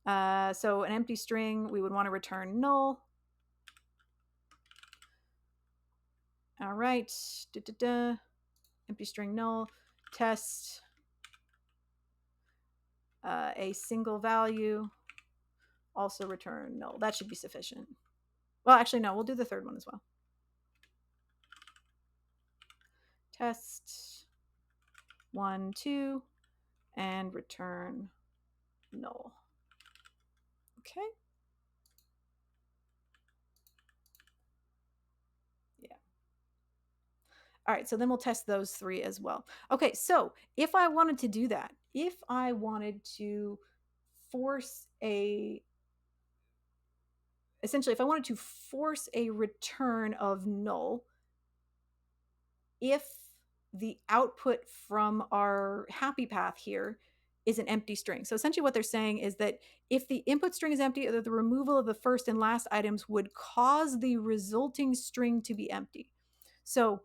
So an empty string, we would want to return null. All right, empty string null, test a single value, also return null. That should be sufficient. Well, actually, no, we'll do the third one as well. Test 1, 2, and return null. Okay. Yeah. All right, so then we'll test those 3 as well. Okay, so if I wanted to do that, if I wanted to force essentially, if I wanted to force a return of null, if the output from our happy path here is an empty string. So essentially what they're saying is that if the input string is empty, or the removal of the first and last items would cause the resulting string to be empty. So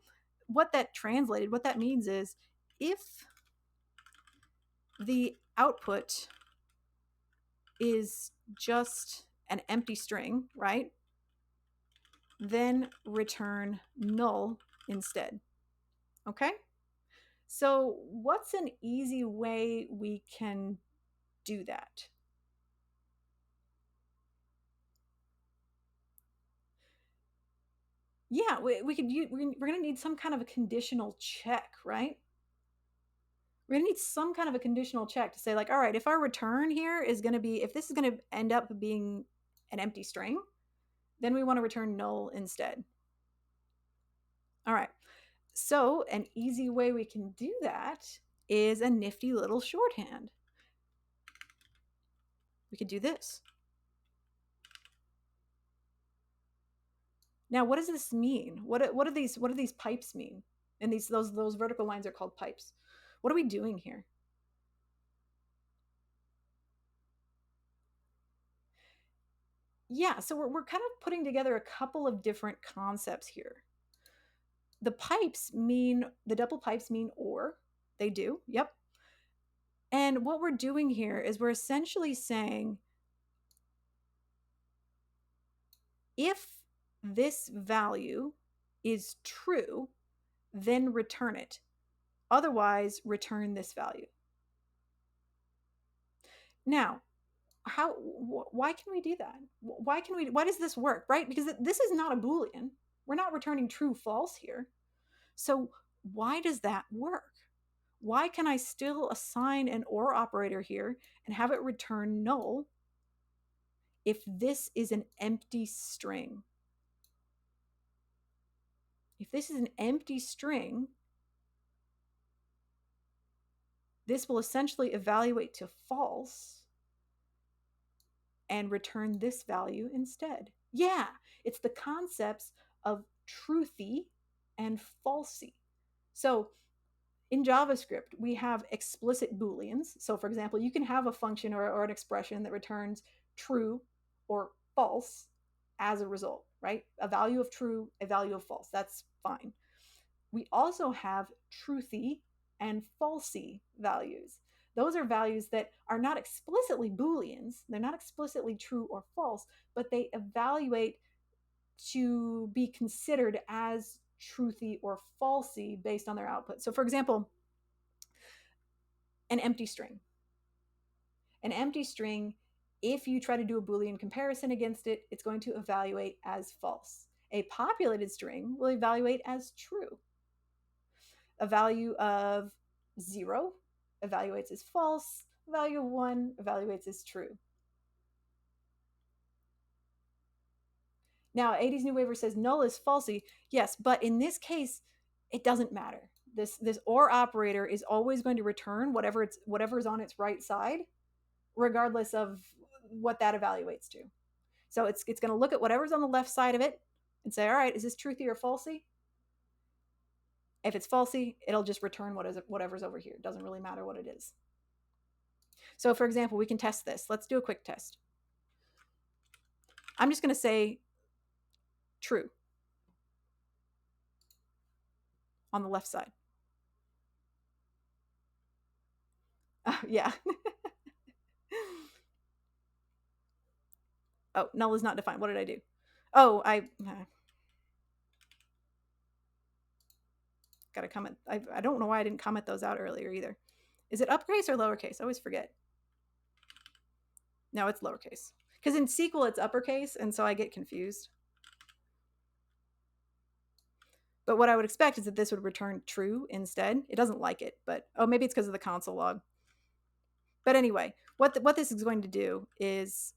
what that means is if the output is just an empty string, right? Then return null instead. Okay? So, what's an easy way we can do that? Yeah, we could use, we're going to need some kind of a conditional check, right? We're going to need some kind of a conditional check to say, like, all right, if our return here is going to be, if this is going to end up being an empty string, then we want to return null instead. All right. So, an easy way we can do that is a nifty little shorthand. We could do this. Now, what does this mean? What do these pipes mean? And those vertical lines are called pipes. What are we doing here? Yeah, so we're kind of putting together a couple of different concepts here. The double pipes mean or. They do, yep. And what we're doing here is we're essentially saying if this value is true, then return it. Otherwise, return this value. Now, why can we do that? Why does this work, right? Because this is not a Boolean. We're not returning true false here. So why does that work? Why can I still assign an or operator here and have it return null if this is an empty string? If this is an empty string, this will essentially evaluate to false and return this value instead. Yeah, it's the concepts of truthy and falsy. So in JavaScript, we have explicit Booleans. So for example, you can have a function or an expression that returns true or false as a result, right? A value of true, a value of false. That's fine. We also have truthy and falsy values. Those are values that are not explicitly Booleans. They're not explicitly true or false, but they evaluate to be considered as truthy or falsy based on their output. So, for example, an empty string. An empty string, if you try to do a Boolean comparison against it, it's going to evaluate as false. A populated string will evaluate as true. A value of 0 evaluates as false. A value of 1 evaluates as true. Now, 80s New Waiver says null is falsy. Yes, but in this case, it doesn't matter. This or operator is always going to return whatever's on its right side, regardless of what that evaluates to. So it's going to look at whatever's on the left side of it and say, all right, is this truthy or falsy? If it's falsy, it'll just return whatever's over here. It doesn't really matter what it is. So for example, we can test this. Let's do a quick test. I'm just going to say true on the left side. Yeah. Oh, null is not defined. What did I do? Oh, I got to comment. I don't know why I didn't comment those out earlier either. Is it uppercase or lowercase? I always forget. No, it's lowercase. Because in SQL, it's uppercase, and so I get confused. But what I would expect is that this would return true instead. It doesn't like it, but oh, maybe it's because of the console log. But anyway, what this is going to do is,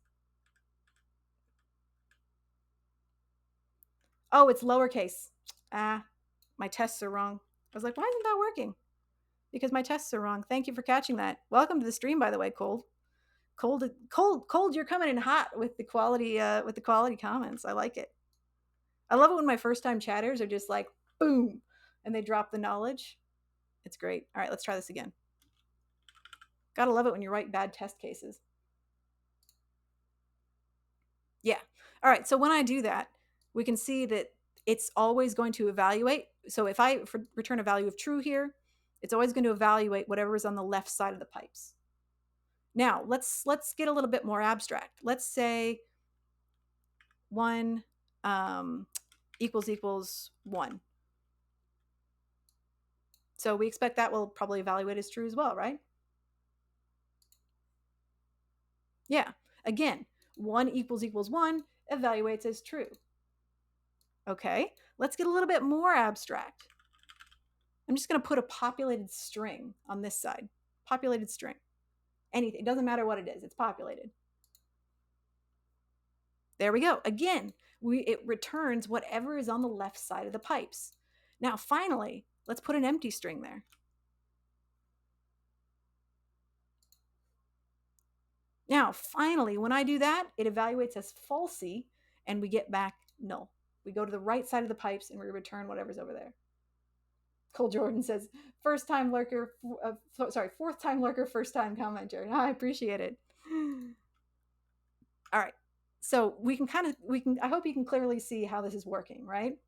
oh, it's lowercase. Ah, my tests are wrong. I was like, why isn't that working? Because my tests are wrong. Thank you for catching that. Welcome to the stream, by the way, Cold. Cold. You're coming in hot with the quality comments. I like it. I love it when my first time chatters are just like, boom, and they drop the knowledge. It's great. All right, let's try this again. Gotta love it when you write bad test cases. Yeah. All right, so when I do that, we can see that it's always going to evaluate. So if I return a value of true here, it's always going to evaluate whatever is on the left side of the pipes. Now, let's get a little bit more abstract. Let's say 1 equals 1. So we expect that will probably evaluate as true as well, right? Yeah. Again, 1 equals 1 evaluates as true. Okay, let's get a little bit more abstract. I'm just going to put a populated string on this side. Populated string. Anything. It doesn't matter what it is. It's populated. There we go. Again, it returns whatever is on the left side of the pipes. Now, finally, let's put an empty string there. Now, finally, when I do that, it evaluates as falsy, and we get back null. We go to the right side of the pipes, and we return whatever's over there. Cole Jordan says, fourth time lurker, first time commenter. I appreciate it. All right. So I hope you can clearly see how this is working, right?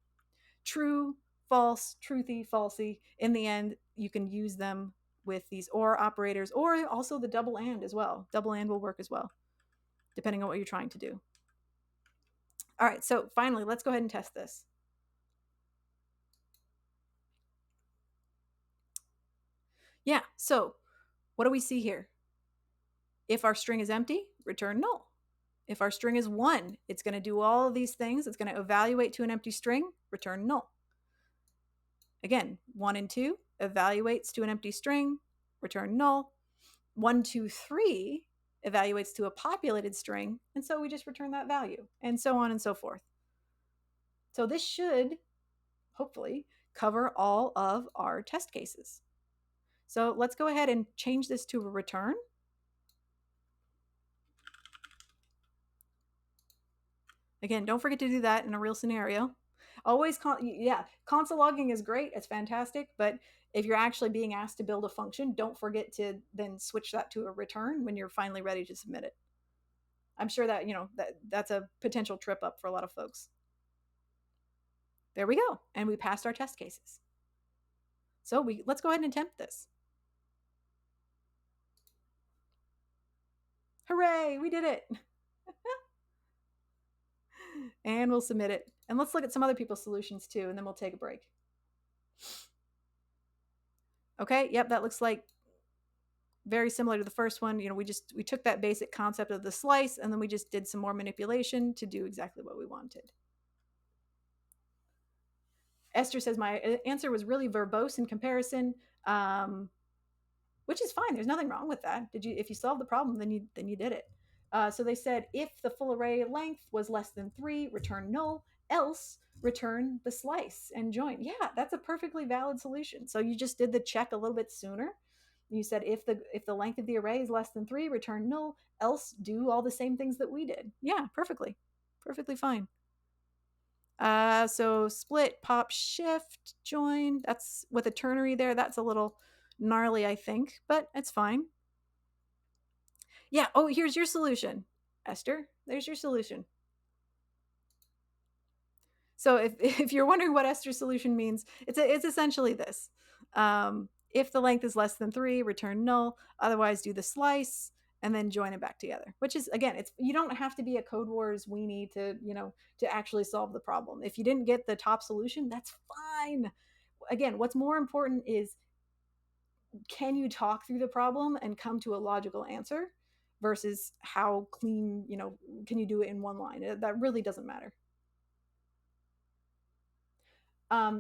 True, false, truthy, falsy. In the end, you can use them with these or operators, or also the double and as well. Double and will work as well, depending on what you're trying to do. All right. So finally, let's go ahead and test this. Yeah, so what do we see here? If our string is empty, return null. If our string is 1, it's going to do all of these things. It's going to evaluate to an empty string, return null. Again, 1 and 2 evaluates to an empty string, return null. 1, 2, 3 evaluates to a populated string, and so we just return that value, and so on and so forth. So this should, hopefully, cover all of our test cases. So let's go ahead and change this to a return. Again, don't forget to do that in a real scenario. Always, console logging is great. It's fantastic. But if you're actually being asked to build a function, don't forget to then switch that to a return when you're finally ready to submit it. I'm sure that, that's a potential trip up for a lot of folks. There we go. And we passed our test cases. So let's go ahead and attempt this. Hooray, we did it. And we'll submit it. And let's look at some other people's solutions too, and then we'll take a break. Okay, yep, that looks like very similar to the first one. We took that basic concept of the slice, and then we just did some more manipulation to do exactly what we wanted. Esther says my answer was really verbose in comparison, which is fine. There's nothing wrong with that. If you solved the problem, then you did it. So they said if the full array length was less than 3, return null. Else, return the slice and join. Yeah, that's a perfectly valid solution. So you just did the check a little bit sooner. You said if the length of the array is less than 3, return null. Else, do all the same things that we did. Yeah, perfectly fine. So split, pop, shift, join. That's with a ternary there. That's a little gnarly, I think, but it's fine. Yeah. Oh, here's your solution, Esther. There's your solution. So if you're wondering what Esther's solution means, it's essentially this. If the length is less than 3, return null. Otherwise, do the slice and then join it back together. Which is, again, you don't have to be a Codewars weenie to actually solve the problem. If you didn't get the top solution, that's fine. Again, what's more important is, can you talk through the problem and come to a logical answer versus how clean, can you do it in one line? That really doesn't matter.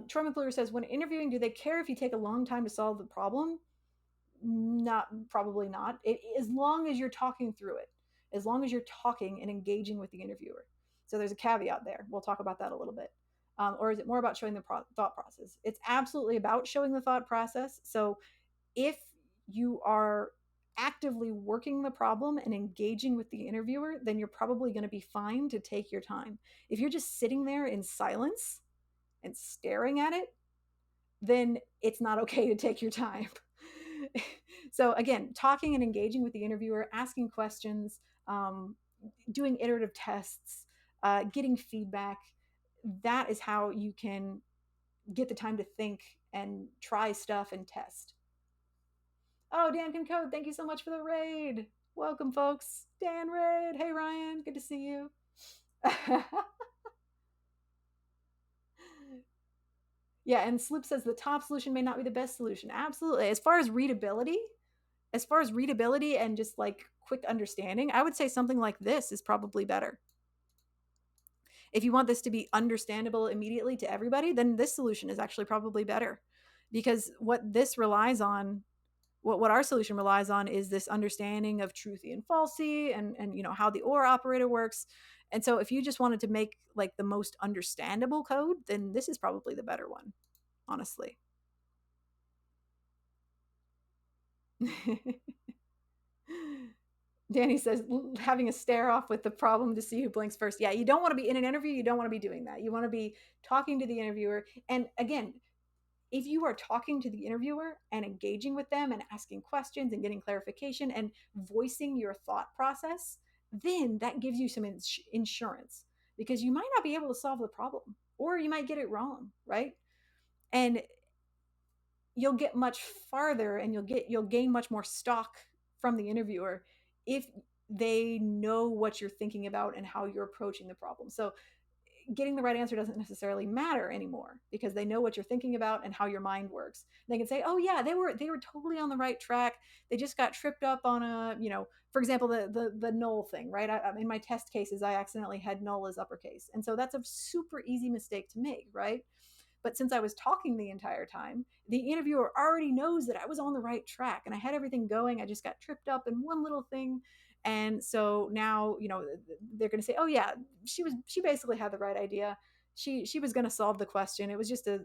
Troy McClure says, when interviewing, do they care if you take a long time to solve the problem? Not, probably not. As long as you're talking through it, as long as you're talking and engaging with the interviewer. So there's a caveat there. We'll talk about that a little bit. Or is it more about showing the thought process? It's absolutely about showing the thought process. So if you are actively working the problem and engaging with the interviewer, then you're probably going to be fine to take your time. If you're just sitting there in silence and staring at it, then it's not okay to take your time. So again, talking and engaging with the interviewer, asking questions, doing iterative tests, getting feedback, that is how you can get the time to think and try stuff and test. Oh, Dan can code. Thank you so much for the raid. Welcome, folks. Dan raid. Hey, Ryan. Good to see you. Yeah, and Sloop says the top solution may not be the best solution. Absolutely. As far as readability and just like quick understanding, I would say something like this is probably better. If you want this to be understandable immediately to everybody, then this solution is actually probably better, because what this relies on, what our solution relies on, is this understanding of truthy and falsy, and how the or operator works. And so if you just wanted to make like the most understandable code, then this is probably the better one, honestly. Danny says having a stare off with the problem to see who blinks first. Yeah, you don't want to be in an interview. You don't want to be doing that. You want to be talking to the interviewer. And again, if you are talking to the interviewer and engaging with them and asking questions and getting clarification and voicing your thought process, then that gives you some insurance, because you might not be able to solve the problem, or you might get it wrong, right? And you'll get much farther, and you'll gain much more stock from the interviewer if they know what you're thinking about and how you're approaching the problem. So getting the right answer doesn't necessarily matter anymore, because they know what you're thinking about and how your mind works. They can say, oh yeah, they were totally on the right track. They just got tripped up on for example, the null thing, right? In my test cases, I accidentally had null as uppercase. And so that's a super easy mistake to make, right? But since I was talking the entire time, the interviewer already knows that I was on the right track and I had everything going. I just got tripped up in one little thing. And so now, they're going to say, oh yeah, she basically had the right idea. She was going to solve the question. It was just a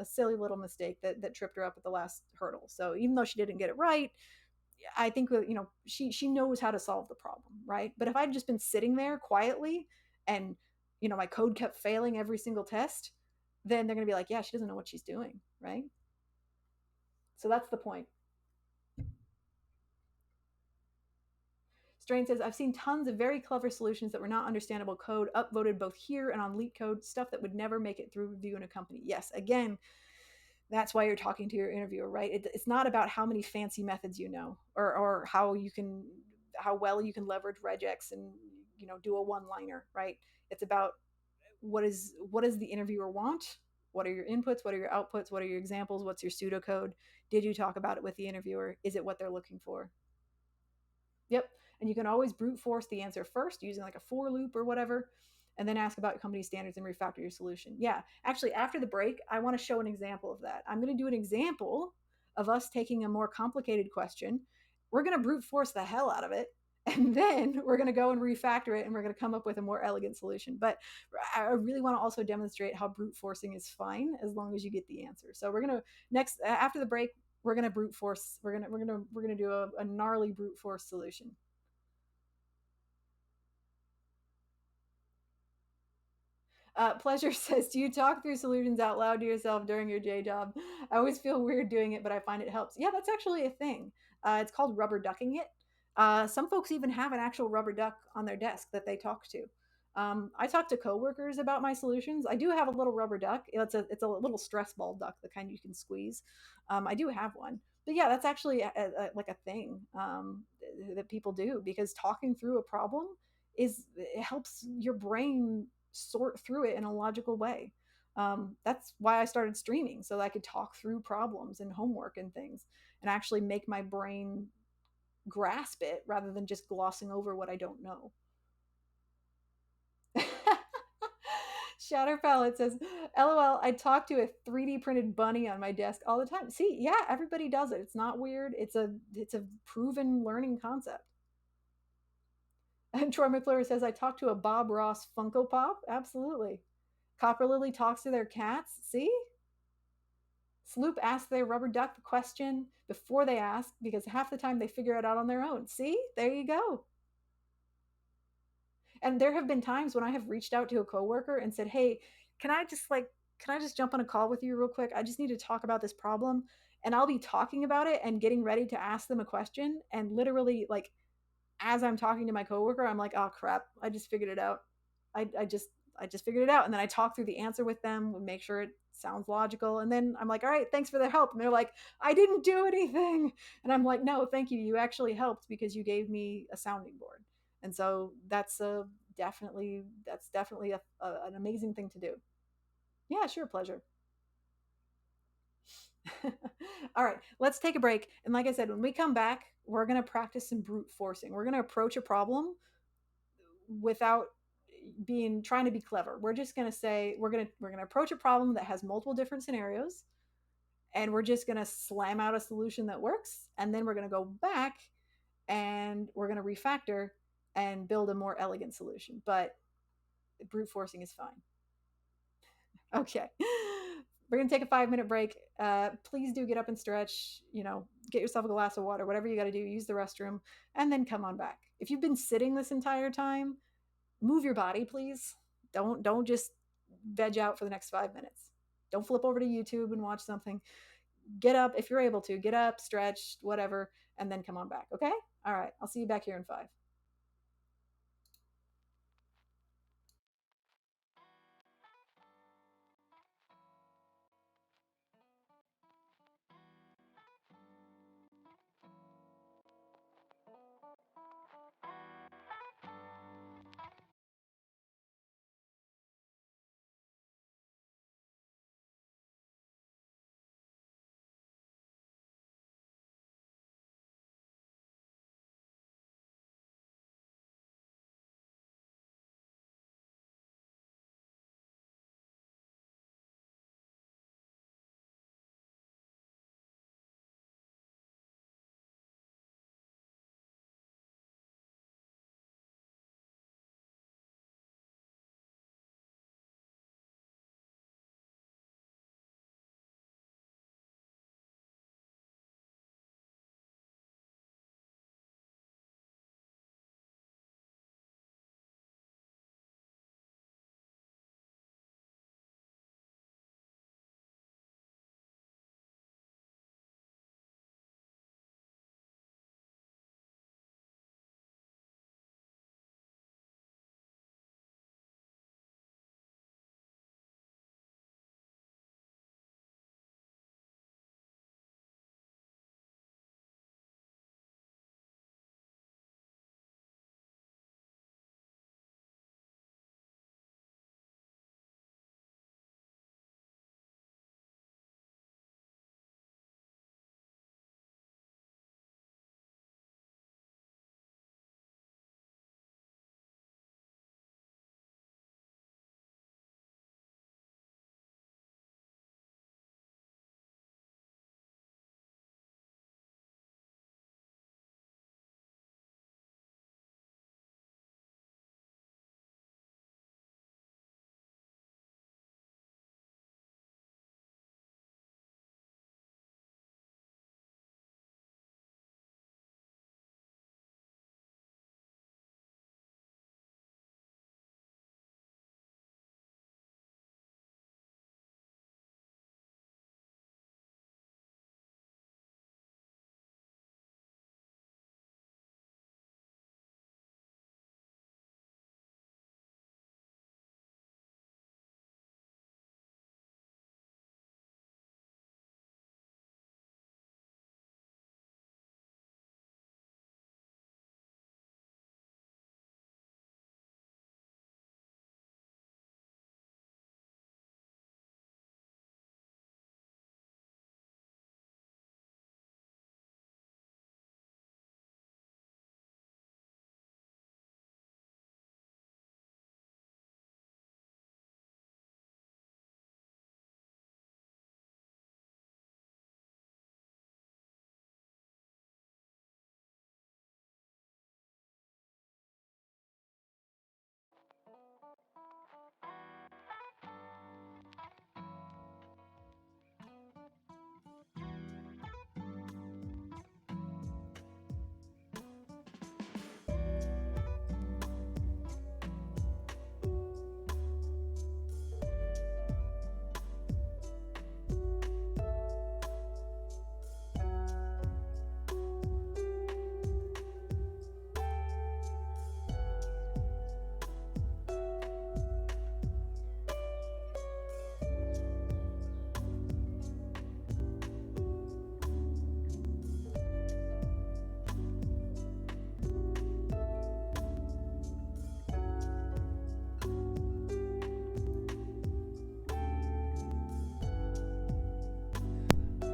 silly little mistake that tripped her up at the last hurdle. So even though she didn't get it right, I think she knows how to solve the problem, right? But if I'd just been sitting there quietly and my code kept failing every single test, then they're going to be like, yeah, she doesn't know what she's doing, right? So that's the point. Strain says, I've seen tons of very clever solutions that were not understandable code upvoted both here and on LeetCode, stuff that would never make it through review in a company. Yes, again, that's why you're talking to your interviewer, right? It's not about how many fancy methods you know, or how well you can leverage regex and do a one-liner, right? It's about what does the interviewer want? What are your inputs? What are your outputs? What are your examples? What's your pseudocode? Did you talk about it with the interviewer? Is it what they're looking for? Yep. And you can always brute force the answer first using like a for loop or whatever, and then ask about company standards and refactor your solution. Yeah. Actually, after the break, I want to show an example of that. I'm going to do an example of us taking a more complicated question. We're going to brute force the hell out of it. And then we're going to go and refactor it and we're going to come up with a more elegant solution. But I really want to also demonstrate how brute forcing is fine as long as you get the answer. So we're going to next after the break, we're gonna brute force. We're gonna do a gnarly brute force solution. Pleasure says, do you talk through solutions out loud to yourself during your day job? I always feel weird doing it, but I find it helps. Yeah, that's actually a thing. It's called rubber ducking it. Some folks even have an actual rubber duck on their desk that they talk to. I talk to coworkers about my solutions. I do have a little rubber duck. It's a little stress ball duck, the kind you can squeeze. I do have one, but yeah, that's actually like a thing that people do because talking through a problem it helps your brain sort through it in a logical way. That's why I started streaming so that I could talk through problems and homework and things and actually make my brain grasp it rather than just glossing over what I don't know. Shatter Palette says, LOL, I talk to a 3D printed bunny on my desk all the time. See, yeah, everybody does it. It's not weird. It's a proven learning concept. And Troy McClure says, I talk to a Bob Ross Funko Pop. Absolutely. Copper Lily talks to their cats. See? Sloop asks their rubber duck the question before they ask because half the time they figure it out on their own. See? There you go. And there have been times when I have reached out to a coworker and said, "Hey, can I just like can I just jump on a call with you real quick? I just need to talk about this problem." And I'll be talking about it and getting ready to ask them a question and literally like as I'm talking to my coworker, I'm like, "Oh crap, I just figured it out. I just figured it out." And then I talk through the answer with them, make sure it sounds logical, and then I'm like, "All right, thanks for the help." And they're like, "I didn't do anything." And I'm like, "No, thank you. You actually helped because you gave me a sounding board." And so that's definitely an amazing thing to do. Yeah, sure, pleasure. All right, let's take a break. And like I said, when we come back, we're going to practice some brute forcing. We're going to approach a problem without being trying to be clever. We're just going to say we're going to approach a problem that has multiple different scenarios and we're just going to slam out a solution that works and then we're going to go back and we're going to refactor and build a more elegant solution. But brute forcing is fine. Okay. We're going to take a 5-minute break. Please do get up and stretch, get yourself a glass of water, whatever you got to do, use the restroom, and then come on back. If you've been sitting this entire time, move your body, please. Don't just veg out for the next 5 minutes. Don't flip over to YouTube and watch something. Get up if you're able to. Get up, stretch, whatever, and then come on back. Okay? All right. I'll see you back here in 5.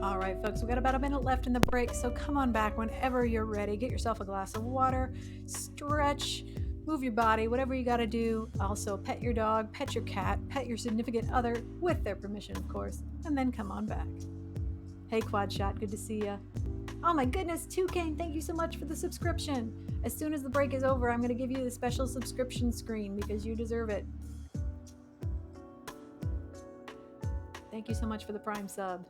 All right, folks, we got about a minute left in the break, so come on back whenever you're ready. Get yourself a glass of water, stretch, move your body, whatever you got to do. Also, pet your dog, pet your cat, pet your significant other with their permission, of course, and then come on back. Hey, Quad Shot, good to see ya. Oh my goodness, Toucan, thank you so much for the subscription. As soon as the break is over, I'm going to give you the special subscription screen because you deserve it. Thank you so much for the Prime sub.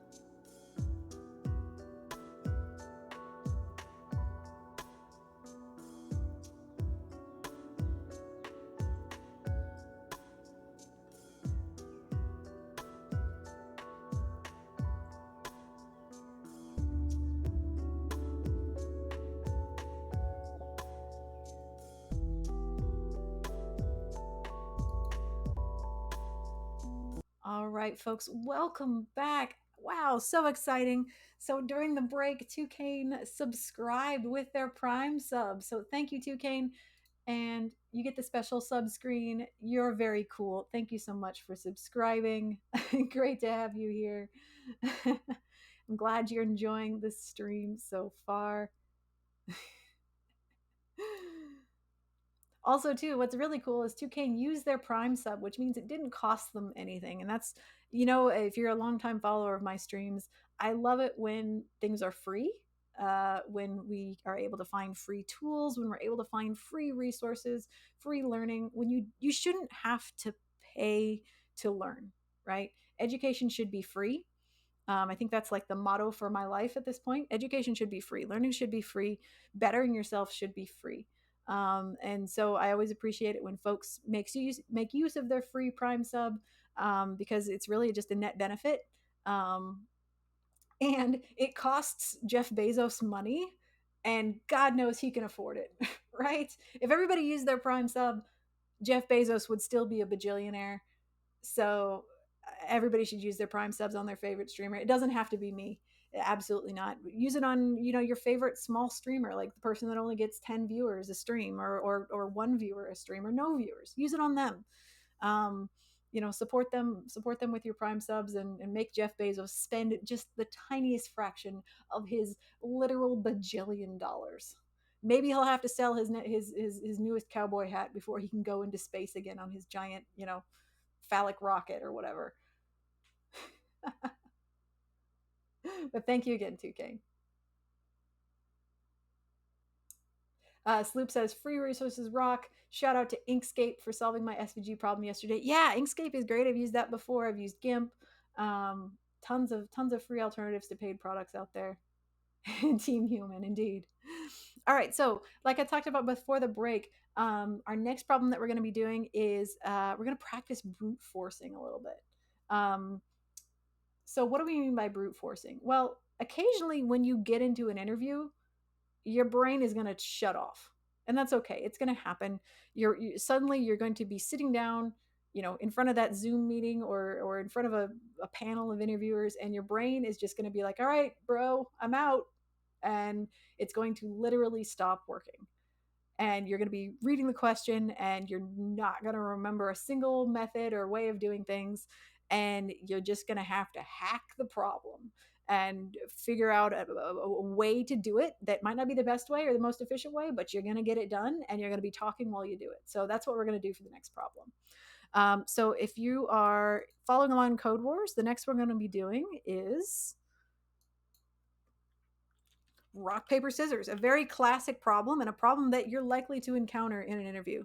All right, folks, welcome back. Wow, so exciting. So during the break, Toucan subscribed with their Prime sub. So thank you, Toucan. And you get the special sub screen. You're very cool. Thank you so much for subscribing. Great to have you here. I'm glad you're enjoying this stream so far. Also, too, what's really cool is 2K used their Prime sub, which means it didn't cost them anything. And that's, if you're a longtime follower of my streams, I love it when things are free, when we are able to find free tools, when we're able to find free resources, free learning, when you shouldn't have to pay to learn, right? Education should be free. I think that's like the motto for my life at this point. Education should be free. Learning should be free. Bettering yourself should be free. And so I always appreciate it when folks make use of their free Prime sub, because it's really just a net benefit. And it costs Jeff Bezos money, and God knows he can afford it, right? If everybody used their Prime sub, Jeff Bezos would still be a bajillionaire. So everybody should use their Prime subs on their favorite streamer. It doesn't have to be me. Absolutely not. Use it on, your favorite small streamer, like the person that only gets 10 viewers a stream, or one viewer a stream, or no viewers. Use it on them. Support them with your Prime subs, and make Jeff Bezos spend just the tiniest fraction of his literal bajillion dollars. Maybe he'll have to sell his newest cowboy hat before he can go into space again on his giant, phallic rocket or whatever. But thank you again, 2K. Sloop says free resources rock. Shout out to Inkscape for solving my SVG problem yesterday. Yeah, Inkscape is great. I've used that before. I've used GIMP. Tons of free alternatives to paid products out there. Team Human, indeed. All right, so like I talked about before the break, our next problem that we're going to be doing is we're going to practice brute forcing a little bit. So what do we mean by brute forcing? Well, occasionally when you get into an interview, your brain is going to shut off, and that's okay. It's going to happen. Suddenly you're going to be sitting down, in front of that Zoom meeting, or in front of a panel of interviewers, and your brain is just going to be like, all right, bro, I'm out. And it's going to literally stop working. And you're going to be reading the question, and you're not going to remember a single method or way of doing things. And you're just going to have to hack the problem and figure out a way to do it that might not be the best way or the most efficient way, but you're going to get it done, and you're going to be talking while you do it. So that's what we're going to do for the next problem. So if you are following along Codewars, the next one we're going to be doing is rock, paper, scissors, a very classic problem, and a problem that you're likely to encounter in an interview.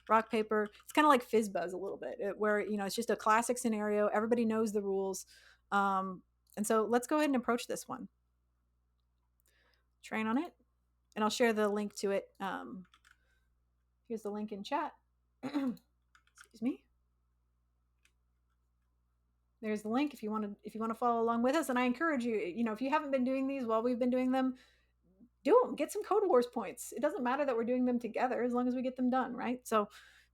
Rock, paper, it's kind of like Fizz Buzz a little bit, where, it's just a classic scenario. Everybody knows the rules. And so let's go ahead and approach this one. Train on it, and I'll share the link to it. Here's the link in chat. Excuse me. There's the link if you want to follow along with us. And I encourage you, if you haven't been doing these while we've been doing them, do them. Get some Codewars points. It doesn't matter that we're doing them together as long as we get them done, right? So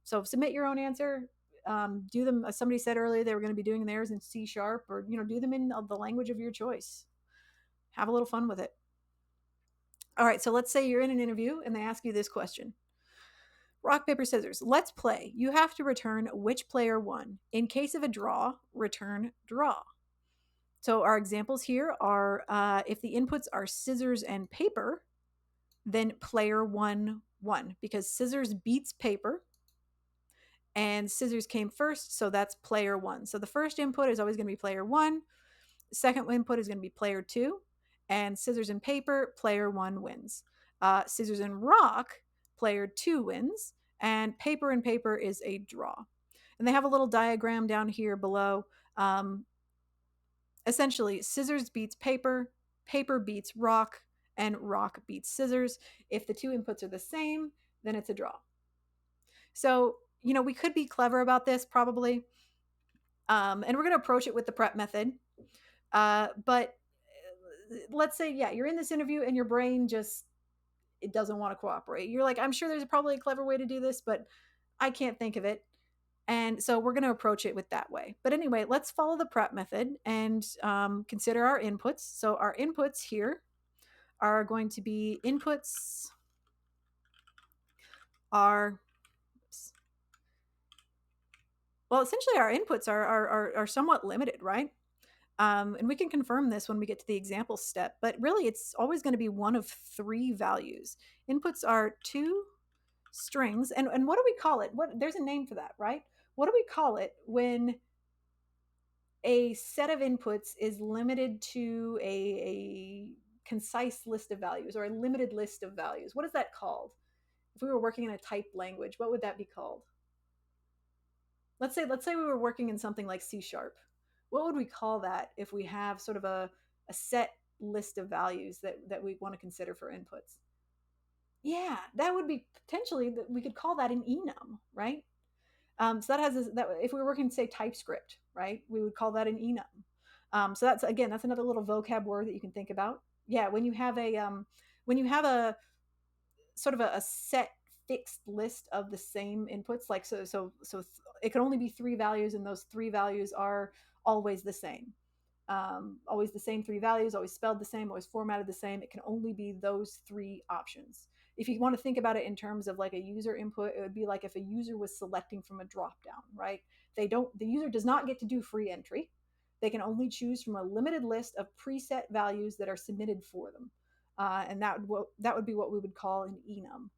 submit your own answer. Do them, as somebody said earlier, they were going to be doing theirs in C#, or do them in the language of your choice. Have a little fun with it. All right, so let's say you're in an interview and they ask you this question. Rock, paper, scissors. Let's play. You have to return which player won. In case of a draw, return draw. So our examples here are if the inputs are scissors and paper, then player one won because scissors beats paper and scissors came first, so that's player one. So the first input is always going to be player one, the second input is going to be player two, and scissors and paper, player one wins. Scissors and rock, player two wins, and paper is a draw. And they have a little diagram down here below. Um, Essentially, scissors beats paper, paper beats rock, and rock beats scissors. If the two inputs are the same, then it's a draw. So, we could be clever about this probably. And we're going to approach it with the prep method. But let's say, yeah, you're in this interview and your brain just, it doesn't want to cooperate. You're like, I'm sure there's probably a clever way to do this, but I can't think of it. And so we're going to approach it with that way. But anyway, let's follow the prep method and consider our inputs. So our inputs here are going to be inputs are, well, essentially our inputs are somewhat limited, right? And we can confirm this when we get to the example step, but really it's always going to be one of three values. Inputs are two strings. And what do we call it? There's a name for that, right? What do we call it when a set of inputs is limited to a concise list of values or a limited list of values? What is that called? If we were working in a typed language, what would that be called? Let's say we were working in something like C sharp. What would we call that if we have sort of a set list of values that we want to consider for inputs? Yeah, that would be potentially that we could call that an enum, right? So that has this, that if we were working say TypeScript, right, we would call that an enum. So that's another little vocab word that you can think about. Yeah, when you have a sort of a set fixed list of the same inputs, like it can only be three values, and those three values are always the same. Always the same three values, always spelled the same, always formatted the same. It can only be those three options. If you want to think about it in terms of like a user input, it would be like if a user was selecting from a drop down, right? The user does not get to do free entry. They can only choose from a limited list of preset values that are submitted for them. And that would be what we would call an enum.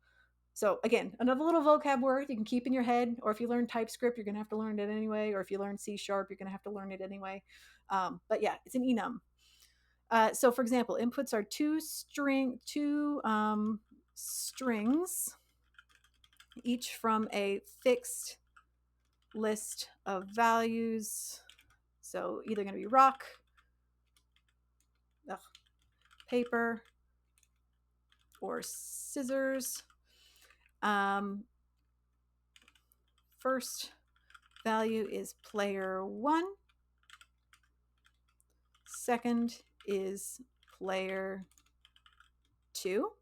So again, another little vocab word you can keep in your head, or if you learn TypeScript, you're going to have to learn it anyway, or if you learn C sharp, you're going to have to learn it anyway. But yeah, it's an enum. So for example, inputs are two strings, each from a fixed list of values. So either going to be rock, paper, or scissors. First value is player one. Second is player two.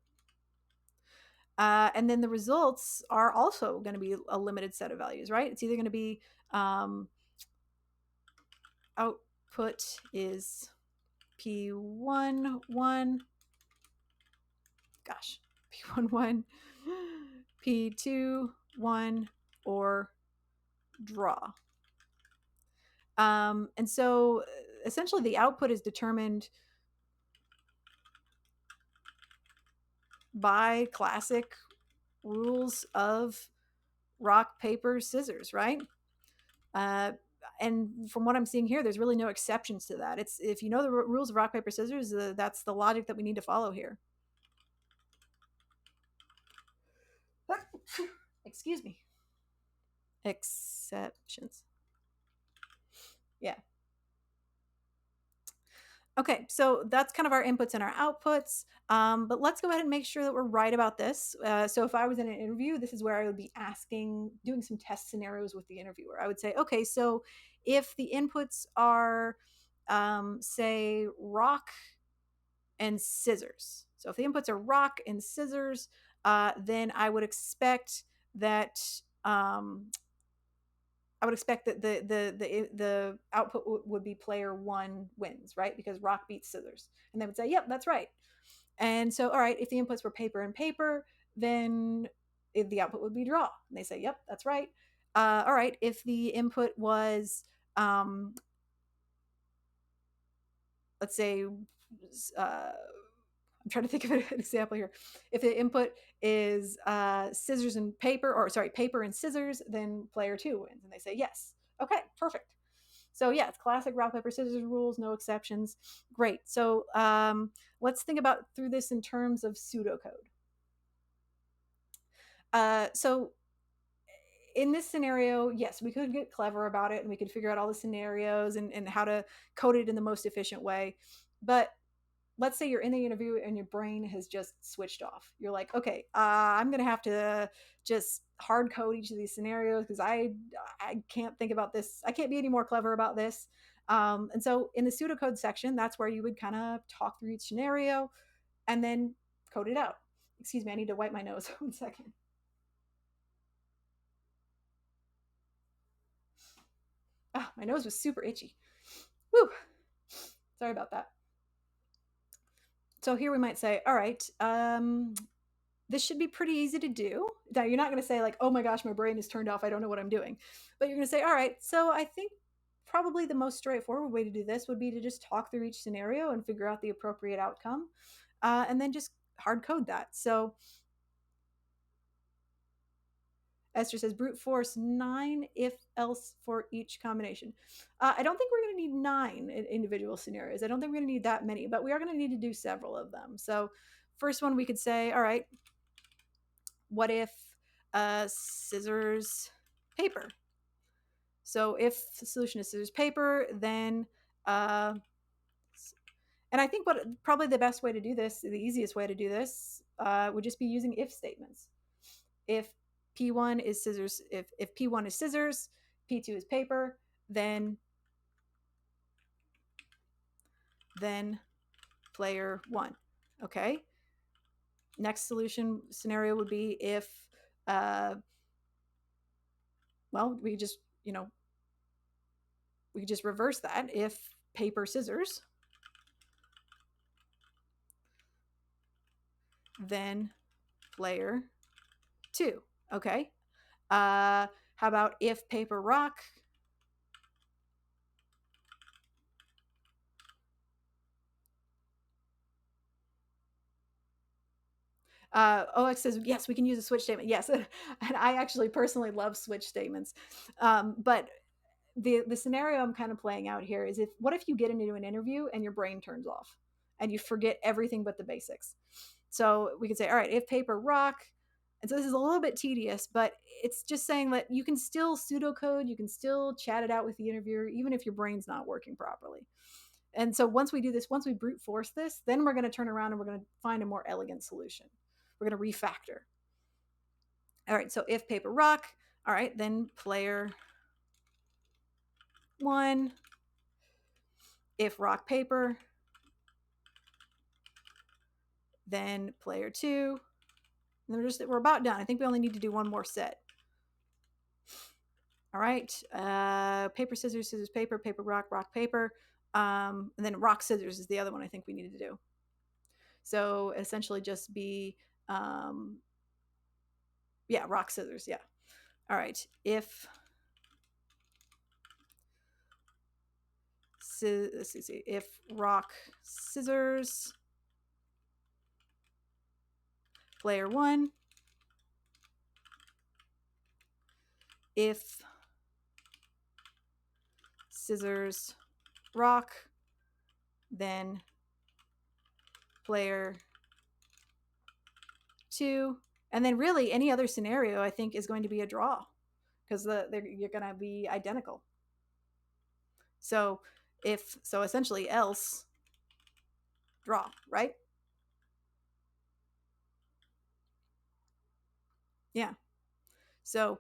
And then the results are also going to be a limited set of values, right? It's either going to be output is P1, 1, gosh, P1, 1, P2, 1, or draw. And so essentially the output is determined by classic rules of rock, paper, scissors, right? And from what I'm seeing here, there's really no exceptions to that. It's if you know the rules of rock, paper, scissors, that's the logic that we need to follow here. Excuse me. Exceptions. Yeah. Okay, so that's kind of our inputs and our outputs. But let's go ahead and make sure that we're right about this. So if I was in an interview, this is where I would be doing some test scenarios with the interviewer. I would say, okay, so if the inputs are, say, rock and scissors. So if the inputs are rock and scissors, then I would expect that the output would be player one wins, right? Because rock beats scissors. And they would say, yep, that's right. And so, all right, if the inputs were paper and paper, then the output would be draw. And they say, yep, that's right. All right, if the input was let's say, I'm trying to think of an example here. If the input is scissors and paper, or sorry, paper and scissors, then player two wins. And they say yes. Okay, perfect. So yeah, it's classic rock paper scissors rules, no exceptions. Great. So let's think about through this in terms of pseudocode. So in this scenario, yes, we could get clever about it and we could figure out all the scenarios and how to code it in the most efficient way. But let's say you're in the interview and your brain has just switched off. You're like, okay, I'm gonna have to just hard code each of these scenarios because I can't think about this. I can't be any more clever about this. And so in the pseudocode section, that's where you would kind of talk through each scenario and then code it out. Excuse me, I need to wipe my nose. 1 second. Ah, my nose was super itchy. Whew. Sorry about that. So here we might say, all right, this should be pretty easy to do. Now, you're not going to say, like, oh my gosh, my brain is turned off. I don't know what I'm doing. But you're going to say, all right, so I think probably the most straightforward way to do this would be to just talk through each scenario and figure out the appropriate outcome, and then just hard code that. So Esther says brute force 9 if else for each combination. I don't think we're going to need 9 individual scenarios. I don't think we're going to need that many, but we are going to need to do several of them. So first one, we could say, all right, what if scissors paper? So if the solution is scissors paper, then and I think what probably the best way to do this, the easiest way to do this, would just be using if statements. If P1 is scissors, if P1 is scissors, P2 is paper, then player one. Okay. Next solution scenario would be if, well, we just, we could just reverse that. If paper scissors, then player two. Okay. How about if paper rock? OX says, yes, we can use a switch statement. Yes. And I actually personally love switch statements. But the scenario I'm kind of playing out here is what if you get into an interview and your brain turns off and you forget everything but the basics? So we could say, all right, if paper rock, and so this is a little bit tedious, but it's just saying that you can still pseudocode, you can still chat it out with the interviewer, even if your brain's not working properly. And so once we do this, once we brute force this, then we're going to turn around and we're going to find a more elegant solution. We're going to refactor. All right, so if paper rock, all right, then player one. If rock paper, then player two. And we're about done. I think we only need to do one more set. All right, paper scissors, scissors paper, paper rock, rock paper, and then rock scissors is the other one I think we needed to do. So essentially just be yeah, rock scissors, yeah. All right, if let's see, if rock scissors, player one. If scissors rock, then player two. And then really any other scenario I think is going to be a draw because you're going to be identical. So essentially else draw, right? Yeah. So,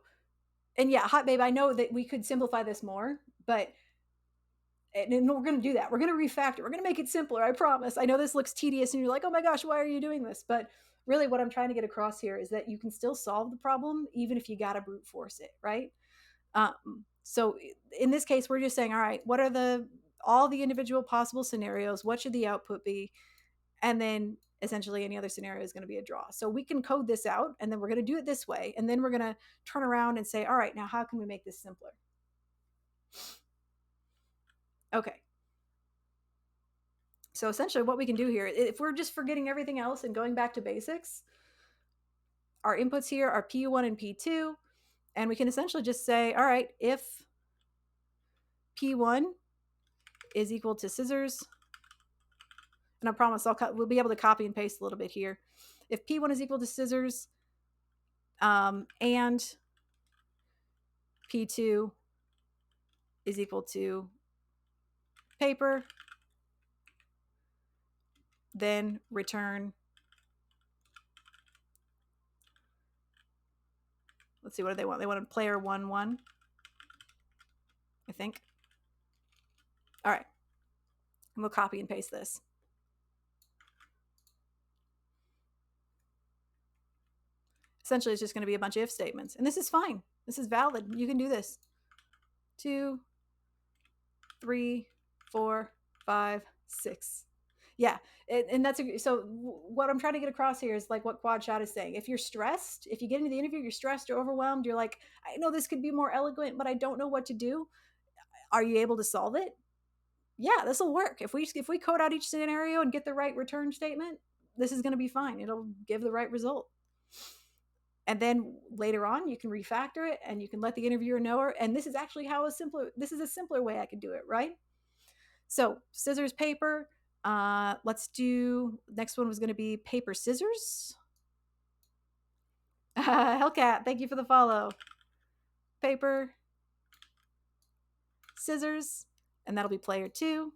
and yeah, hot babe, I know that we could simplify this more, but and we're going to do that. We're going to refactor. We're going to make it simpler. I promise. I know this looks tedious and you're like, oh my gosh, why are you doing this? But really what I'm trying to get across here is that you can still solve the problem even if you got to brute force it, right? So in this case, we're just saying, all right, what are all the individual possible scenarios? What should the output be? And then essentially any other scenario is going to be a draw. So we can code this out and then we're going to do it this way. And then we're going to turn around and say, all right, now how can we make this simpler? Okay. So essentially what we can do here, if we're just forgetting everything else and going back to basics, our inputs here are P1 and P2, and we can essentially just say, all right, if P1 is equal to scissors, and I promise we'll be able to copy and paste a little bit here. If P1 is equal to scissors, and P2 is equal to paper, then return, let's see, what do they want? They want a player 1-1, I think. All right, and we'll copy and paste this. Essentially, it's just going to be a bunch of if statements. And this is fine. This is valid. You can do this. 2, 3, 4, 5, 6. Yeah, and that's so. What I'm trying to get across here is like what Quad Shot is saying. If you're stressed, if you get into the interview, you're stressed, you're overwhelmed, you're like, I know this could be more eloquent, but I don't know what to do. Are you able to solve it? Yeah, this will work. If we code out each scenario and get the right return statement, this is going to be fine. It'll give the right result. And then later on, you can refactor it and you can let the interviewer know. And this is actually this is a simpler way I could do it, right? So scissors, paper. Let's do, next one was going to be paper, scissors. Hellcat, thank you for the follow. Paper, scissors, and that'll be player 2.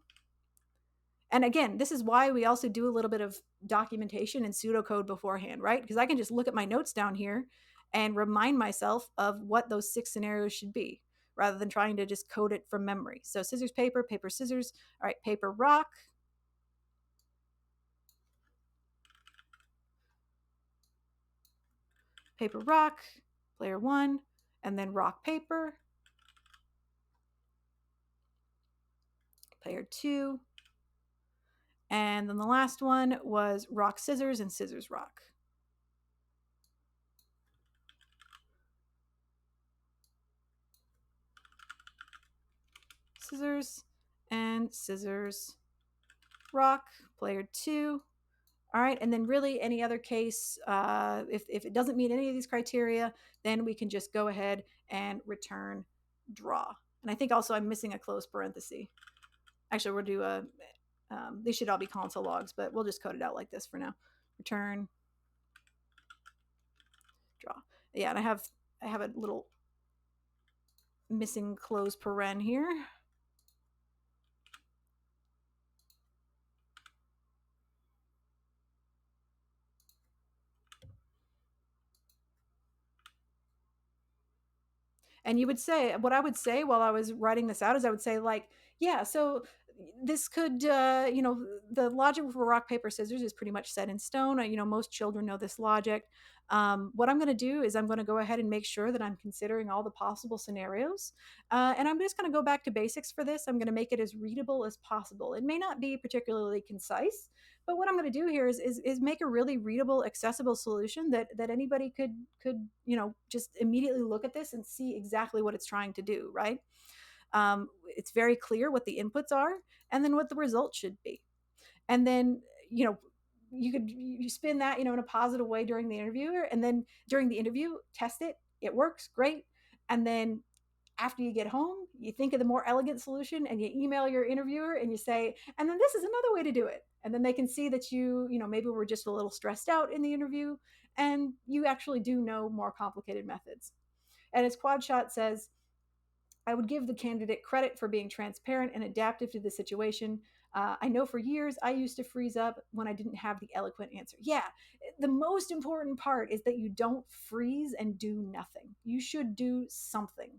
And again, this is why we also do a little bit of documentation and pseudocode beforehand, right? Because I can just look at my notes down here and remind myself of what those 6 scenarios should be rather than trying to just code it from memory. So scissors, paper, paper, scissors. All right, paper, rock. Paper, rock, player 1, and then rock, paper. Player 2. And then the last one was rock, scissors, and scissors, rock. Scissors and scissors, rock, player 2. All right, and then really any other case, if it doesn't meet any of these criteria, then we can just go ahead and return draw. And I think also I'm missing a close parenthesis. Actually, we'll do a, these should all be console logs, but we'll just code it out like this for now. Return draw. Yeah, and I have a little missing close paren here. And you would say, what I would say while I was writing this out is I would say, like, yeah, so this could, the logic for rock, paper, scissors is pretty much set in stone. Most children know this logic. What I'm going to do is I'm going to go ahead and make sure that I'm considering all the possible scenarios. And I'm just going to go back to basics for this. I'm going to make it as readable as possible. It may not be particularly concise, but what I'm going to do here is make a really readable, accessible solution that anybody could just immediately look at this and see exactly what it's trying to do. Right? It's very clear what the inputs are, and then what the result should be. And then you spin that in a positive way during the interview, and then during the interview, test it. It works great, and then after you get home, you think of the more elegant solution and you email your interviewer and you say, and then this is another way to do it. And then they can see that maybe we're just a little stressed out in the interview and you actually do know more complicated methods. And as Quadshot says, I would give the candidate credit for being transparent and adaptive to the situation. I know for years I used to freeze up when I didn't have the eloquent answer. Yeah, the most important part is that you don't freeze and do nothing. You should do something,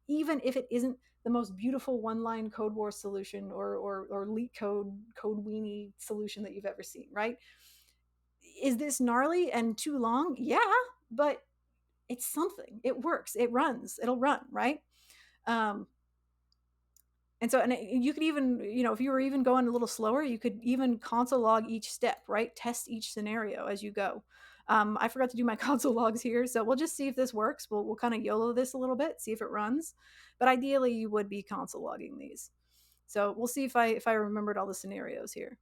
even if it isn't the most beautiful one-line Codewars solution or leak code weenie solution that you've ever seen, right? Is this gnarly and too long? Yeah, but it's something. It works. It runs. It'll run, right? And so, and you could even, if you were even going a little slower, you could even console log each step, right? Test each scenario as you go. I forgot to do my console logs here, so we'll just see if this works. We'll kind of YOLO this a little bit, see if it runs. But ideally, you would be console logging these. So we'll see if I remembered all the scenarios here.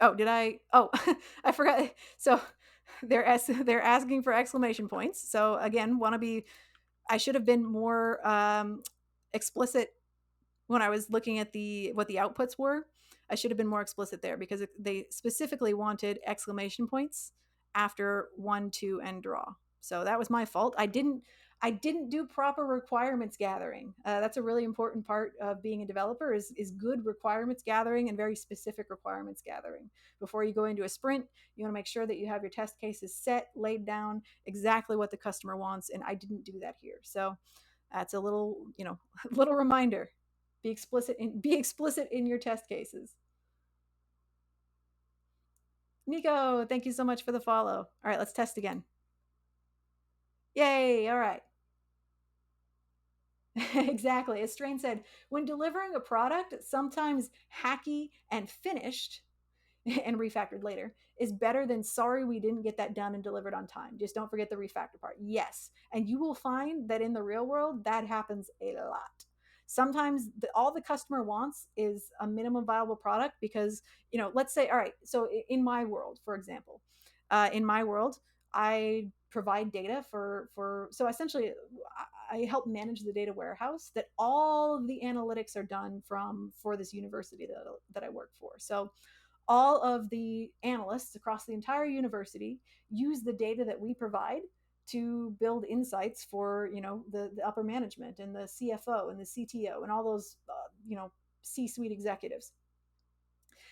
Oh, did I? Oh, I forgot. So they're asking for exclamation points. So again, want to be. I should have been more explicit when I was looking at the what the outputs were. I should have been more explicit there because they specifically wanted exclamation points after one, two, and draw. So that was my fault. I didn't do proper requirements gathering. That's a really important part of being a developer is good requirements gathering and very specific requirements gathering. Before you go into a sprint, you want to make sure that you have your test cases set, laid down, exactly what the customer wants. And I didn't do that here. So that's a little, little reminder. Be explicit in your test cases. Nico, thank you so much for the follow. All right, let's test again. Yay, all right. Exactly. As Strain said, when delivering a product, sometimes hacky and finished and refactored later is better than sorry we didn't get that done and delivered on time. Just don't forget the refactor part. Yes. And you will find that in the real world, that happens a lot. Sometimes all the customer wants is a minimum viable product because, let's say, all right, so in my world, for example, in my world, I provide data so essentially I help manage the data warehouse that all of the analytics are done from for this university that I work for. So all of the analysts across the entire university use the data that we provide to build insights for the upper management and the CFO and the CTO and all those C-suite executives.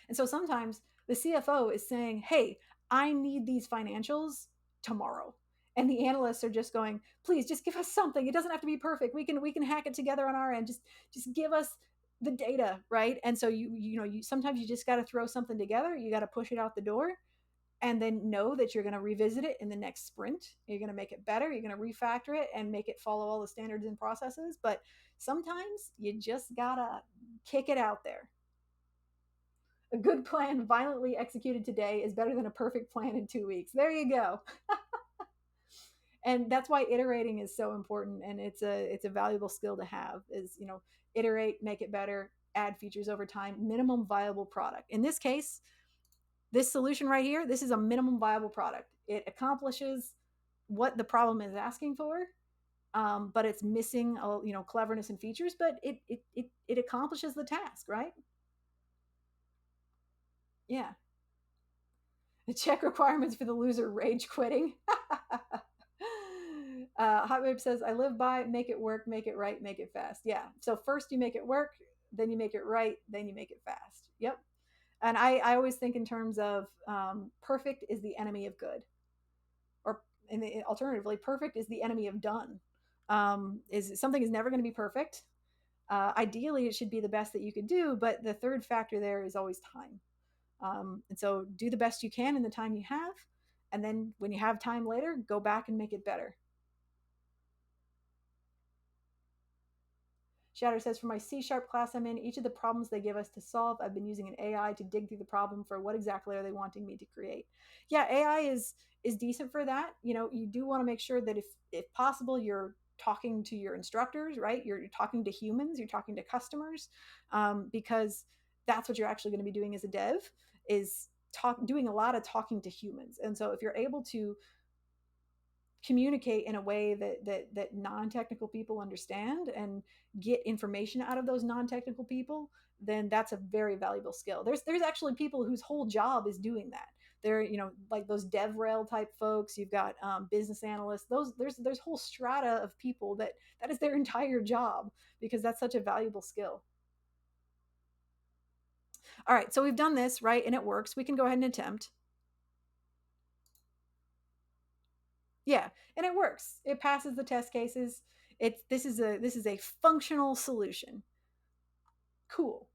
And so sometimes the CFO is saying, "Hey, I need these financials tomorrow." And the analysts are just going, "Please just give us something. It doesn't have to be perfect. We can hack it together on our end. Just give us the data, right?" And so you sometimes you just got to throw something together. You got to push it out the door and then know that you're going to revisit it in the next sprint. You're going to make it better. You're going to refactor it and make it follow all the standards and processes. But sometimes you just got to kick it out there. A good plan violently executed today is better than a perfect plan in 2 weeks. There you go. And that's why iterating is so important, and it's a valuable skill to have. Is iterate, make it better, add features over time. Minimum viable product. In this case, this solution right here, this is a minimum viable product. It accomplishes what the problem is asking for, but it's missing cleverness and features, but it accomplishes the task, right? Yeah. The check requirements for the loser rage quitting. Hot Wave says, "I live by make it work, make it right, make it fast." Yeah. So first you make it work, then you make it right, then you make it fast. Yep. And I always think in terms of perfect is the enemy of good, or alternatively, perfect is the enemy of done. Is something is never going to be perfect. Ideally, it should be the best that you could do, but the third factor there is always time. And so do the best you can in the time you have. And then when you have time later, go back and make it better. Shatter says, "For my C# class I'm in, each of the problems they give us to solve, I've been using an AI to dig through the problem for what exactly are they wanting me to create." Yeah, AI is decent for that. You do want to make sure that if possible, you're talking to your instructors, right? You're talking to humans, you're talking to customers, because that's what you're actually going to be doing as a dev is doing a lot of talking to humans. And so if you're able to communicate in a way that non-technical people understand and get information out of those non-technical people, then that's a very valuable skill. There's actually people whose whole job is doing that. They're like those DevRel type folks. You've got business analysts. There's whole strata of people that is their entire job because that's such a valuable skill. All right, so we've done this, right, and it works. We can go ahead and attempt. Yeah, and it works. It passes the test cases. This is a functional solution. Cool.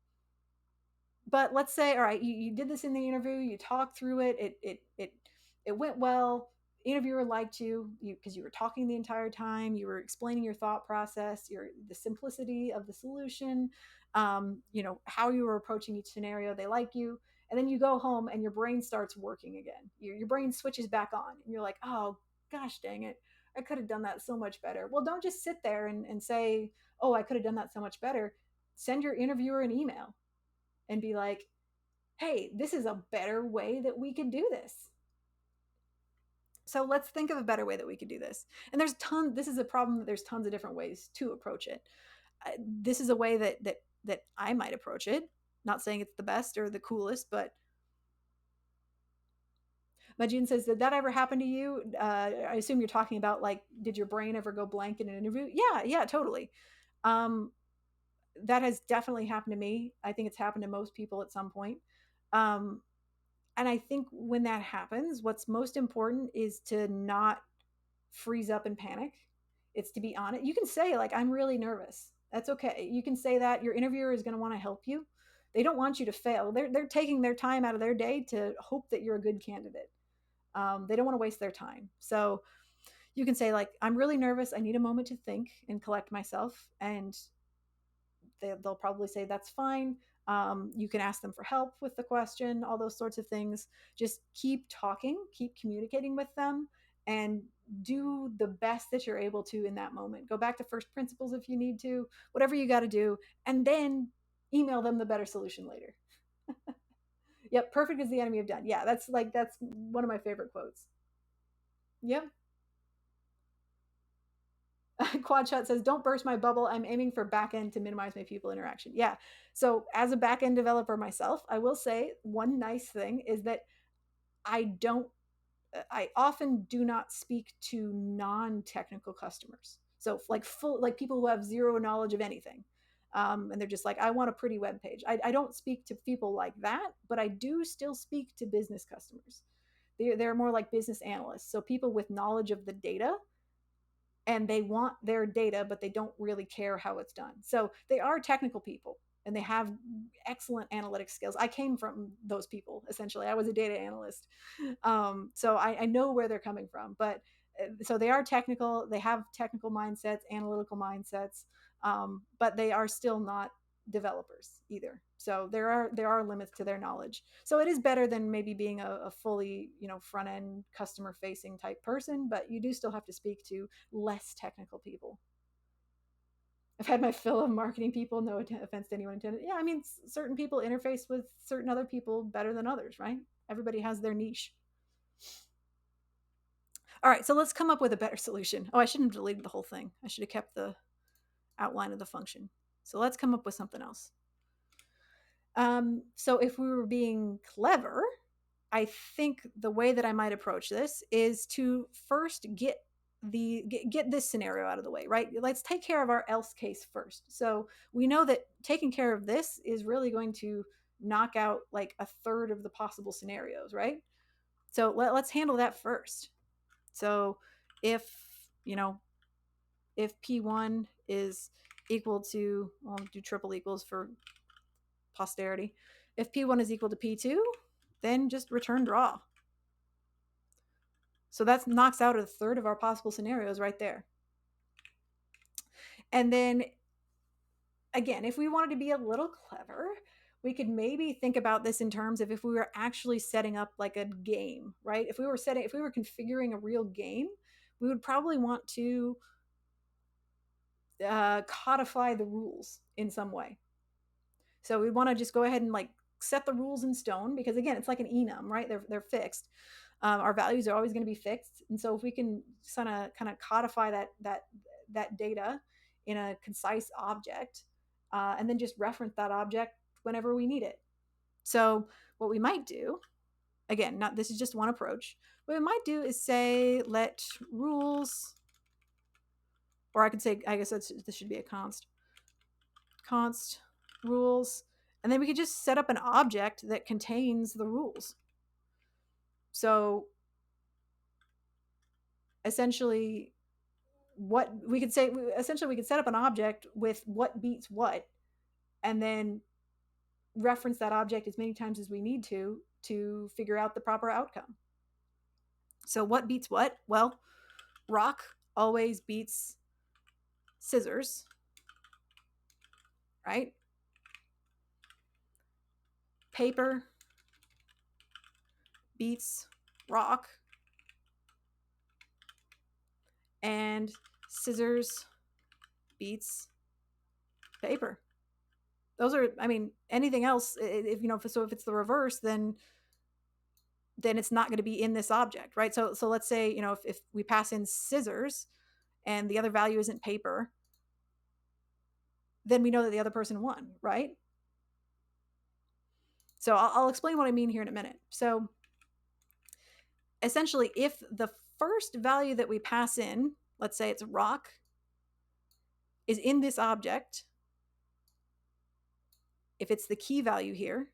But let's say, all right, you did this in the interview, you talked through it, it went well. Interviewer liked you because you were talking the entire time, you were explaining your thought process, the simplicity of the solution, how you were approaching each scenario. They like you, and then you go home and your brain starts working again. Your brain switches back on, and you're like, oh gosh, dang it, I could have done that so much better. Well, don't just sit there and say, oh, I could have done that so much better. Send your interviewer an email and be like, hey, this is a better way that we could do this. So let's think of a better way that we could do this. And this is a problem that there's tons of different ways to approach it. This is a way that I might approach it. Not saying it's the best or the coolest, but Majin says, did that ever happen to you? I assume you're talking about, like, did your brain ever go blank in an interview? Yeah, yeah, totally. Um, that has definitely happened to me. I think it's happened to most people at some point. Um, and I think when that happens, what's most important is to not freeze up and panic. It's to be honest. You can say, like, I'm really nervous. That's okay. You can say that. Your interviewer is going to want to help you. They don't want you to fail. They're taking their time out of their day to hope that you're a good candidate. They don't want to waste their time. So you can say, like, I'm really nervous. I need a moment to think and collect myself. And they'll probably say, that's fine. You can ask them for help with the question, all those sorts of things. Just keep talking, keep communicating with them, and do the best that you're able to in that moment. Go back to first principles if you need to, whatever you got to do, and then email them the better solution later. Yep, perfect is the enemy of done. Yeah, that's one of my favorite quotes. Yep. Quadshot says, "Don't burst my bubble. I'm aiming for backend to minimize my people interaction." Yeah. So as a backend developer myself, I will say one nice thing is that I don't. I often do not speak to non-technical customers. So like people who have zero knowledge of anything. And they're just like, I want a pretty web page. I don't speak to people like that, but I do still speak to business customers. They're more like business analysts. So people with knowledge of the data, and they want their data, but they don't really care how it's done. So they are technical people and they have excellent analytic skills. I came from those people, essentially. I was a data analyst. So I know where they're coming from. But so they are technical, they have technical mindsets, analytical mindsets, but they are still not developers either. So there are limits to their knowledge. So it is better than maybe being a fully, front end customer facing type person, but you do still have to speak to less technical people. I've had my fill of marketing people. No offense to anyone intended. Yeah, I mean, certain people interface with certain other people better than others, right? Everybody has their niche. All right, so let's come up with a better solution. Oh, I shouldn't have deleted the whole thing. I should have kept the outline of the function. So let's come up with something else. So if we were being clever, I think the way that I might approach this is to first get this scenario out of the way, right? Let's take care of our else case first. So we know that taking care of this is really going to knock out like a third of the possible scenarios, right? So let's handle that first. So if, if P1 is equal to, I'll do triple equals for posterity. If P1 is equal to P2, then just return draw. So that knocks out a third of our possible scenarios right there. And then again, if we wanted to be a little clever, we could maybe think about this in terms of if we were actually setting up like a game, right? If we were configuring a real game, we would probably want to codify the rules in some way. So we want to just go ahead and like set the rules in stone, because again, it's like an enum, right? They're fixed. Our values are always going to be fixed, and so if we can kind of codify that data in a concise object, and then just reference that object whenever we need it. So what we might do, again, not this is just one approach. What we might do is say let rules, or I could say, I guess this should be a const rules, and then we could just set up an object that contains the rules. So essentially what we could say, essentially we could set up an object with what beats what, and then reference that object as many times as we need to figure out the proper outcome. So what beats what? Well, rock always beats scissors, right? Paper beats rock, and scissors beats paper. Those are, I mean, anything else, if so if it's the reverse, then it's not going to be in this object, right? So let's say, if we pass in scissors and the other value isn't paper, then we know that the other person won, right? So I'll explain what I mean here in a minute. So essentially, if the first value that we pass in, let's say it's rock, is in this object, if it's the key value here,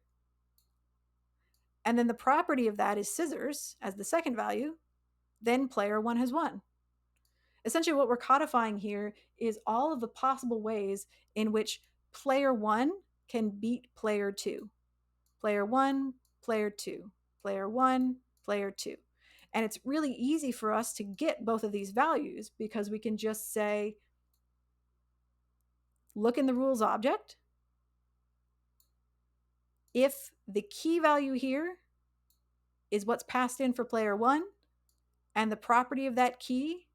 and then the property of that is scissors as the second value, then player one has won. Essentially, what we're codifying here is all of the possible ways in which player one can beat player two. Player one, player two, player one, player two. And it's really easy for us to get both of these values because we can just say, look in the rules object. If the key value here is what's passed in for player one, and the property of that key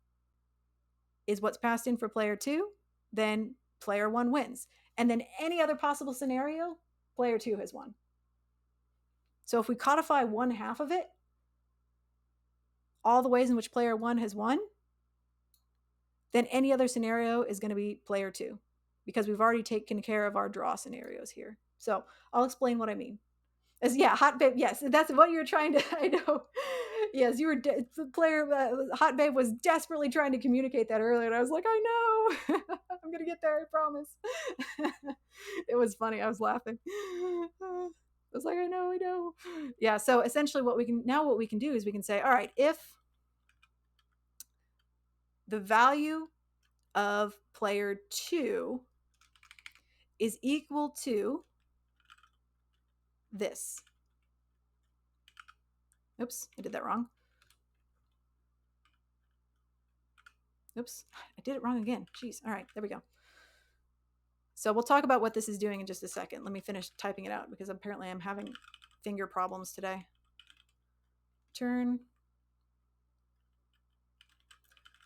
is what's passed in for player two, then player one wins. And then any other possible scenario, player two has won. So if we codify one half of it, all the ways in which player one has won, then any other scenario is going to be player two, because we've already taken care of our draw scenarios here. So I'll explain what I mean. Hot babe. Yes, that's what you're trying to. I know. Yes, you were. Player Hot babe was desperately trying to communicate that earlier, and I was like, I know. I'm gonna get there. I promise. It was funny. I was laughing. I was like, I know. Yeah. So essentially, what we can do is we can say, all right, if the value of player two is equal to this. Oops, I did that wrong. Oops, I did it wrong again. Jeez. All right, there we go. So we'll talk about what this is doing in just a second. Let me finish typing it out because apparently I'm having finger problems today. Turn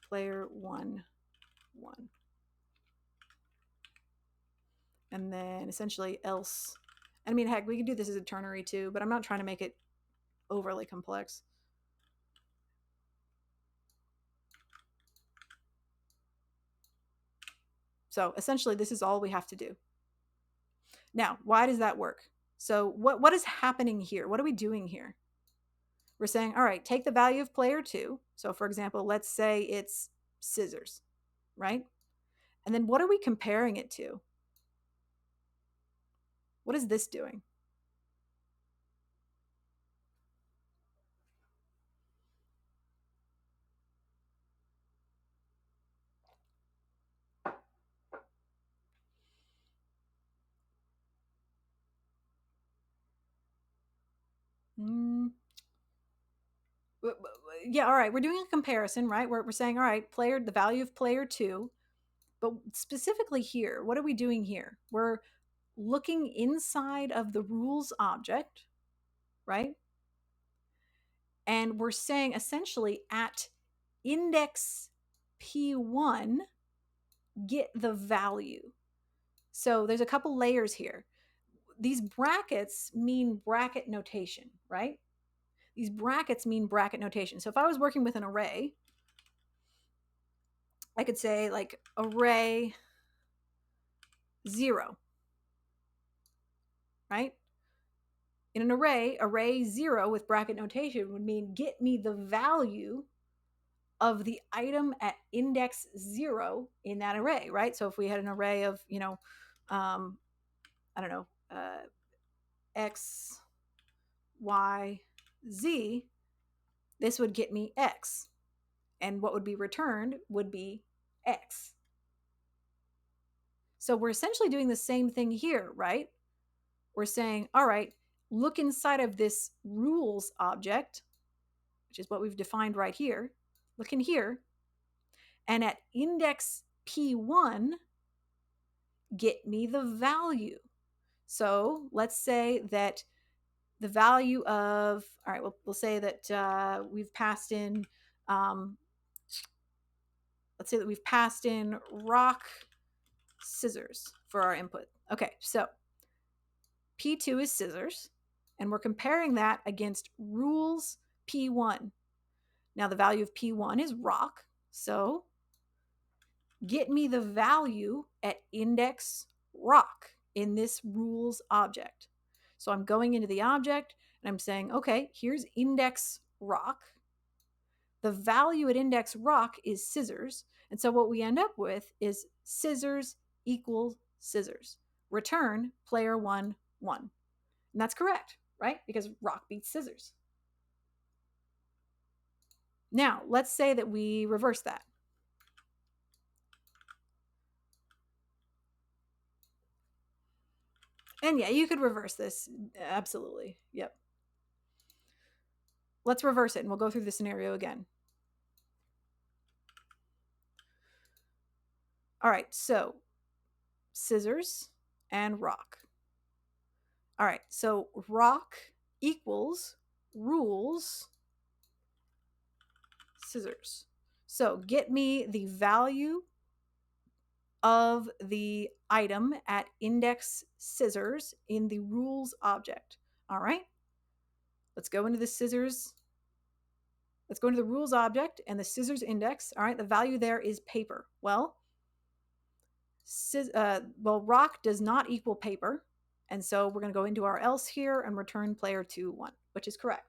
player 1, 1. And then essentially else. I mean, heck, we could do this as a ternary too, but I'm not trying to make it overly complex. So essentially, this is all we have to do. Now, why does that work? So what is happening here? What are we doing here? We're saying, all right, take the value of player 2. So for example, let's say it's scissors, right? And then what are we comparing it to? What is this doing? Yeah, all right, we're doing a comparison, right? We're saying, all right, the value of player 2, but specifically here, what are we doing here? We're looking inside of the rules object, right? And we're saying essentially at index P1, get the value. So there's a couple layers here. These brackets mean bracket notation, right? These brackets mean bracket notation. So if I was working with an array, I could say like array 0, right? In an array 0 with bracket notation would mean get me the value of the item at index 0 in that array, right? So if we had an array of, I don't know, X, Y, Z, this would get me X. And what would be returned would be X. So we're essentially doing the same thing here, right? We're saying, all right, look inside of this rules object, which is what we've defined right here. Look in here. And at index P1, get me the value. So let's say that the value of, all right, we'll say that we've passed in, let's say that we've passed in rock, scissors for our input. Okay, so P2 is scissors, and we're comparing that against rules P1. Now the value of P1 is rock, so get me the value at index rock in this rules object. So I'm going into the object and I'm saying, okay, here's index rock. The value at index rock is scissors. And so what we end up with is scissors equals scissors. Return player 1, 1. And that's correct, right? Because rock beats scissors. Now, let's say that we reverse that. And yeah, you could reverse this. Absolutely. Yep. Let's reverse it and we'll go through the scenario again. All right, so scissors and rock. All right, so rock equals rules scissors. So get me the value of the item at index scissors in the rules object. All right, let's go into the scissors. Let's go into the rules object and the scissors index. All right, the value there is paper. Well, rock does not equal paper. And so we're going to go into our else here and return player 2, 1, which is correct.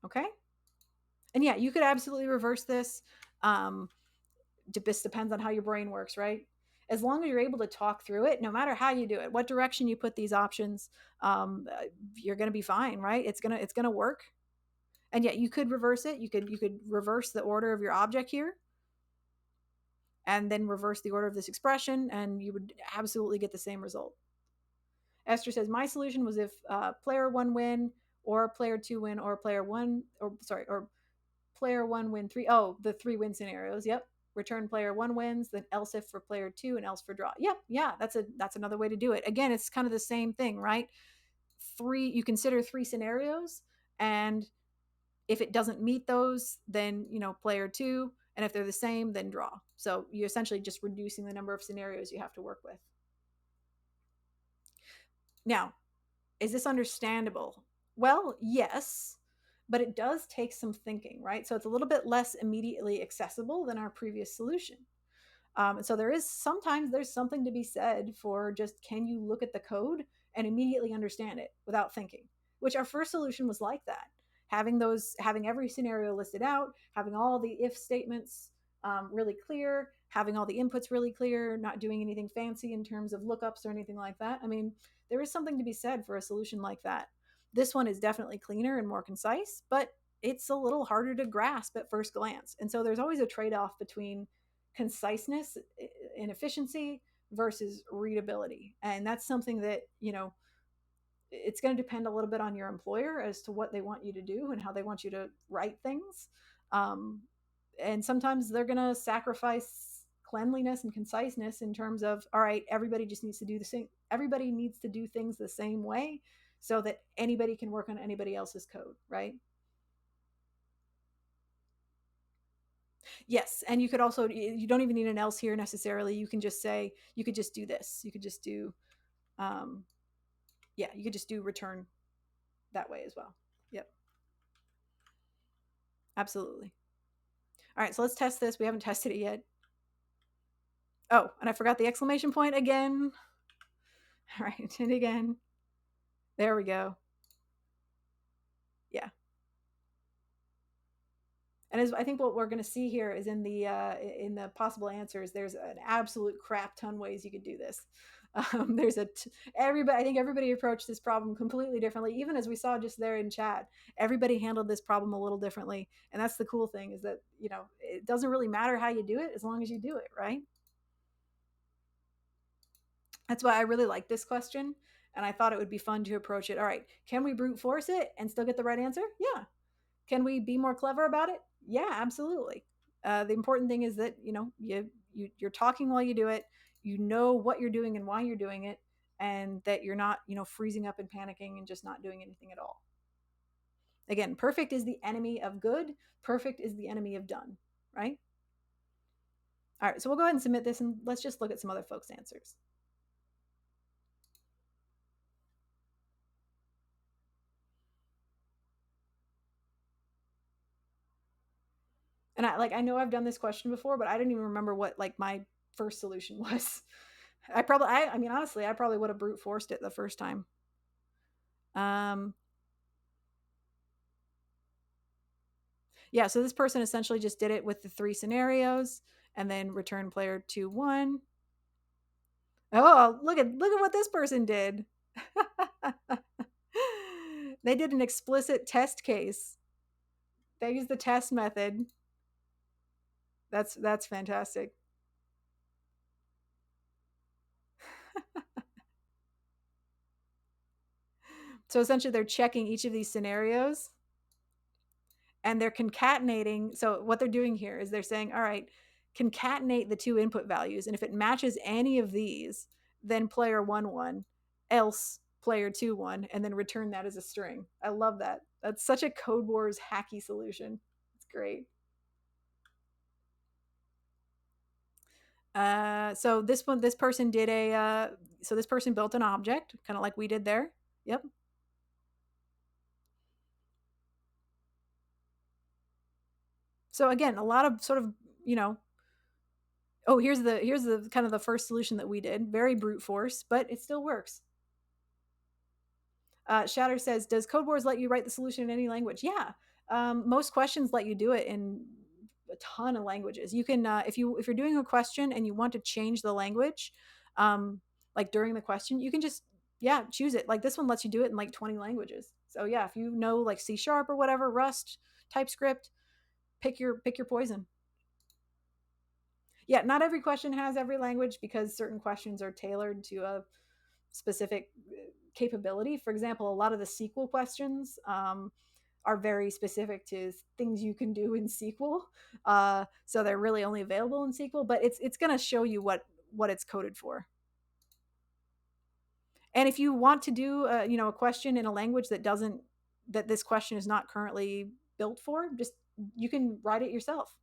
Okay. And yeah, you could absolutely reverse this. This depends on how your brain works, right? As long as you're able to talk through it, no matter how you do it, what direction you put these options, you're going to be fine, right? It's gonna work. And yeah, you could reverse it. You could reverse the order of your object here, and then reverse the order of this expression, and you would absolutely get the same result. Esther says, my solution was if player 1 win, or player 2 win, or player 1, or player 1 win 3. Oh, the 3 win scenarios. Yep. Return player 1 wins, then else if for player 2, and else for draw. Yep. Yeah, that's another way to do it. Again, it's kind of the same thing, right? You consider 3 scenarios, and if it doesn't meet those, then player 2, and if they're the same, then draw. So you're essentially just reducing the number of scenarios you have to work with. Now, is this understandable? Well, yes, but it does take some thinking, right? So it's a little bit less immediately accessible than our previous solution. And so there's something to be said for just, can you look at the code and immediately understand it without thinking? Which our first solution was like that, having every scenario listed out, having all the if statements really clear, having all the inputs really clear, not doing anything fancy in terms of lookups or anything like that. I mean, there is something to be said for a solution like that. This one is definitely cleaner and more concise, but it's a little harder to grasp at first glance. And so there's always a trade-off between conciseness and efficiency versus readability. And that's something that, it's going to depend a little bit on your employer as to what they want you to do and how they want you to write things. And sometimes they're going to sacrifice cleanliness and conciseness in terms of, all right, everybody just needs to do the same. Everybody needs to do things the same way so that anybody can work on anybody else's code, right? Yes, and you could also, you don't even need an else here necessarily. You can just say, you could just do this. You could just do, you could just do return that way as well. Yep. Absolutely. All right, so let's test this. We haven't tested it yet. Oh, and I forgot the exclamation point again. All right, and again. There we go. Yeah. And as I think what we're going to see here is in the possible answers, there's an absolute crap ton ways you could do this. There's everybody. I think everybody approached this problem completely differently. Even as we saw just there in chat, everybody handled this problem a little differently. And that's the cool thing, is that it doesn't really matter how you do it as long as you do it right. That's why I really like this question, and I thought it would be fun to approach it. All right, can we brute force it and still get the right answer? Yeah. Can we be more clever about it? Yeah, absolutely. The important thing is that you're talking while you do it. You know what you're doing and why you're doing it, and that you're not freezing up and panicking and just not doing anything at all. Again, perfect is the enemy of good. Perfect is the enemy of done. Right? All right, so we'll go ahead and submit this, and let's just look at some other folks' answers. And I know I've done this question before, but I didn't even remember what like my first solution was. I mean honestly, I probably would have brute forced it the first time. Um yeah, so this person essentially just did it with the three scenarios and then return player 2-1. Oh, look at what this person did. They did an explicit test case. They used the test method. That's fantastic. So essentially they're checking each of these scenarios and they're concatenating. So what they're doing here is they're saying, all right, concatenate the two input values. And if it matches any of these, then player 1-1, else player 2-1, and then return that as a string. I love that. That's such a Code Wars hacky solution. It's great. So this person did a, so this person built an object, kind of like we did there. Yep. So again, a lot of sort of, you know, oh, here's the kind of the first solution that we did. Very brute force, but it still works. Shatter says, "Does Code Wars let you write the solution in any language?" Yeah, most questions let you do it in a ton of languages. You can, if you're doing a question and you want to change the language, like during the question, you can just choose it. Like this one lets you do it in like 20 languages. So yeah, if you know like C# or whatever, Rust, TypeScript, pick your poison. Yeah, not every question has every language because certain questions are tailored to a specific capability. For example, a lot of the SQL questions are very specific to things you can do in SQL, so they're really only available in SQL. But it's going to show you what it's coded for. And if you want to do a question in a language that this question is not currently built for, just you can write it yourself.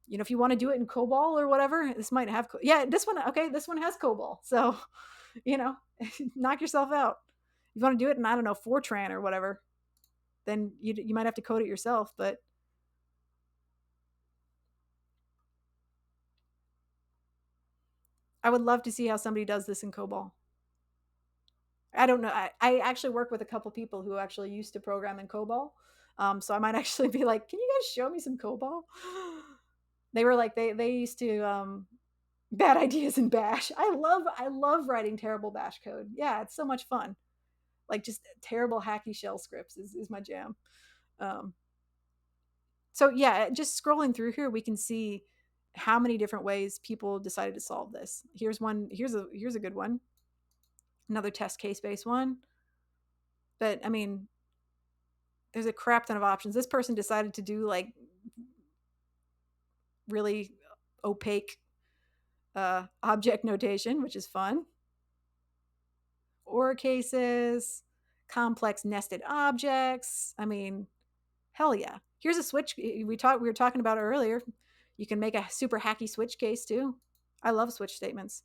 If you want to do it in COBOL or whatever, this might have this one. Okay, this one has COBOL, so you know knock yourself out. If you want to do it in, I don't know, Fortran or whatever, then you might have to code it yourself. But I would love to see how somebody does this in COBOL. I don't know. I actually work with a couple people who actually used to program in COBOL, so I might actually be like, can you guys show me some COBOL? They were like they used to bad ideas in Bash. I love writing terrible Bash code. Yeah, it's so much fun. Like just terrible hacky shell scripts is my jam. Um, so yeah, just scrolling through here, we can see how many different ways people decided to solve this. Here's one. Here's a good one. Another test case based one. But I mean, there's a crap ton of options. This person decided to do like really opaque object notation, which is fun. Or cases, complex nested objects. I mean, hell yeah. Here's a switch we were talking about it earlier. You can make a super hacky switch case too. I love switch statements.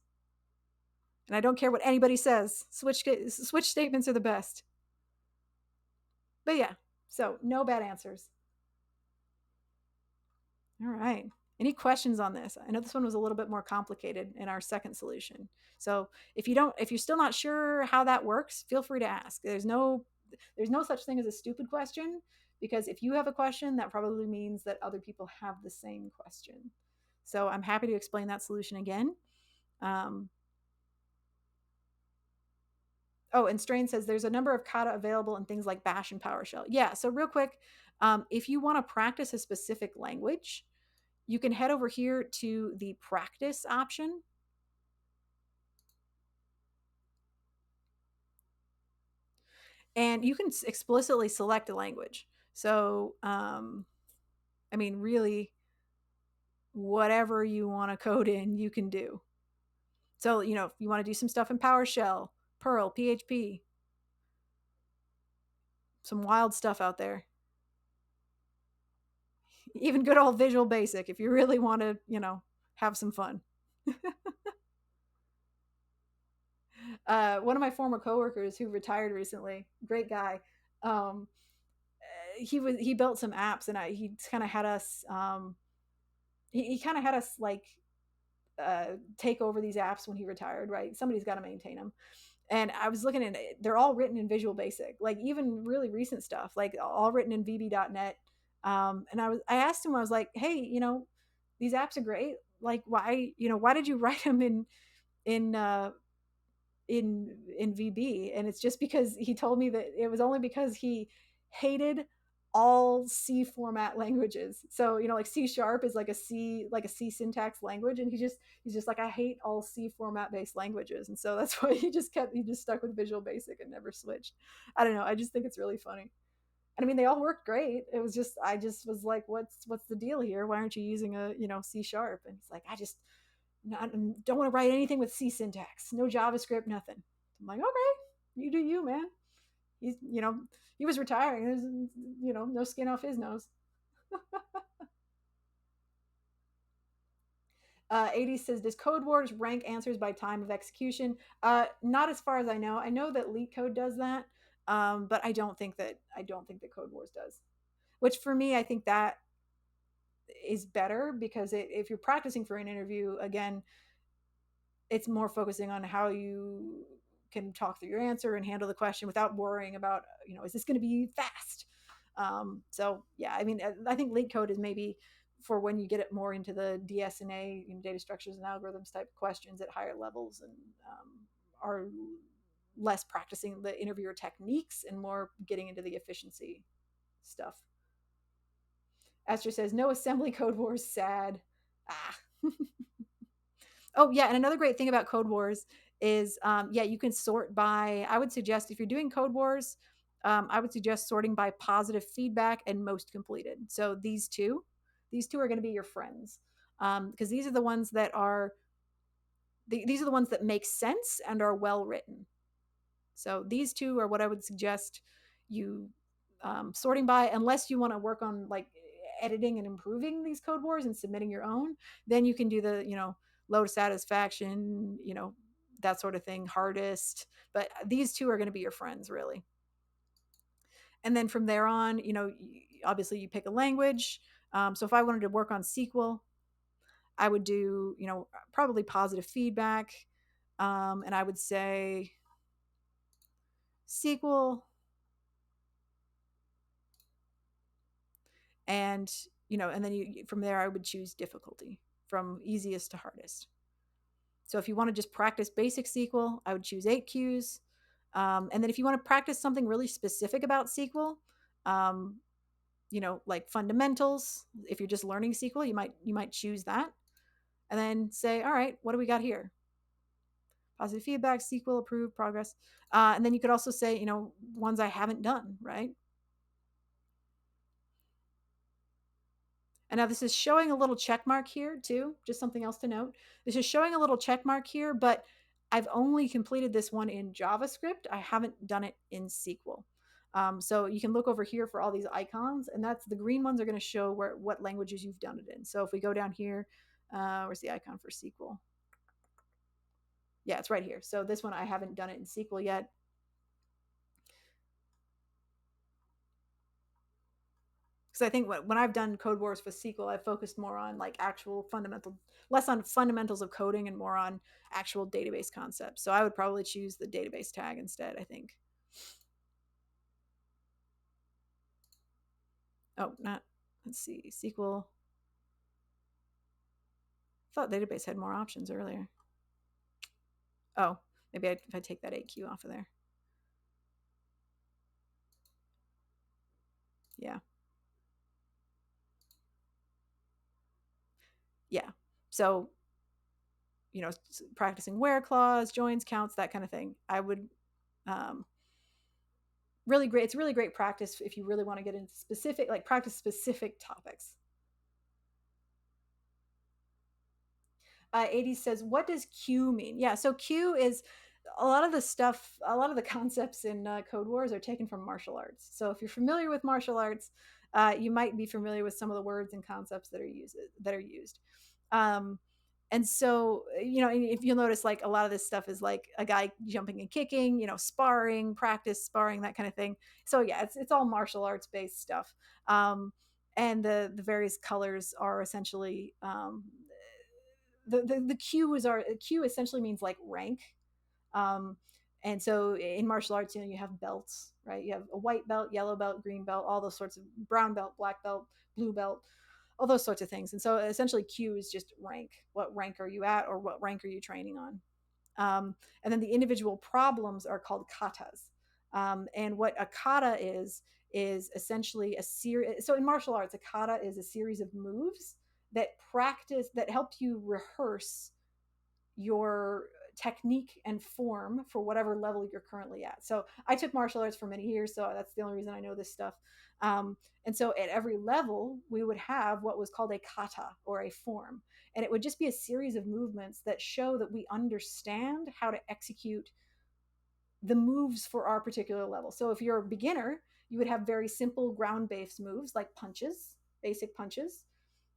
And I don't care what anybody says. Switch statements are the best. But yeah, so no bad answers. All right. Any questions on this? I know this one was a little bit more complicated in our second solution. So if you're still not sure how that works, feel free to ask. There's no such thing as a stupid question, because if you have a question, that probably means that other people have the same question. So I'm happy to explain that solution again. Um, oh, and Strain says there's a number of kata available in things like Bash and PowerShell. Yeah. So real quick, if you want to practice a specific language, you can head over here to the practice option. And you can explicitly select a language. So, I mean, really, whatever you want to code in, you can do. So, if you want to do some stuff in PowerShell, Perl, PHP, some wild stuff out there. Even good old Visual Basic if you really want to, have some fun. One of my former coworkers who retired recently, great guy, he built some apps, and he kind of had us he kind of had us like take over these apps when he retired, right? Somebody's got to maintain them. And I was looking at it, they're all written in Visual Basic, like even really recent stuff, like all written in VB.net. And I asked him, I was like, hey, these apps are great. Like, why did you write them in in VB? And it's just because he told me that it was only because he hated all C format languages. So, like C sharp is like a C syntax language, and he's just like, I hate all C format based languages. And so that's why he just stuck with Visual Basic and never switched. I don't know, I just think it's really funny. And I mean, they all worked great. It was just, I just was like, what's the deal here? Why aren't you using a, C sharp? And he's like, I just don't want to write anything with C syntax, no JavaScript, nothing. I'm like, okay, you do you, man. He's, he was retiring. There's, no skin off his nose. 80 says, does Codewars rank answers by time of execution? Not as far as I know. I know that LeetCode does that, but I don't think that Codewars does. Which for me, I think that is better because if you're practicing for an interview, again, it's more focusing on how you can talk through your answer and handle the question without worrying about, is this going to be fast? So yeah, I mean, I think LeetCode is maybe for when you get it more into the DSNA, data structures and algorithms type questions at higher levels, and are less practicing the interviewer techniques and more getting into the efficiency stuff. Esther says, no assembly Codewars, sad. Ah. Oh yeah, and another great thing about Codewars is, yeah, you can sort by. I would suggest if you're doing Codewars, I would suggest sorting by positive feedback and most completed. So these two are going to be your friends, because these are the ones that make sense and are well written. So these two are what I would suggest you sorting by, unless you want to work on like editing and improving these Codewars and submitting your own. Then you can do the low satisfaction, that sort of thing, hardest. But these two are going to be your friends, really. And then from there on, obviously you pick a language. So if I wanted to work on SQL, I would do probably positive feedback, and I would say SQL, and and then from there I would choose difficulty from easiest to hardest. So if you want to just practice basic SQL, I would choose 8Qs. And then if you want to practice something really specific about SQL, um, like fundamentals, if you're just learning SQL, you might choose that, and then say, all right, what do we got here? Positive feedback, SQL, approved, progress, and then you could also say, ones I haven't done, right? And now this is showing a little check mark here too, just something else to note. This is showing a little check mark here, but I've only completed this one in JavaScript. I haven't done it in SQL. So you can look over here for all these icons, and that's the green ones are going to show what languages you've done it in. So if we go down here, where's the icon for SQL? Yeah, it's right here. So this one, I haven't done it in SQL yet. Because I think when I've done Codewars for SQL, I've focused more on like actual less on fundamentals of coding and more on actual database concepts. So I would probably choose the database tag instead, I think. Oh, let's see, SQL. I thought database had more options earlier. Oh, maybe if I take that 8Q off of there. Yeah. Yeah. So, practicing where clause, joins, counts, that kind of thing. I would really great. It's really great practice if you really want to get into practice specific topics. 80 says, what does Q mean? Yeah, so Q is a lot of the concepts in Codewars are taken from martial arts. So if you're familiar with martial arts, you might be familiar with some of the words and concepts that are used. Um, And so, if you'll notice, like a lot of this stuff is like a guy jumping and kicking, sparring, practice sparring, that kind of thing. So yeah, it's all martial arts based stuff. Um, and the various colors are essentially the cues are Q essentially means like rank. Um, and so in martial arts, you have belts, right? You have a white belt, yellow belt, green belt, all those sorts of brown belt, black belt, blue belt, all those sorts of things. And so essentially Q is just rank. What rank are you at, or what rank are you training on? And then the individual problems are called katas. And what a kata is essentially a series. So in martial arts, a kata is a series of moves that help you rehearse your technique and form for whatever level you're currently at. So I took martial arts for many years, so that's the only reason I know this stuff. And so at every level, we would have what was called a kata, or a form. And it would just be a series of movements that show that we understand how to execute the moves for our particular level. So if you're a beginner, you would have very simple ground based moves like punches, basic punches,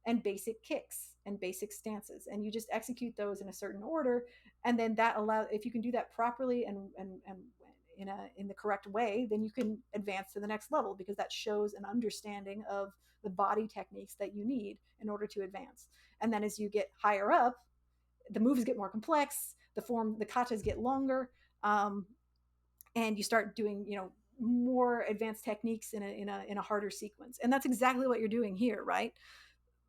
and basic kicks and basic stances, and you just execute those in a certain order. And then that allows, if you can do that properly and in the correct way, then you can advance to the next level, because that shows an understanding of the body techniques that you need in order to advance. And then as you get higher up, the moves get more complex, the katas get longer, um, and you start doing more advanced techniques in a harder sequence. And that's exactly what you're doing here, right?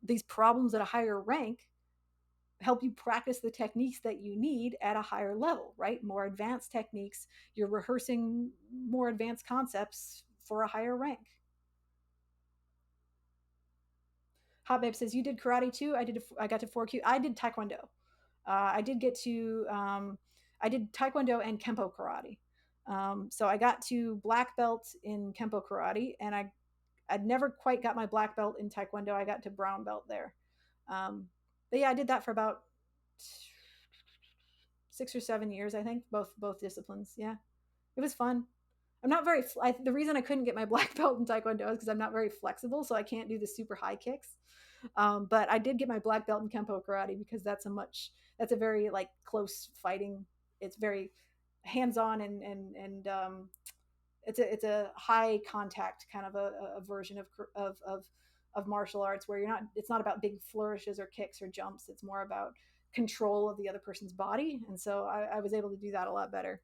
These problems at a higher rank help you practice the techniques that you need at a higher level, right? More advanced techniques. You're rehearsing more advanced concepts for a higher rank. Hot Babe says, you did karate too. I got to 4Q. I did taekwondo. I did get to I did taekwondo and kempo karate. So I got to black belt in kempo karate, and I'd never quite got my black belt in taekwondo. I got to brown belt there. But yeah, I did that for about 6 or 7 years, I think, both disciplines. Yeah, it was fun. I'm not very. The reason I couldn't get my black belt in taekwondo is because I'm not very flexible, so I can't do the super high kicks. But I did get my black belt in kempo karate, because that's a very like close fighting. It's very hands on, and it's a high contact kind of a version of martial arts, where it's not about big flourishes or kicks or jumps. It's more about control of the other person's body. And so I was able to do that a lot better.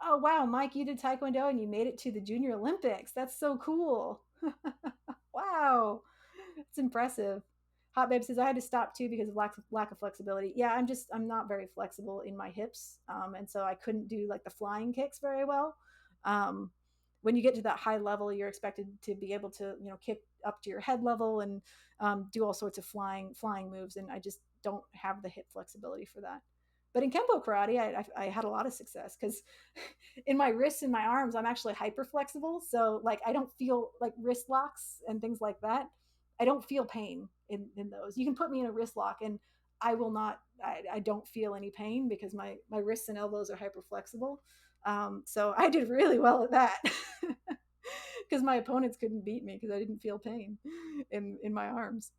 Oh wow, Mike, you did taekwondo and you made it to the Junior Olympics. That's so cool. Wow, it's impressive. Hot Babe says, I had to stop too because of lack of flexibility. Yeah, I'm not very flexible in my hips, and so I couldn't do like the flying kicks very well. Um, when you get to that high level, you're expected to be able to kick up to your head level and do all sorts of flying moves, and I just don't have the hip flexibility for that. But in kempo karate, I had a lot of success, because in my wrists and my arms, I'm actually hyper flexible. So like I don't feel like wrist locks and things like that. I don't feel pain in those. You can put me in a wrist lock and I will not. I don't feel any pain, because my wrists and elbows are hyper flexible. So I did really well at that, because my opponents couldn't beat me because I didn't feel pain in my arms.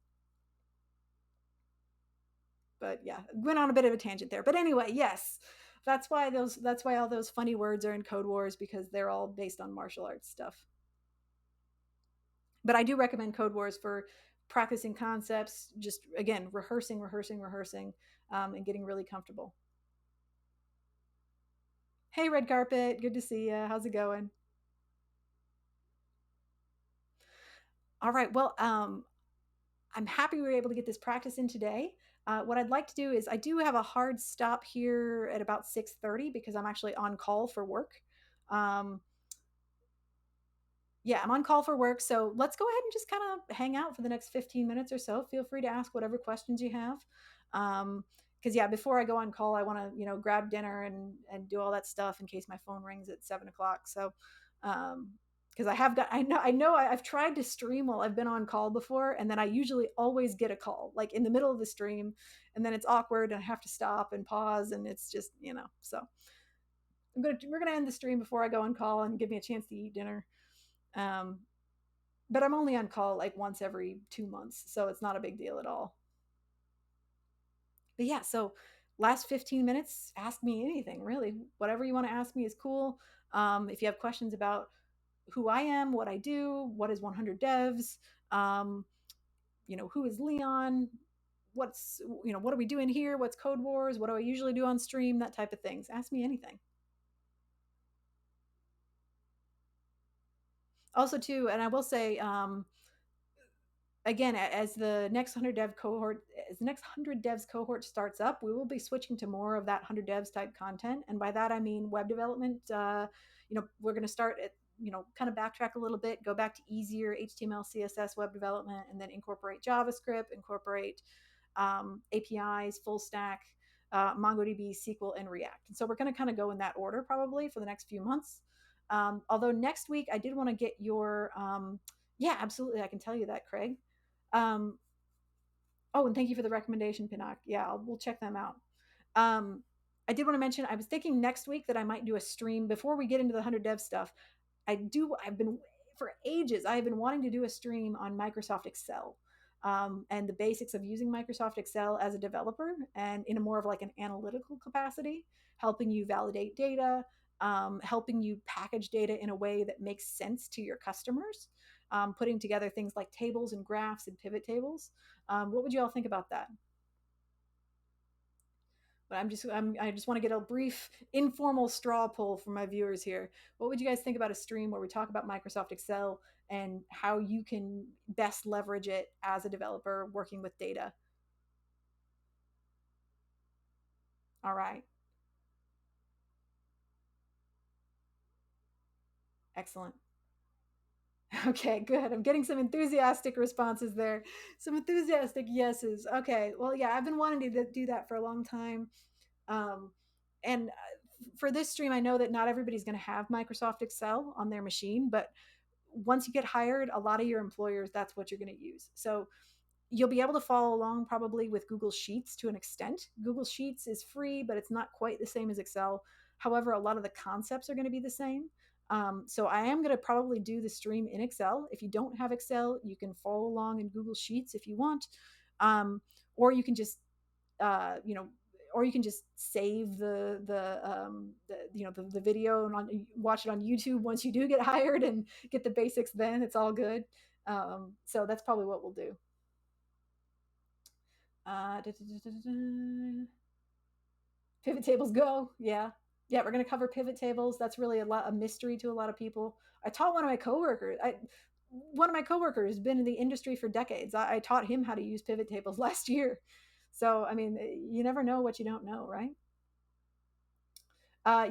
But yeah, went on a bit of a tangent there. But anyway, yes, that's why all those funny words are in Codewars, because they're all based on martial arts stuff. But I do recommend Codewars for practicing concepts, just again rehearsing, and getting really comfortable. Hey, Red Carpet, good to see you. How's it going? All right. Well, I'm happy we were able to get this practice in today. What I'd like to do is I do have a hard stop here at about 6:30, because I'm actually on call for work. Um, yeah, I'm on call for work. So let's go ahead and just kind of hang out for the next 15 minutes or so. Feel free to ask whatever questions you have. Because yeah, before I go on call, I want to grab dinner and do all that stuff in case my phone rings at 7 o'clock. So because I know I've tried to stream while I've been on call before, and then I usually always get a call like in the middle of the stream, and then it's awkward and I have to stop and pause, and it's just so we're gonna end the stream before I go on call and give me a chance to eat dinner. um but I'm only on call like once every 2 months, so it's not a big deal at all. But yeah, so last 15 minutes, ask me anything really. Whatever you want to ask me is cool. If you have questions about who I am, what I do, what is 100 devs, um, who is Leon, what are we doing here, what's Code Wars, what do I usually do on stream, that type of things. Ask me anything. Also, too, and I will say, again, as the next 100 dev cohort as the next 100 devs cohort starts up, we will be switching to more of that 100 devs type content, and by that I mean web development. We're going to start at, kind of backtrack a little bit, go back to easier HTML CSS web development, and then incorporate JavaScript, incorporate APIs, full stack, MongoDB, SQL, and React. And so we're going to kind of go in that order probably for the next few months. Although next week I did want to get your yeah, absolutely, I can tell you that, Craig. um, oh, and thank you for the recommendation, Pinnock. Yeah, we'll check them out. um, I did want to mention, I was thinking next week that I might do a stream before we get into the 100 dev stuff. I've been, for ages, I have been wanting to do a stream on Microsoft Excel, and the basics of using Microsoft Excel as a developer and in a more of like an analytical capacity, helping you validate data, helping you package data in a way that makes sense to your customers, putting together things like tables and graphs and pivot tables. What would you all think about that? But I just want to get a brief informal straw poll from my viewers here. What would you guys think about a stream where we talk about Microsoft Excel and how you can best leverage it as a developer working with data? All right. Excellent. Okay, good. I'm getting some enthusiastic responses there. Some enthusiastic yeses. Okay. Well, yeah, I've been wanting to do that for a long time. Um, and for this stream, I know that not everybody's going to have Microsoft Excel on their machine, but once you get hired, a lot of your employers, that's what you're going to use. So you'll be able to follow along probably with Google Sheets to an extent. Google Sheets is free, but it's not quite the same as Excel. However, a lot of the concepts are going to be the same. So I am going to probably do the stream in Excel. If you don't have Excel, you can follow along in Google Sheets if you want, um, or you can just uh, you know, or you can just save the video and watch it on YouTube once you do get hired and get the basics. Then it's all good. So that's probably what we'll do. Da, da, da, Pivot tables go. Yeah. Yeah, we're going to cover pivot tables. That's really a mystery to a lot of people. I taught one of my coworkers has been in the industry for decades. I taught him how to use pivot tables last year. So, I mean, you never know what you don't know, right?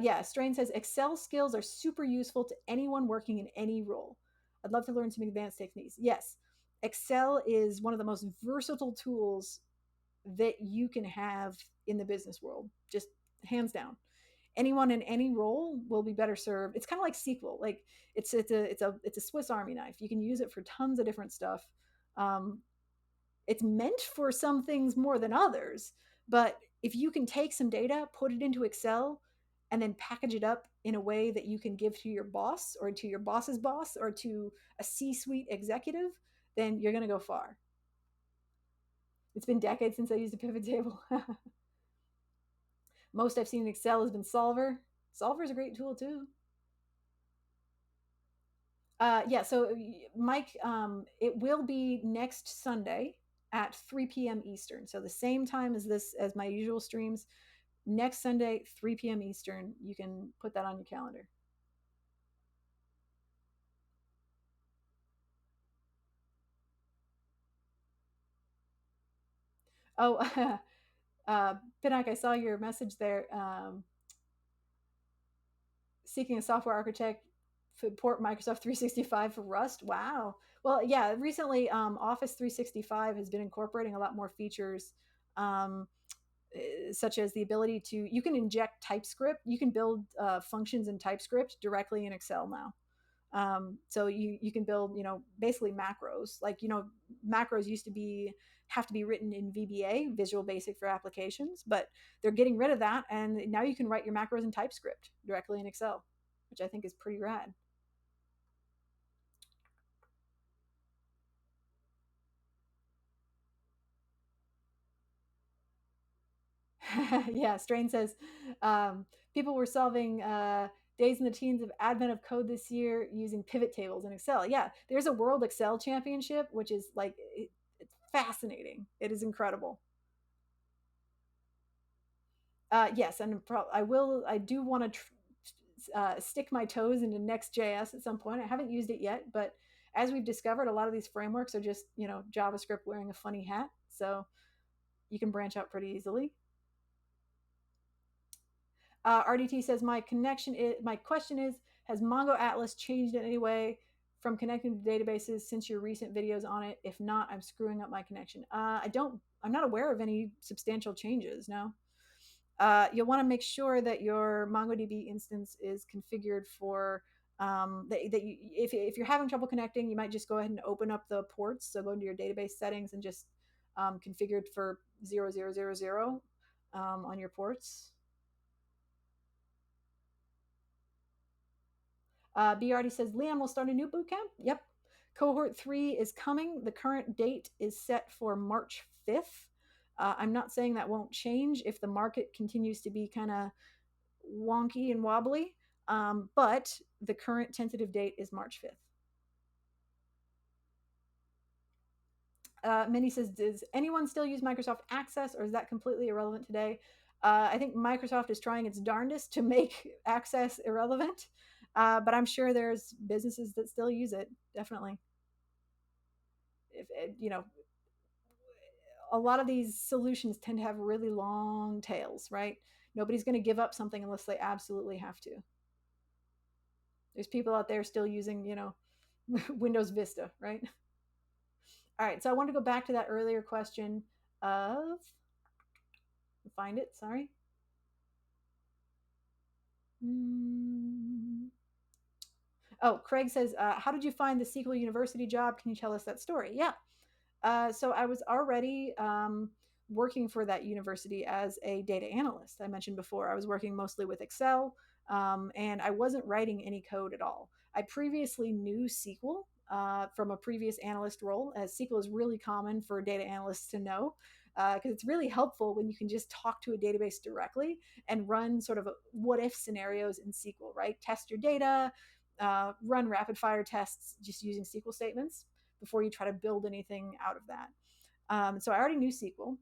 Yeah, Strain says Excel skills are super useful to anyone working in any role. I'd love to learn some advanced techniques. Yes, Excel is one of the most versatile tools that you can have in the business world, just hands down. Anyone in any role will be better served. It's kind of like SQL. Like it's a Swiss Army knife. You can use it for tons of different stuff. Um, it's meant for some things more than others, but if you can take some data, put it into Excel, and then package it up in a way that you can give to your boss or to your boss's boss or to a C-suite executive, then you're going to go far. It's been decades since I used a pivot table. Most I've seen in Excel has been Solver. Solver is a great tool too. Yeah, so Mike, it will be next Sunday at 3 p.m. Eastern. So the same time as my usual streams. Next Sunday, 3 p.m. Eastern. You can put that on your calendar. Oh, Pinnock, I saw your message there. Seeking a software architect for port Microsoft 365 for Rust. Wow. Well, yeah, recently Office 365 has been incorporating a lot more features, um, such as the ability to, you can inject TypeScript. You can build functions in TypeScript directly in Excel now. So you can build, basically macros. Like, macros used to have to be written in VBA, Visual Basic for Applications, but they're getting rid of that, and now you can write your macros in TypeScript directly in Excel, which I think is pretty rad. Yeah, Strain says um, people were solving days in the teens of advent of code this year using pivot tables in Excel. Yeah, there's a World Excel Championship, which is like it's fascinating. It is incredible. Yes, and I will. I do want to stick my toes into Next.js at some point. I haven't used it yet, but as we've discovered, a lot of these frameworks are just JavaScript wearing a funny hat, so you can branch out pretty easily. RDT says my question is, has Mongo Atlas changed in any way from connecting to databases since your recent videos on it? If not, I'm screwing up my connection. I'm not aware of any substantial changes. No. You'll want to make sure that your MongoDB instance is configured for that you, if you're having trouble connecting, you might just go ahead and open up the ports. So go into your database settings and just configured for 0000 on your ports. B already says Liam will start a new boot camp. Yep. Cohort 3 is coming. The current date is set for March 5th. I'm not saying that won't change if the market continues to be kind of wonky and wobbly, but the current tentative date is March 5th. Minnie says, does anyone still use Microsoft Access, or is that completely irrelevant today? I think Microsoft is trying its darndest to make Access irrelevant, but I'm sure there's businesses that still use it. Definitely. If a lot of these solutions tend to have really long tails, right? Nobody's going to give up something unless they absolutely have to. There's people out there still using, Windows Vista, right? All right, so I want to go back to that earlier question of find it. Sorry. Oh, Craig says, how did you find the SQL University job? Can you tell us that story? Yeah. So I was already working for that university as a data analyst. I mentioned before, I was working mostly with Excel, and I wasn't writing any code at all. I previously knew SQL from a previous analyst role, as SQL is really common for data analysts to know. Because it's really helpful when you can just talk to a database directly and run sort of what if scenarios in SQL, right? Test your data, run rapid fire tests just using SQL statements before you try to build anything out of that. So I already knew SQL.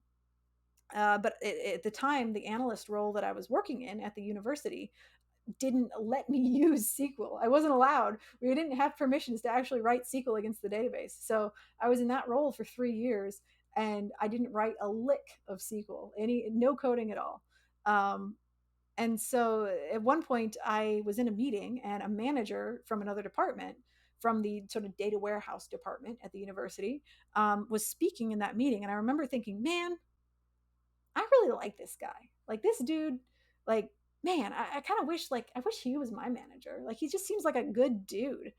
But at the time, the analyst role that I was working in at the university didn't let me use SQL. I wasn't allowed. We didn't have permissions to actually write SQL against the database. So I was in that role for 3 years, and I didn't write a lick of SQL, no coding at all. And so at one point, I was in a meeting, and a manager from another department, from the sort of data warehouse department at the university, was speaking in that meeting. And I remember thinking, man, I really like this guy. Like this dude, like, man, I kind of wish, like, I wish he was my manager. Like, he just seems like a good dude.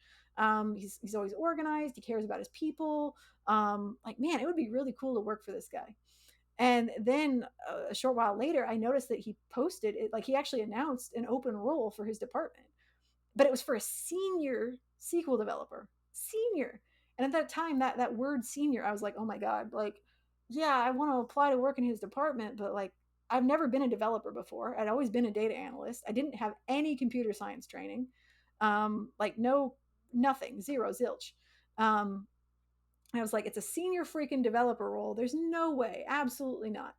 He's always organized. He cares about his people. Like, man, it would be really cool to work for this guy. And then a short while later, I noticed that he posted it, like he actually announced an open role for his department, but it was for a senior SQL developer, senior. And at that time, that word senior, I was like, oh my god, like, yeah, I want to apply to work in his department, but like, I've never been a developer before. I'd always been a data analyst. I didn't have any computer science training, like no, nothing, zero, zilch. Um, I was like, it's a senior freaking developer role. There's no way, absolutely not.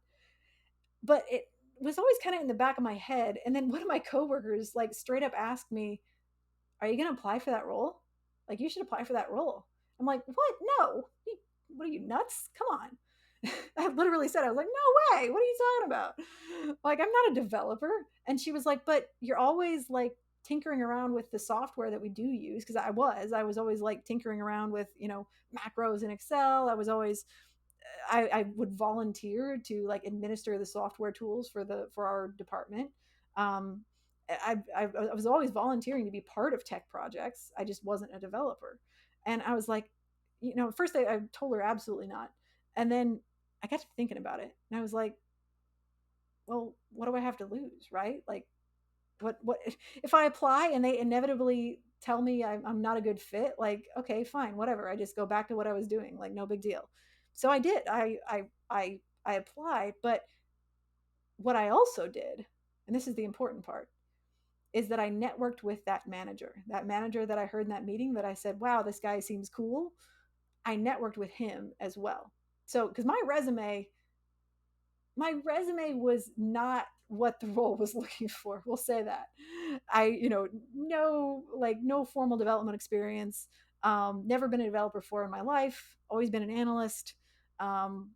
But it was always kind of in the back of my head. And then one of my coworkers like straight up asked me, are you going to apply for that role? Like, you should apply for that role. I'm like, what? No. What are you, nuts? Come on. I literally said, I was like, no way. What are you talking about? Like, I'm not a developer. And she was like, but you're always like tinkering around with the software that we do use. Cause I was always like tinkering around with, macros in Excel. I would volunteer to like administer the software tools for our department. Um, I was always volunteering to be part of tech projects. I just wasn't a developer, and I was like, first I told her absolutely not, and then I got to thinking about it, and I was like, well, what do I have to lose, right? Like, what if I apply and they inevitably tell me I'm not a good fit? Like, okay, fine, whatever. I just go back to what I was doing, like no big deal. So I did. I applied, but what I also did, and this is the important part, is that I networked with that manager that I heard in that meeting that I said, wow, this guy seems cool. I networked with him as well. So, because my resume was not what the role was looking for. We'll say that. No formal development experience. Never been a developer before in my life. Always been an analyst. Um,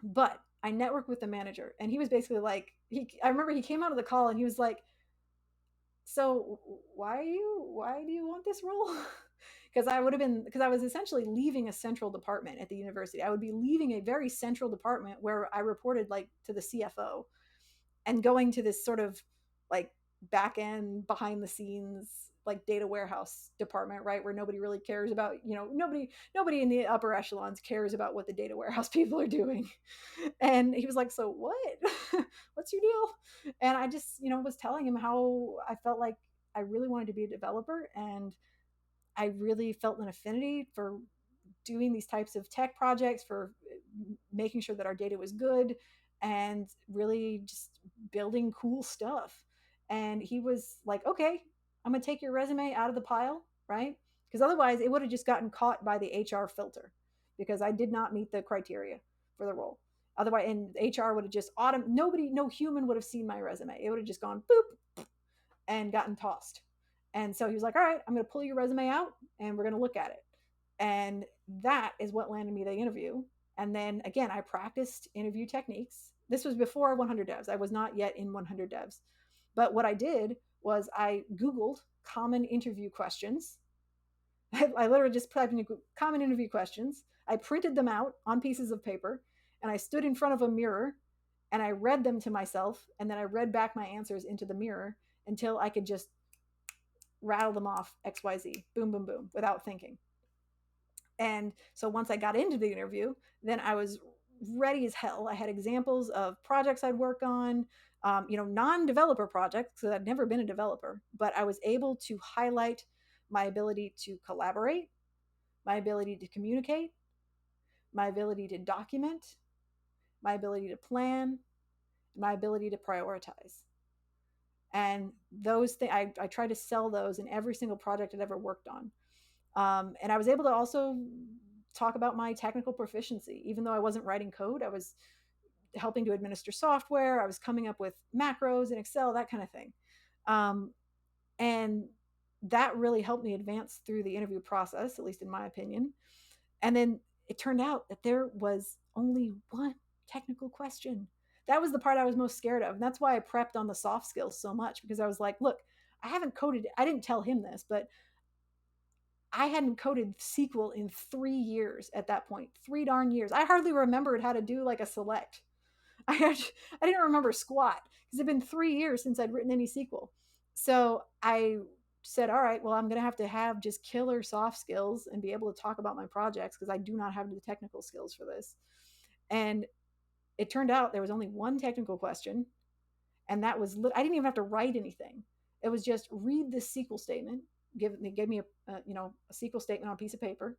but I networked with the manager, and he was basically like, I remember he came out of the call and he was like, so why do you want this role? Because I was essentially leaving a central department at the university. I would be leaving a very central department where I reported like to the CFO, and going to this sort of like back end, behind the scenes, like data warehouse department, right, where nobody really cares about, nobody in the upper echelons cares about what the data warehouse people are doing. And he was like, so what? What's your deal? And I just, was telling him how I felt like I really wanted to be a developer, and I really felt an affinity for doing these types of tech projects, for making sure that our data was good, and really just building cool stuff. And he was like, okay, I'm going to take your resume out of the pile, right? Because otherwise it would have just gotten caught by the HR filter, because I did not meet the criteria for the role. Otherwise, and HR would have just no human would have seen my resume. It would have just gone boop and gotten tossed. And so he was like, all right, I'm going to pull your resume out and we're going to look at it. And that is what landed me the interview. And then again, I practiced interview techniques. This was before 100 devs. I was not yet in 100 devs. But what I did was I Googled common interview questions. I literally just typed in common interview questions. I printed them out on pieces of paper, and I stood in front of a mirror and I read them to myself. And then I read back my answers into the mirror until I could just rattle them off XYZ, boom, boom, boom, without thinking. And so once I got into the interview, then I was ready as hell. I had examples of projects I'd work on, non-developer projects, because I'd never been a developer, but I was able to highlight my ability to collaborate, my ability to communicate, my ability to document, my ability to plan, my ability to prioritize. And those things, I try to sell those in every single project I'd ever worked on. And I was able to also talk about my technical proficiency. Even though I wasn't writing code, I was helping to administer software. I was coming up with macros in Excel, that kind of thing. And that really helped me advance through the interview process, at least in my opinion. And then it turned out that there was only one technical question. That was the part I was most scared of. And that's why I prepped on the soft skills so much, because I was like, look, I haven't coded. I didn't tell him this, but I hadn't coded SQL in 3 years at that point. 3 darn years. I hardly remembered how to do like a select. I didn't remember squat because it'd been 3 years since I'd written any SQL. So I said, all right, well, I'm going to have just killer soft skills and be able to talk about my projects, because I do not have the technical skills for this. And it turned out there was only one technical question. And that was, I didn't even have to write anything. It was just read this SQL statement. They gave me a SQL statement on a piece of paper.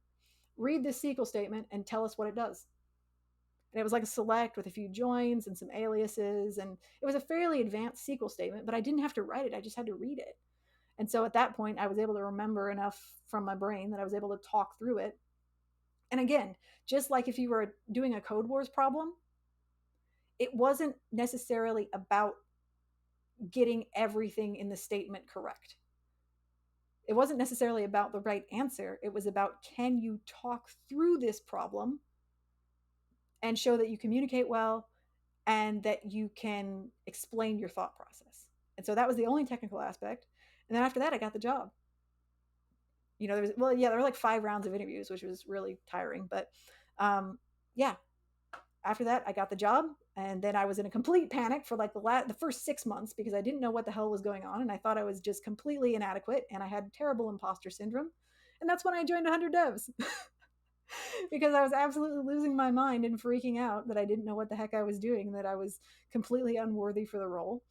Read this SQL statement and tell us what it does. And it was like a select with a few joins and some aliases. And it was a fairly advanced SQL statement, but I didn't have to write it. I just had to read it. And so at that point, I was able to remember enough from my brain that I was able to talk through it. And again, just like if you were doing a Codewars problem, it wasn't necessarily about getting everything in the statement correct. It wasn't necessarily about the right answer. It was about, can you talk through this problem and show that you communicate well and that you can explain your thought process. And so that was the only technical aspect. And then after that, I got the job. There were like 5 rounds of interviews, which was really tiring. But yeah, after that, I got the job. And then I was in a complete panic for like the first 6 months, because I didn't know what the hell was going on. And I thought I was just completely inadequate. And I had terrible imposter syndrome. And that's when I joined 100 Devs. Because I was absolutely losing my mind and freaking out that I didn't know what the heck I was doing, that I was completely unworthy for the role.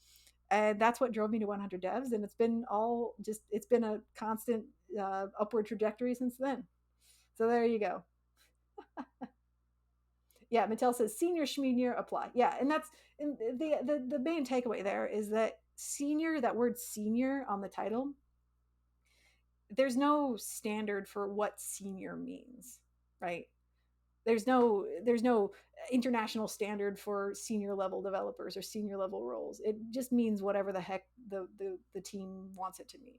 And that's what drove me to 100 Devs. And it's been a constant upward trajectory since then. So there you go. Yeah, Mattel says senior schmenior apply. Yeah, and that's and the main takeaway there is that senior, that word senior on the title, there's no standard for what senior means, right? There's no international standard for senior level developers or senior level roles. It just means whatever the heck the team wants it to mean.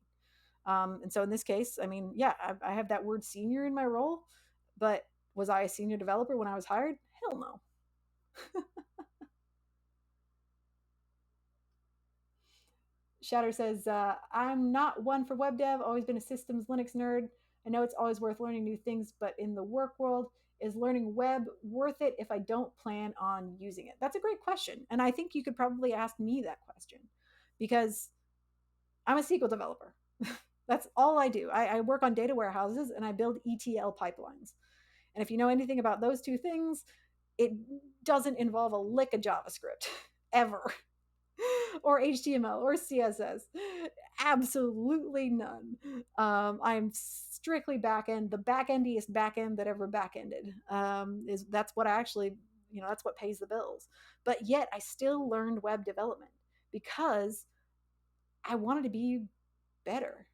And so in this case, I mean, yeah, I have that word senior in my role, but was I a senior developer when I was hired? Hell no. Shatter says, I'm not one for web dev, always been a systems Linux nerd. I know it's always worth learning new things, but in the work world, is learning web worth it if I don't plan on using it? That's a great question. And I think you could probably ask me that question because I'm a SQL developer. That's all I do. I work on data warehouses and I build ETL pipelines. And if you know anything about those two things, it doesn't involve a lick of JavaScript ever, or HTML or CSS. Absolutely none. I'm strictly backend, the backendiest backend that ever backended. Is that's what I actually, that's what pays the bills. But yet I still learned web development because I wanted to be better.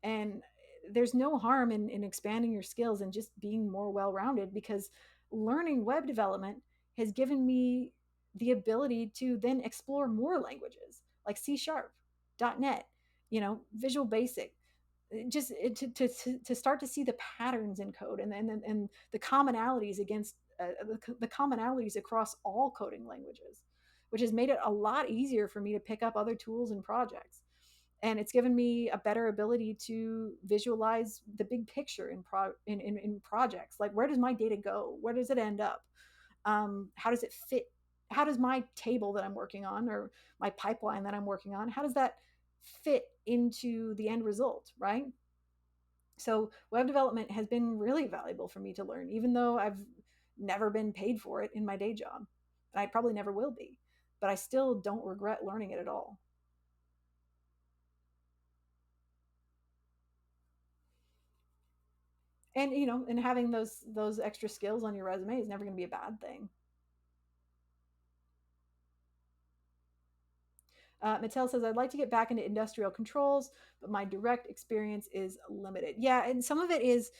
And there's no harm in expanding your skills and just being more well rounded, because learning web development has given me the ability to then explore more languages like C sharp, .NET, Visual Basic, just to start to see the patterns in code and the commonalities against the commonalities across all coding languages, which has made it a lot easier for me to pick up other tools and projects. And it's given me a better ability to visualize the big picture in projects. Like, where does my data go? Where does it end up? How does it fit? How does my table that I'm working on, or my pipeline that I'm working on, how does that fit into the end result, right? So web development has been really valuable for me to learn, even though I've never been paid for it in my day job, and I probably never will be. But I still don't regret learning it at all. And and having those extra skills on your resume is never going to be a bad thing. Mattel says, I'd like to get back into industrial controls, but my direct experience is limited. Yeah, and some of it is,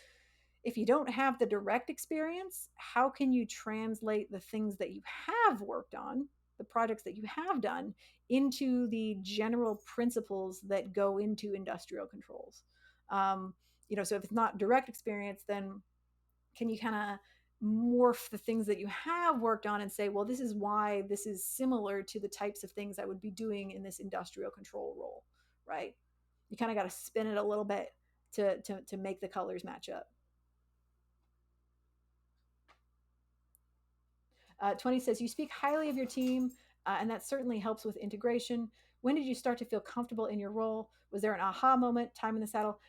if you don't have the direct experience, how can you translate the things that you have worked on, the projects that you have done, into the general principles that go into industrial controls? So if it's not direct experience, then can you kind of morph the things that you have worked on and say, well, this is why this is similar to the types of things I would be doing in this industrial control role, right? You kind of got to spin it a little bit to make the colors match up. 20 says, you speak highly of your team, and that certainly helps with integration. When did you start to feel comfortable in your role? Was there an aha moment, time in the saddle?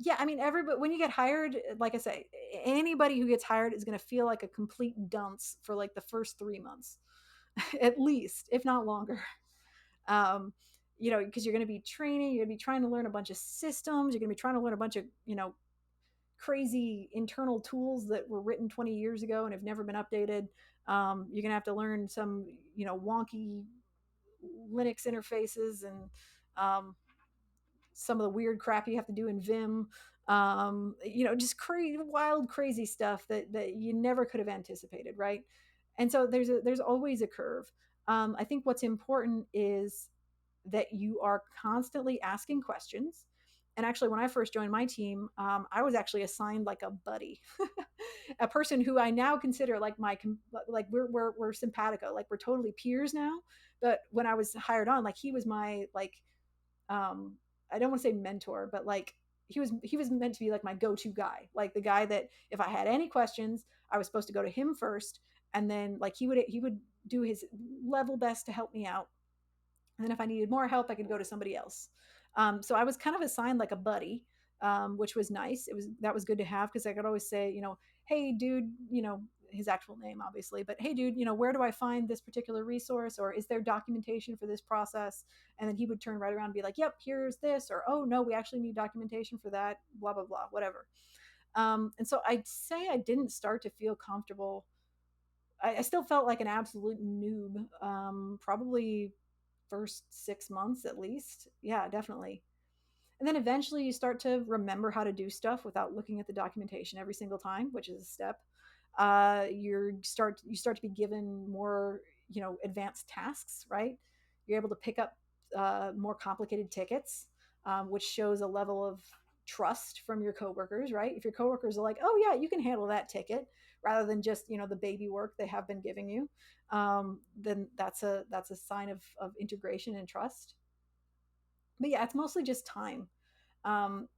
Yeah, I mean, everybody, when you get hired, like I say, anybody who gets hired is going to feel like a complete dunce for like the first 3 months, at least, if not longer. Um, because you're going to be training, you're going to be trying to learn a bunch of systems, you're going to be trying to learn a bunch of, crazy internal tools that were written 20 years ago and have never been updated. You're going to have to learn some, wonky Linux interfaces and some of the weird crap you have to do in Vim. Just crazy, wild, crazy stuff that you never could have anticipated, right? And so there's always a curve. I think what's important is that you are constantly asking questions. And actually, when I first joined my team, I was actually assigned like a buddy, a person who I now consider like like we're simpatico, like we're totally peers now. But when I was hired on, like he was my like um I don't want to say mentor, but like he was meant to be like my go-to guy, like the guy that if I had any questions, I was supposed to go to him first, and then like he would do his level best to help me out, and then if I needed more help, I could go to somebody else. So I was kind of assigned like a buddy, which was nice. That was good to have, because I could always say, hey, dude, his actual name, obviously, but hey, dude, where do I find this particular resource, or is there documentation for this process? And then he would turn right around and be like, yep, here's this, or oh no, we actually need documentation for that, blah blah blah, whatever. And so I'd say I didn't start to feel comfortable I still felt like an absolute noob. Probably first 6 months at least. Yeah, definitely. And then eventually you start to remember how to do stuff without looking at the documentation every single time, which is a step. You start to be given more, advanced tasks, right? You're able to pick up more complicated tickets, which shows a level of trust from your coworkers, right? If your coworkers are like, "Oh yeah, you can handle that ticket," rather than just the baby work they have been giving you, then that's a sign of integration and trust. But yeah, it's mostly just time.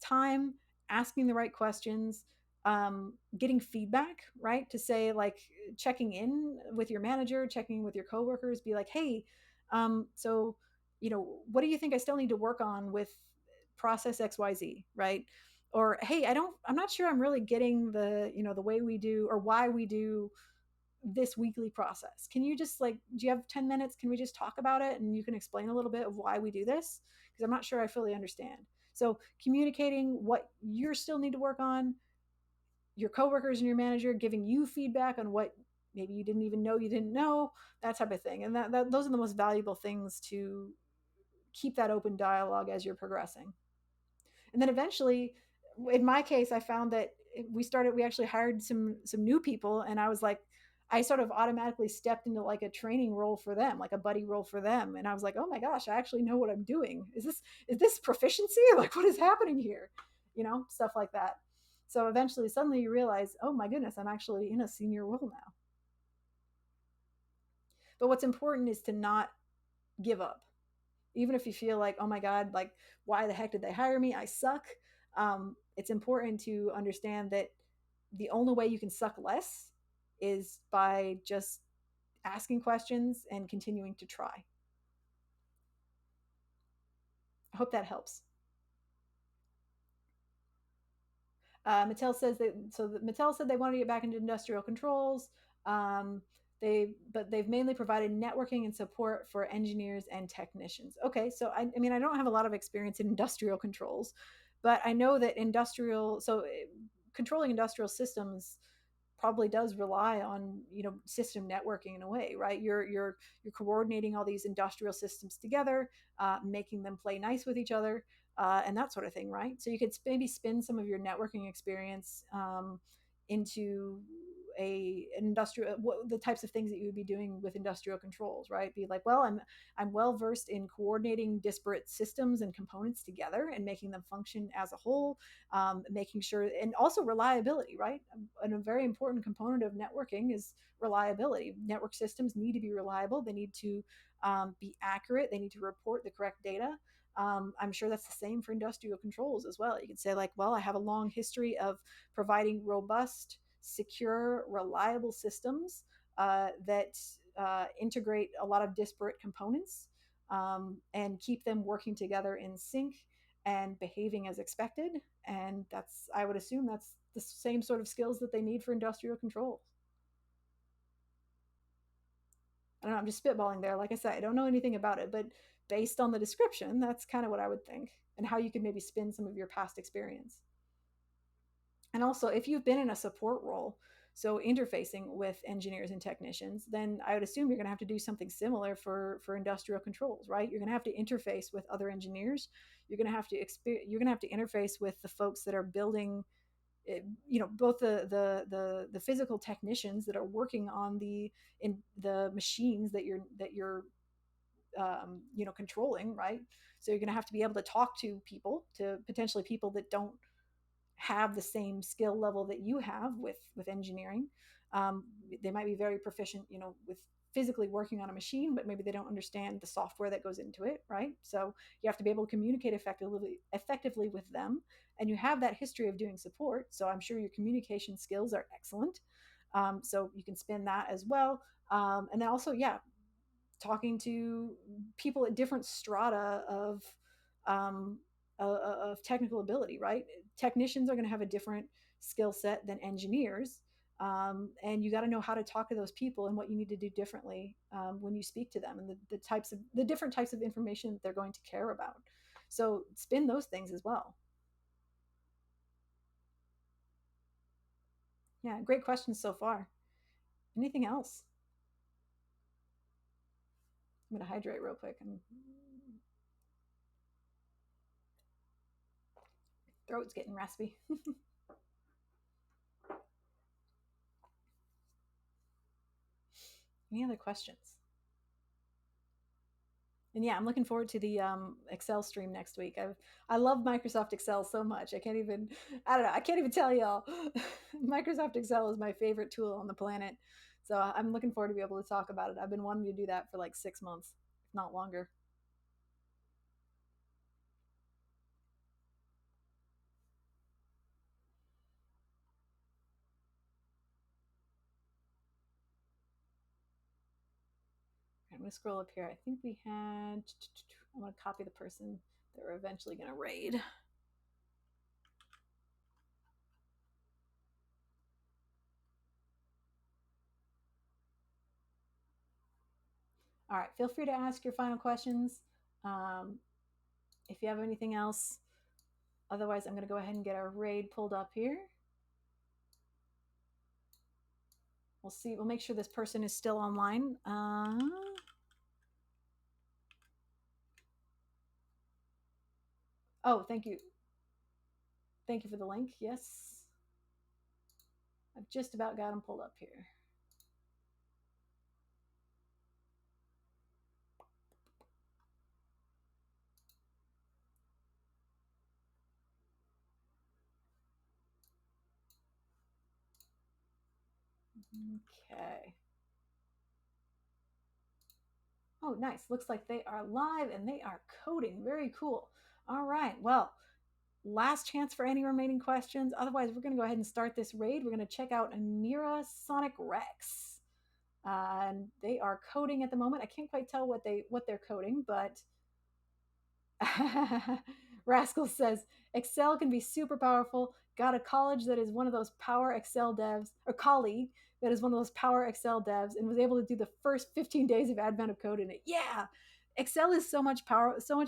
Time, asking the right questions, getting feedback, right? To say, like, checking in with your manager, checking in with your coworkers, be like, hey, so, what do you think I still need to work on with process XYZ, right? Or, hey, I'm not sure I'm really getting the way we do or why we do this weekly process. Can you just, like, do you have 10 minutes? Can we just talk about it and you can explain a little bit of why we do this? Because I'm not sure I fully understand. So communicating what you still need to work on, your coworkers and your manager giving you feedback on what maybe you didn't even know you didn't know, that type of thing. And that those are the most valuable things to keep that open dialogue as you're progressing. And then eventually, in my case, I found that we actually hired some new people, and I was like, I sort of automatically stepped into like a training role for them, like a buddy role for them. And I was like, oh my gosh, I actually know what I'm doing. Is this proficiency? Like, what is happening here? Stuff like that. So eventually, suddenly you realize, oh my goodness, I'm actually in a senior role now. But what's important is to not give up, even if you feel like, oh my god, like, why the heck did they hire me, I suck. It's important to understand that the only way you can suck less is by just asking questions and continuing to try. I hope that helps. Mattel said they wanted to get back into industrial controls. Um, they've mainly provided networking and support for engineers and technicians. Okay, so I mean, I don't have a lot of experience in industrial controls, but I know that controlling industrial systems probably does rely on system networking in a way, right? You're coordinating all these industrial systems together, making them play nice with each other, and that sort of thing, right? So you could maybe spin some of your networking experience into an industrial, the types of things that you would be doing with industrial controls, right? Be like, well, I'm well versed in coordinating disparate systems and components together and making them function as a whole, making sure, and also reliability, right? And a very important component of networking is reliability. Network systems need to be reliable. They need to be accurate. They need to report the correct data. I'm sure that's the same for industrial controls as well. You could say, like, well, I have a long history of providing robust, secure, reliable systems that integrate a lot of disparate components, and keep them working together in sync and behaving as expected. And I would assume that's the same sort of skills that they need for industrial controls. I don't know, I'm just spitballing there. Like I said, I don't know anything about it, but based on the description, that's kind of what I would think, and how you could maybe spin some of your past experience. And also, if you've been in a support role, so interfacing with engineers and technicians, then I would assume you're going to have to do something similar for industrial controls, right? You're going to have to interface with other engineers. You're going to have to interface with the folks that are building, both the physical technicians that are working on the machines that you're controlling, right? So you're going to have to be able to talk to people, to potentially people that don't have the same skill level that you have with engineering. um, they might be very proficient, with physically working on a machine, but maybe they don't understand the software that goes into it, right? So you have to be able to communicate effectively with them, and you have that history of doing support, so I'm sure your communication skills are excellent. So you can spin that as well. And then also, yeah, talking to people at different strata um, of technical ability, right? Technicians are going to have a different skill set than engineers. And you got to know how to talk to those people and what you need to do differently when you speak to them, and the different types of information that they're going to care about. So spin those things as well. Yeah, great questions so far. Anything else? I'm gonna hydrate real quick. And throat's getting raspy. Any other questions? And yeah, I'm looking forward to the Excel stream next week. I love Microsoft Excel so much. I don't know, I can't even tell y'all. Microsoft Excel is my favorite tool on the planet. So I'm looking forward to be able to talk about it. I've been wanting to do that for like 6 months, if not longer. I'm going to scroll up here. I think we had. I'm going to copy the person that we're eventually going to raid. All right, feel free to ask your final questions. Um, if you have anything else, otherwise, I'm going to go ahead and get our raid pulled up here. We'll see. We'll make sure this person is still online. Oh, thank you. Thank you for the link. Yes. I've just about got them pulled up here. Okay. Oh, nice. Looks like they are live and they are coding. Very cool. All right. Well, last chance for any remaining questions. Otherwise, we're going to go ahead and start this raid. We're going to check out Amira Sonic Rex. And they are coding at the moment. I can't quite tell what they're coding, but Rascal says Excel can be super powerful. Got a college that is one of those power Excel devs, or colleague that is one of those power Excel devs, and was able to do the first 15 days of advent of code in it. Yeah, Excel is so much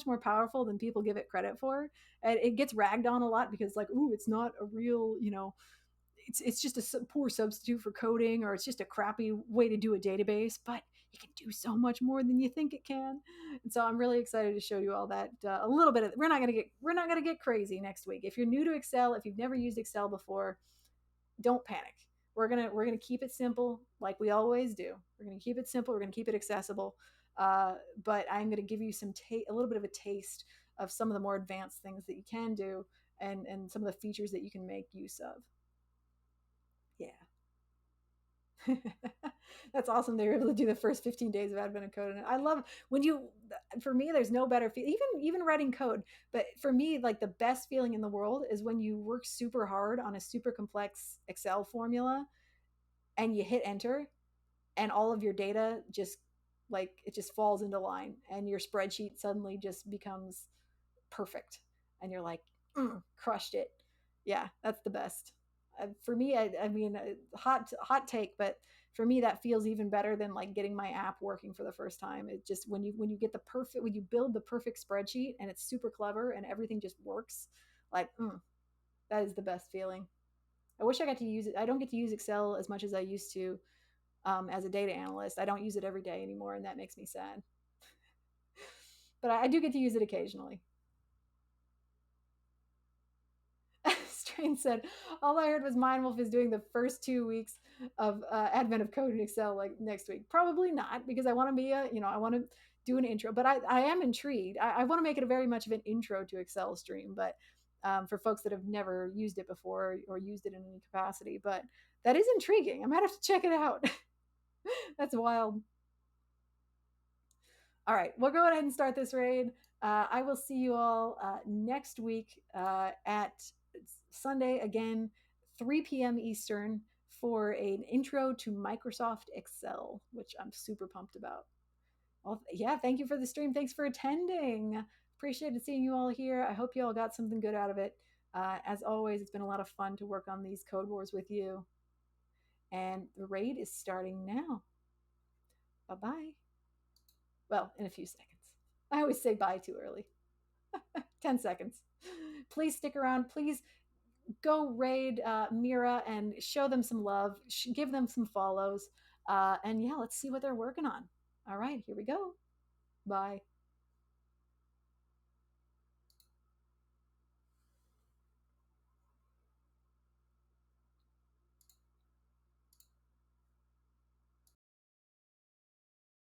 more powerful than people give it credit for. And it gets ragged on a lot because, like, ooh, it's not a real, it's just a poor substitute for coding, or it's just a crappy way to do a database, but it can do so much more than you think it can. And so I'm really excited to show you all that. A little bit of, we're not gonna get crazy next week. If you're new to Excel, if you've never used Excel before, don't panic. We're gonna keep it simple like we always do. We're gonna keep it simple. We're gonna keep it accessible. But I'm gonna give you a little bit of a taste of some of the more advanced things that you can do, and some of the features that you can make use of. Yeah. That's awesome. They were able to do the first 15 days of advent of code. And I love when you, for me, there's no better feel, even writing code. But for me, like the best feeling in the world is when you work super hard on a super complex Excel formula and you hit enter and all of your data just like it just falls into line and your spreadsheet suddenly just becomes perfect. And you're like, crushed it. Yeah, that's the best. For me, I mean, hot take, but for me that feels even better than like getting my app working for the first time. It just when you get the perfect, when you build the perfect spreadsheet and it's super clever and everything just works, like that is the best feeling. I wish I got to use it. I don't get to use Excel as much as I used to as a data analyst. I don't use it every day anymore, and that makes me sad. But I do get to use it occasionally. Strain said, all I heard was Mindwolf is doing the first 2 weeks of Advent of Code in Excel like next week. Probably not, because I want to be I want to do an intro, but I am intrigued. I want to make it a very much of an intro to Excel stream, but for folks that have never used it before or used it in any capacity. But that is intriguing. I might have to check it out. That's wild. All right, we'll go ahead and start this raid. I will see you all next week at Sunday again, 3 p.m. Eastern, for an intro to Microsoft Excel, which I'm super pumped about. Well, yeah, thank you for the stream. Thanks for attending. Appreciated seeing you all here. I hope you all got something good out of it. As always, it's been a lot of fun to work on these code wars with you. And the raid is starting now. Bye bye. Well, in a few seconds. I always say bye too early. 10 seconds. Please stick around. Please go raid Mira and show them some love. Give them some follows. And yeah, let's see what they're working on. All right, here we go. Bye.